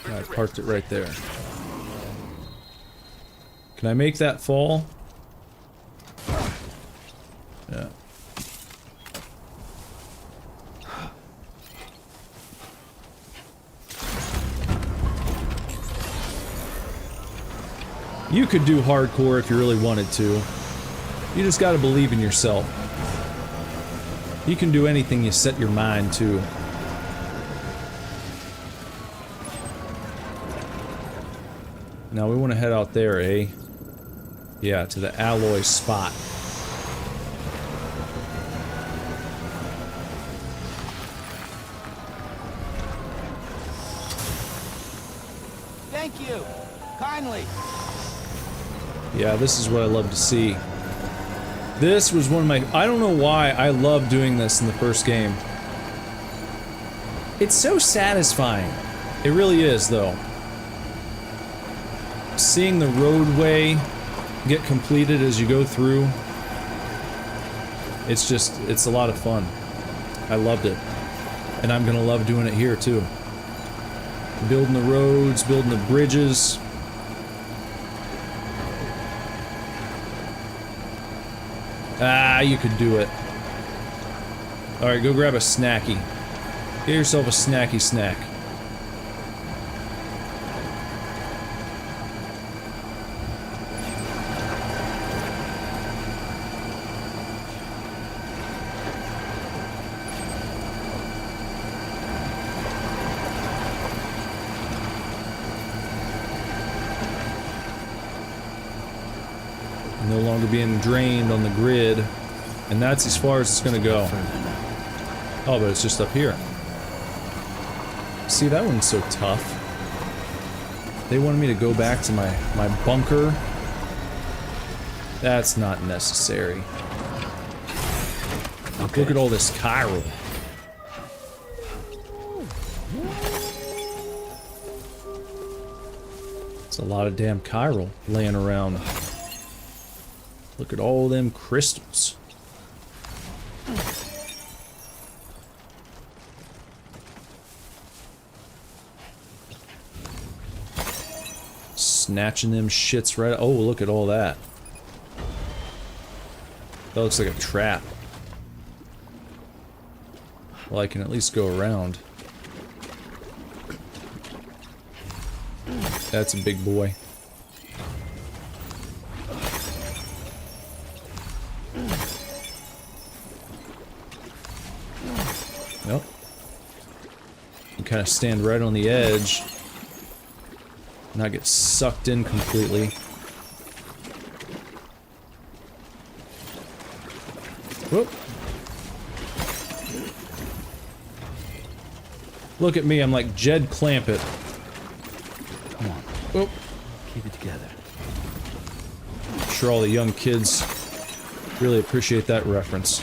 I parked it right there. Can I make that fall? Yeah. You could do hardcore if you really wanted to. You just gotta believe in yourself. You can do anything you set your mind to. Now we want to head out there, eh? Yeah, to the alloy spot. Thank you. Kindly. Yeah, this is what I love to see. This was one of my... I don't know why I love doing this in the first game. It's so satisfying. It really is, though. Seeing the roadway get completed as you go through, it's a lot of fun. I loved it. And I'm gonna love doing it here too. Building the roads, building the bridges. Ah, you could do it. Alright, go grab a snacky. Get yourself a snacky snack. No longer being drained on the grid, and that's as far as it's gonna go. Oh, but it's just up here. See, that one's so tough. They wanted me to go back to my bunker. That's not necessary. Okay. Look at all this chiral. It's a lot of damn chiral laying around. Look at all them crystals. Snatching them shits right... Oh, look at all that. That looks like a trap. Well, I can at least go around. That's a big boy. Nope. You kind of stand right on the edge. Not get sucked in completely. Whoop. Look at me, I'm like Jed Clampett. Come on. Whoop. Keep it together. I'm sure all the young kids really appreciate that reference.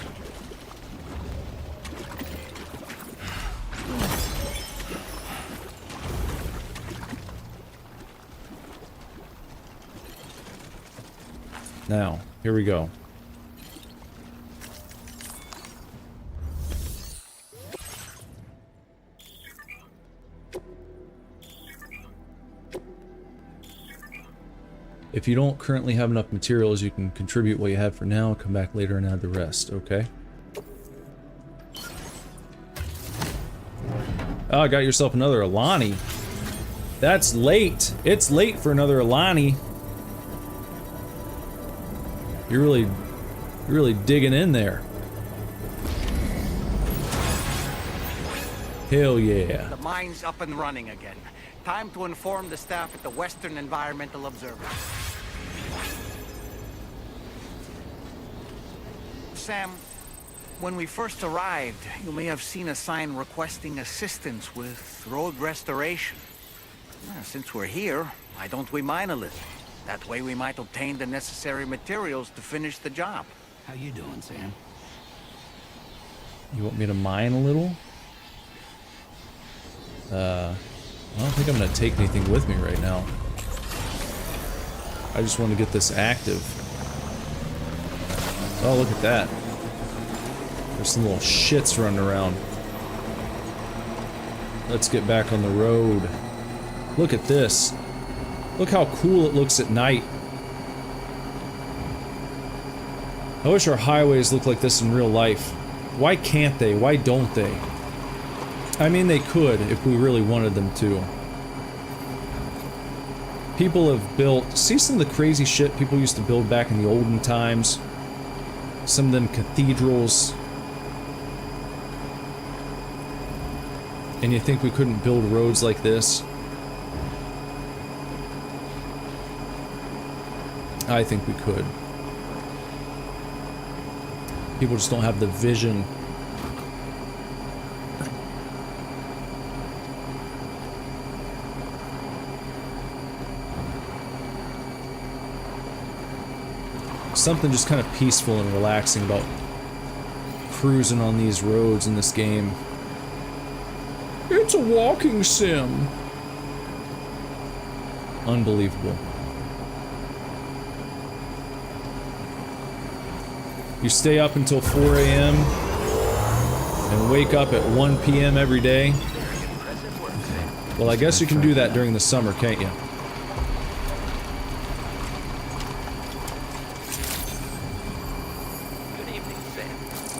Now, here we go. If you don't currently have enough materials, you can contribute what you have for now, come back later and add the rest, okay? Oh, I got yourself another Alani. That's late. It's late for another Alani. You're really digging in there. Hell yeah. The mine's up and running again. Time to inform the staff at the Western Environmental Observatory. Sam, when we first arrived, you may have seen a sign requesting assistance with road restoration. Since we're here, why don't we mine a little? That way we might obtain the necessary materials to finish the job. How you doing, Sam? You want me to mine a little? I don't think I'm gonna take anything with me right now. I just want to get this active. Oh, look at that. There's some little shits running around. Let's get back on the road. Look at this. Look how cool it looks at night. I wish our highways looked like this in real life. Why can't they? Why don't they? I mean, they could if we really wanted them to. People have built... See some of the crazy shit people used to build back in the olden times? Some of them cathedrals. And you think we couldn't build roads like this? I think we could. People just don't have the vision. Something just kind of peaceful and relaxing about cruising on these roads in this game. It's a walking sim. Unbelievable. You stay up until 4 a.m. and wake up at 1 p.m. every day. Well, I guess you can do that during the summer, can't you? Good evening, Sam.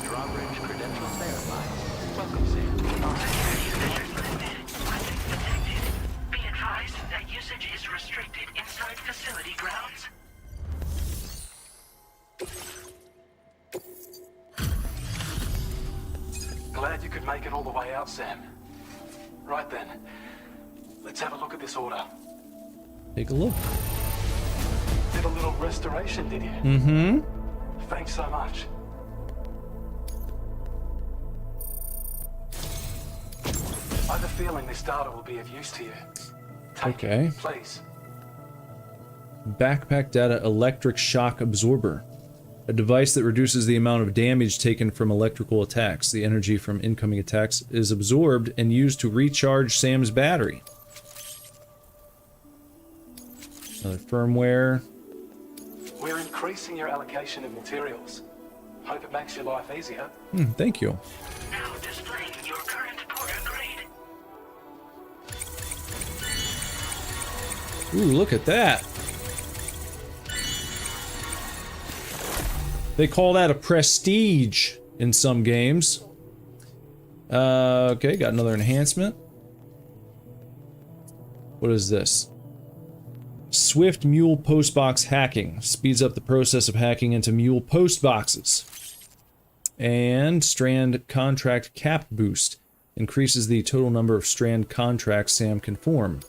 Drawbridge credentials verified. Welcome, Sam. Be advised that usage is restricted inside facility grounds. Glad you could make it all the way out, Sam. Right then, let's have a look at this order. Take a look. Did a little restoration, did you? Mm-hmm. Thanks so much. I have a feeling this data will be of use to you. Take Okay. it, please. Backpack data electric shock absorber. A device that reduces the amount of damage taken from electrical attacks. The energy from incoming attacks is absorbed and used to recharge Sam's battery. Another firmware. We're increasing your allocation of materials. Hope it makes your life easier. Thank you. Now displaying your current porter grade. Ooh, look at that. They call that a prestige in some games. Okay, got another enhancement. What is this? Swift Mule Postbox Hacking. Speeds up the process of hacking into Mule Postboxes. And Strand Contract Cap Boost. Increases the total number of Strand contracts Sam can form.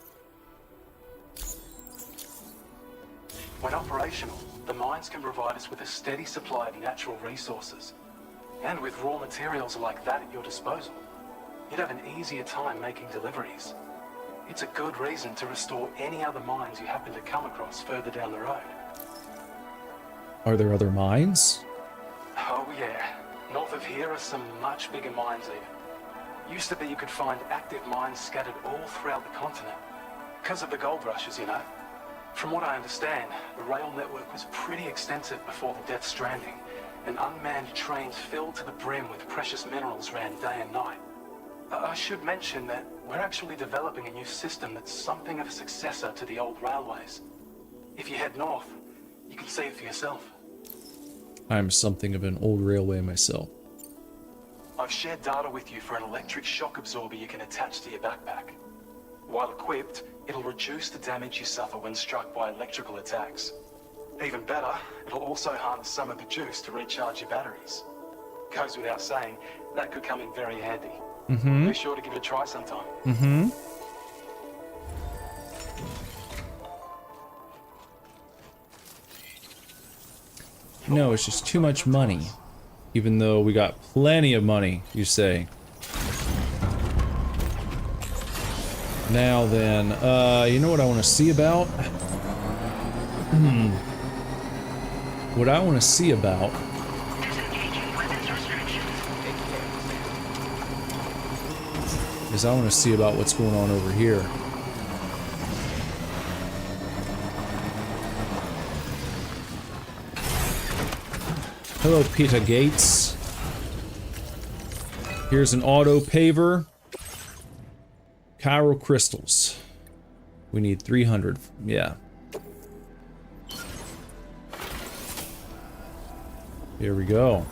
When operational, the mines can provide us with a steady supply of natural resources. And with raw materials like that at your disposal, you'd have an easier time making deliveries. It's a good reason to restore any other mines you happen to come across further down the road. Are there other mines? Oh yeah. North of here are some much bigger mines even. Used to be you could find active mines scattered all throughout the continent. Because of the gold rushes, you know. From what I understand, the rail network was pretty extensive before the Death Stranding, and unmanned trains filled to the brim with precious minerals ran day and night. I should mention that we're actually developing a new system that's something of a successor to the old railways. If you head north, you can see it for yourself. I'm something of an old railway myself. I've shared data with you for an electric shock absorber you can attach to your backpack. While equipped, it'll reduce the damage you suffer when struck by electrical attacks. Even better, it'll also harness some of the juice to recharge your batteries. Goes without saying, that could come in very handy. Be sure to give it a try sometime. No, it's just too much money. Even though we got plenty of money, you say. Now then, you know what I want to see about? What I want to see about is I want to see about what's going on over here. Hello, Peter Gates. Here's an auto paver. Chiral crystals. We need 300. Yeah. Here we go.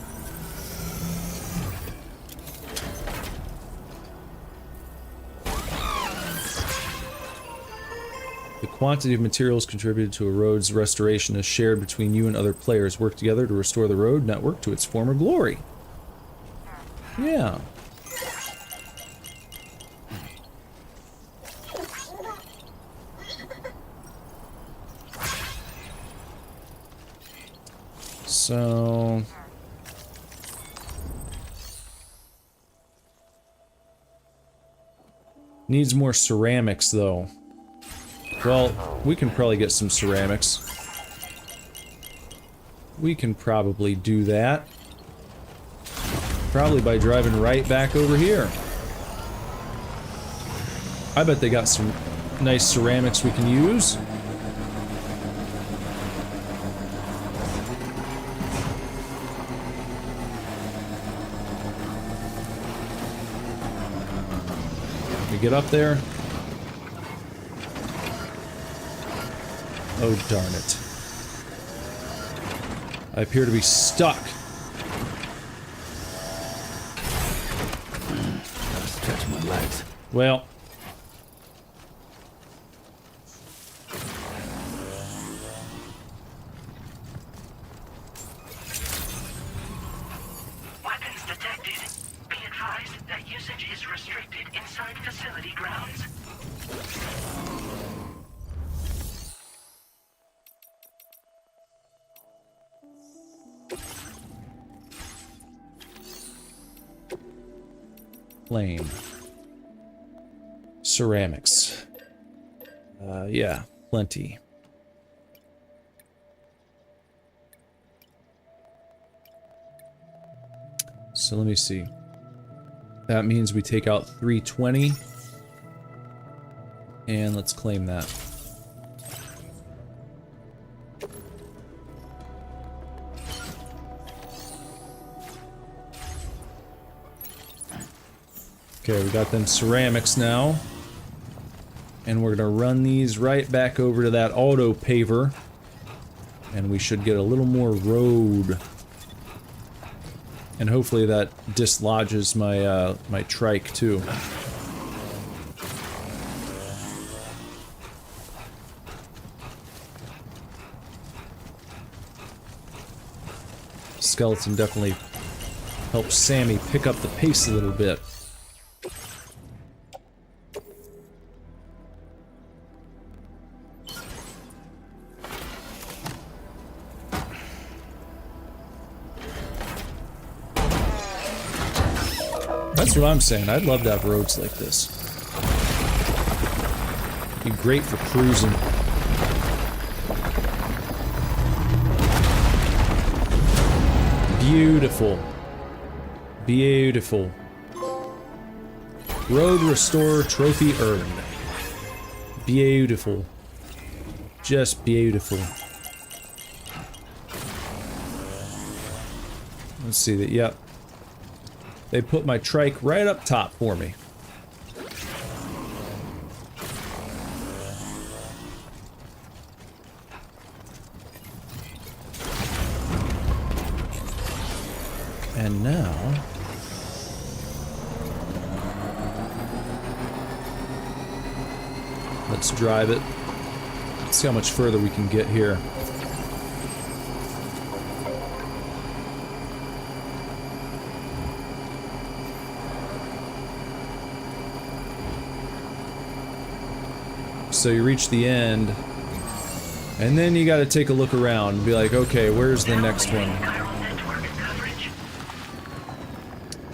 The quantity of materials contributed to a road's restoration is shared between you and other players. Work together to restore the road network to its former glory. Yeah. So... needs more ceramics, though. Well, we can probably get some ceramics. We can probably do that. Probably by driving right back over here. I bet they got some nice ceramics we can use. We get up there. Oh, darn it. I appear to be stuck. Gotta stretch my legs. Well. Weapons detected. Be advised that usage is restricted inside facility grounds. Flame. Ceramics. Yeah, plenty. So let me see. That means we take out 320. And let's claim that. Okay, we got them ceramics now. And we're gonna run these right back over to that auto paver. And we should get a little more road. And hopefully that dislodges my, my trike, too. Skeleton definitely helps Sammy pick up the pace a little bit. That's what I'm saying. I'd love to have roads like this. Be great for cruising. Beautiful. Beautiful. Road Restorer Trophy earned. Beautiful. Just beautiful. Let's see that. Yep. They put my trike right up top for me. And now... let's drive it. Let's see how much further we can get here. So you reach the end, and then you gotta take a look around and be like, okay, where's the next one?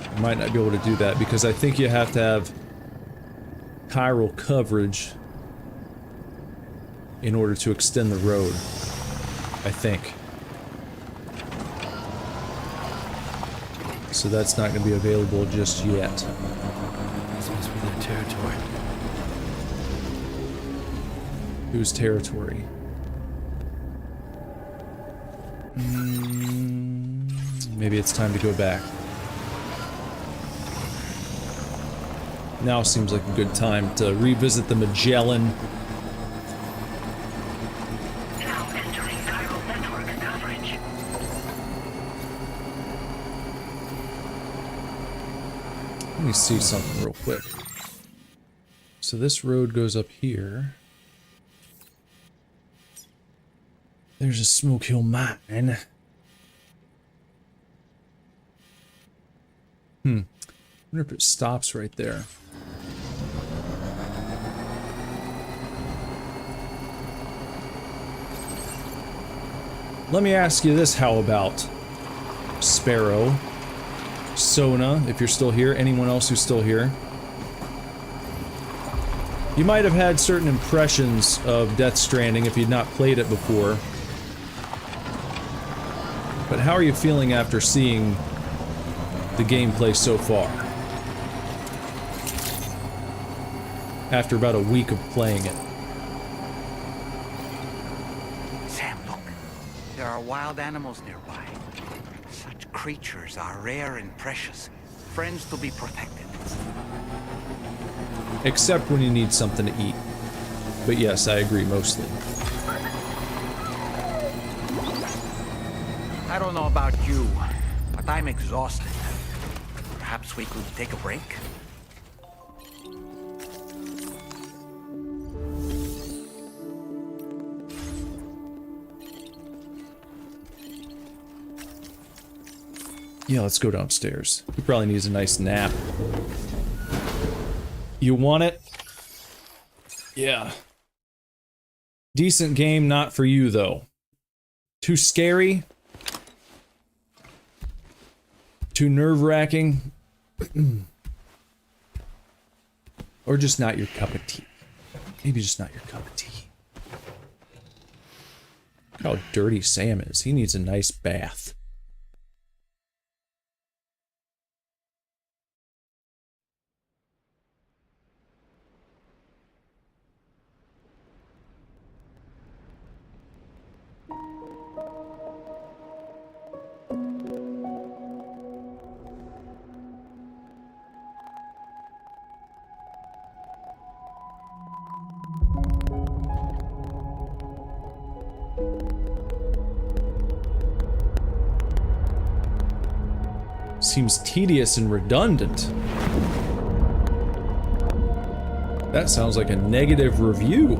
I might not be able to do that because I think you have to have chiral coverage in order to extend the road. I think. So that's not gonna be available just yet. This must be their territory. Whose territory? Maybe it's time to go back. Now seems like a good time to revisit the Magellan. Now entering chiral network coverage. Let me see something real quick. So this road goes up here. There's a Smoke Hill mine. I wonder if it stops right there. Let me ask you this, how about Sparrow, Sona, if you're still here, anyone else who's still here? You might have had certain impressions of Death Stranding if you'd not played it before. But how are you feeling after seeing the gameplay so far? After about a week of playing it. Sam, look. There are wild animals nearby. Such creatures are rare and precious. Friends to be protected. Except when you need something to eat. But yes, I agree mostly. I don't know about you, but I'm exhausted. Perhaps we could take a break? Yeah, let's go downstairs. He probably needs a nice nap. You want it? Yeah. Decent game, not for you though. Too scary? Too nerve-wracking? Or just not your cup of tea? Maybe just not your cup of tea. Look how dirty Sam is. He needs a nice bath. seems tedious and redundant. That sounds like a negative review.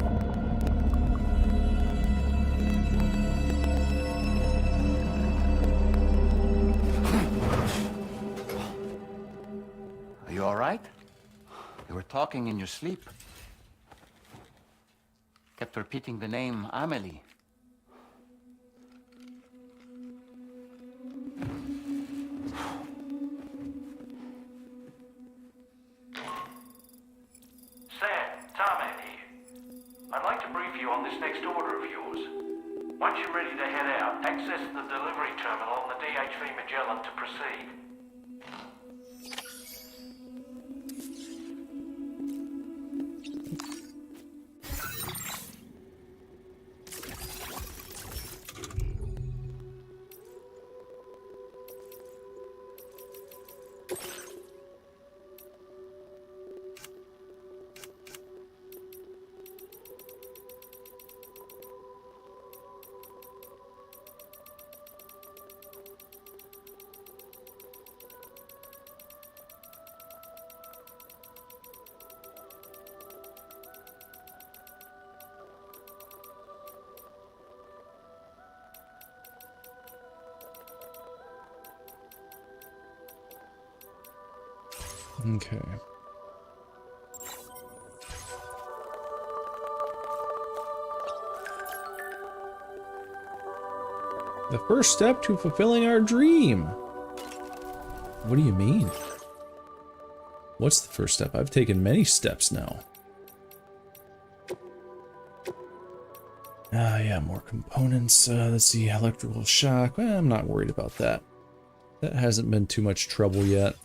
Are you all right? You were talking in your sleep. Kept repeating the name Amelie. I'd like to brief you on this next order of yours. Once you're ready to head out, access the delivery terminal on the DHV Magellan to proceed. Okay. The first step to fulfilling our dream. What do you mean? What's the first step? I've taken many steps now. Yeah, more components. Let's see, electrical shock. Well, I'm not worried about that. That hasn't been too much trouble yet.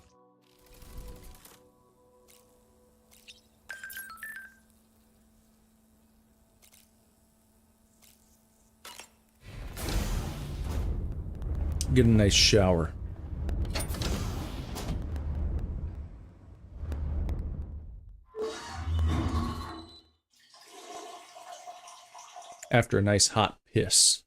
Get a nice shower. After a nice hot piss.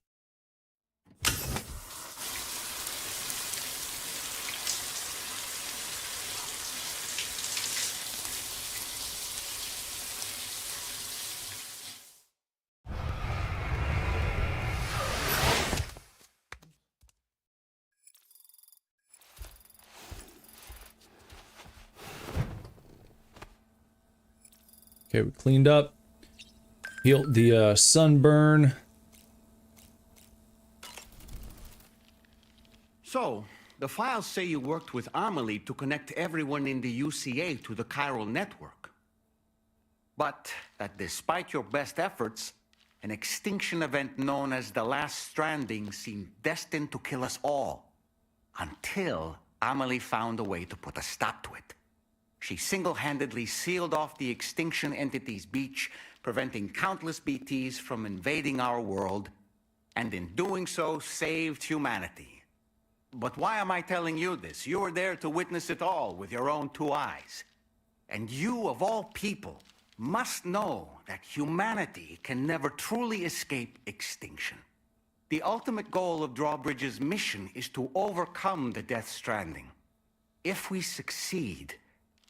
Okay, we cleaned up. Healed the sunburn. So, the files say you worked with Amelie to connect everyone in the UCA to the chiral network. But that despite your best efforts, an extinction event known as the Last Stranding seemed destined to kill us all. Until Amelie found a way to put a stop to it. She single-handedly sealed off the extinction entity's beach, preventing countless BTs from invading our world, and in doing so, saved humanity. But why am I telling you this? You were there to witness it all with your own two eyes. And you, of all people, must know that humanity can never truly escape extinction. The ultimate goal of Drawbridge's mission is to overcome the Death Stranding. If we succeed,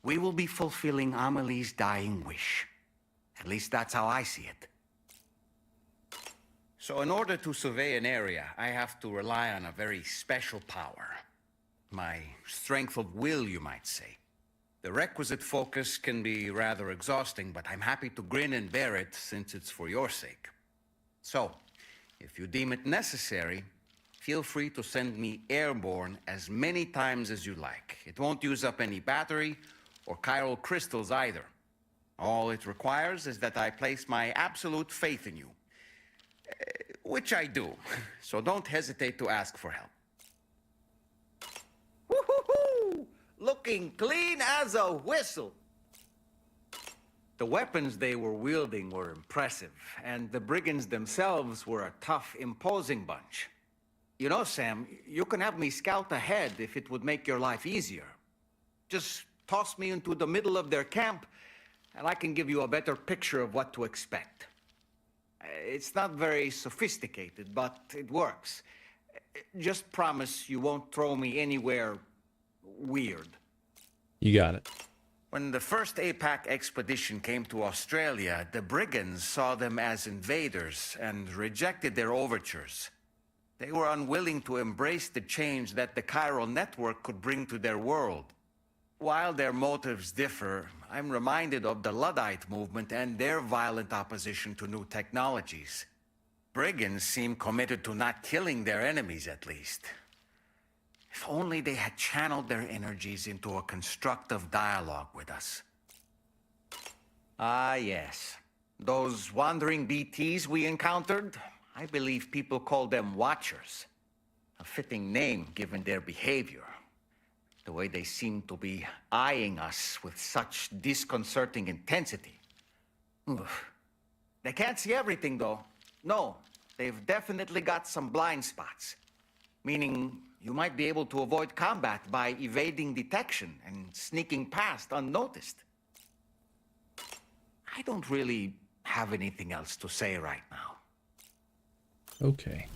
we will be fulfilling Amelie's dying wish. At least that's how I see it. So in order to survey an area, I have to rely on a very special power. My strength of will, you might say. The requisite focus can be rather exhausting, but I'm happy to grin and bear it since it's for your sake. So, if you deem it necessary, feel free to send me airborne as many times as you like. It won't use up any battery or chiral crystals either. All it requires is that I place my absolute faith in you. Which I do, so don't hesitate to ask for help. Woo-hoo-hoo! Looking clean as a whistle. The weapons they were wielding were impressive, and the brigands themselves were a tough, imposing bunch. You know, Sam, you can have me scout ahead if it would make your life easier. Just toss me into the middle of their camp, and I can give you a better picture of what to expect. It's not very sophisticated, but it works. Just promise you won't throw me anywhere, weird. You got it. When the first APAC expedition came to Australia, the brigands saw them as invaders and rejected their overtures. They were unwilling to embrace the change that the chiral network could bring to their world. While their motives differ, I'm reminded of the Luddite movement and their violent opposition to new technologies. Brigands seem committed to not killing their enemies, at least. If only they had channeled their energies into a constructive dialogue with us. Ah, yes. Those wandering BTs we encountered, I believe people call them Watchers. A fitting name given their behavior. The way they seem to be eyeing us with such disconcerting intensity. Oof. They can't see everything, though. No, they've definitely got some blind spots. Meaning, you might be able to avoid combat by evading detection and sneaking past unnoticed. I don't really have anything else to say right now. Okay.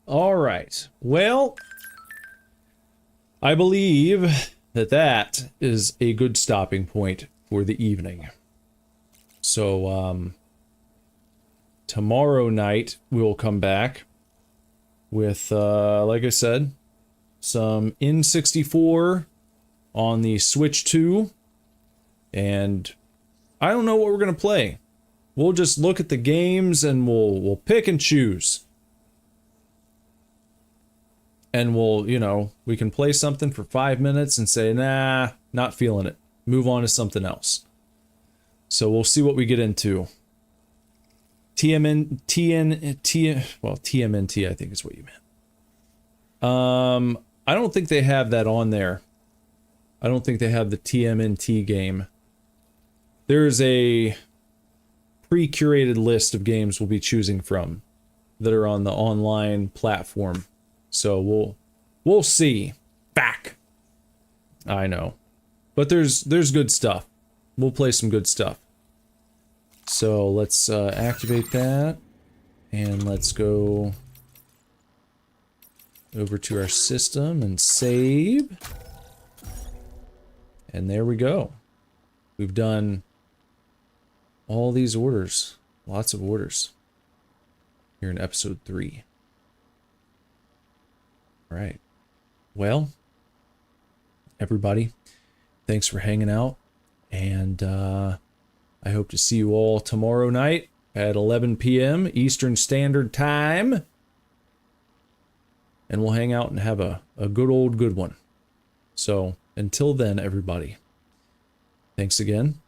All right. Well, I believe that that is a good stopping point for the evening. So, tomorrow night we'll come back with, like I said, some N64 on the Switch 2. And I don't know what we're going to play. We'll just look at the games and we'll pick and choose. And we'll, you know, we can play something for 5 minutes and say, nah, not feeling it. Move on to something else. So we'll see what we get into. TMNT, I think is what you meant. I don't think they have that on there. I don't think they have the TMNT game. There's a pre-curated list of games we'll be choosing from that are on the online platform. So we'll see. Back. I know. But there's good stuff. We'll play some good stuff. So let's activate that. And let's go over to our system and save. And there we go. We've done all these orders. Lots of orders. Here in episode 3. All right. Well, everybody, thanks for hanging out. And I hope to see you all tomorrow night at 11 p.m. Eastern Standard Time. And we'll hang out and have a good one. So until then, everybody, thanks again.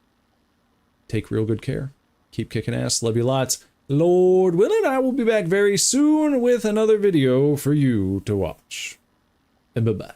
Take real good care. Keep kicking ass. Love you lots. Lord willing, I will be back very soon with another video for you to watch. And bye-bye.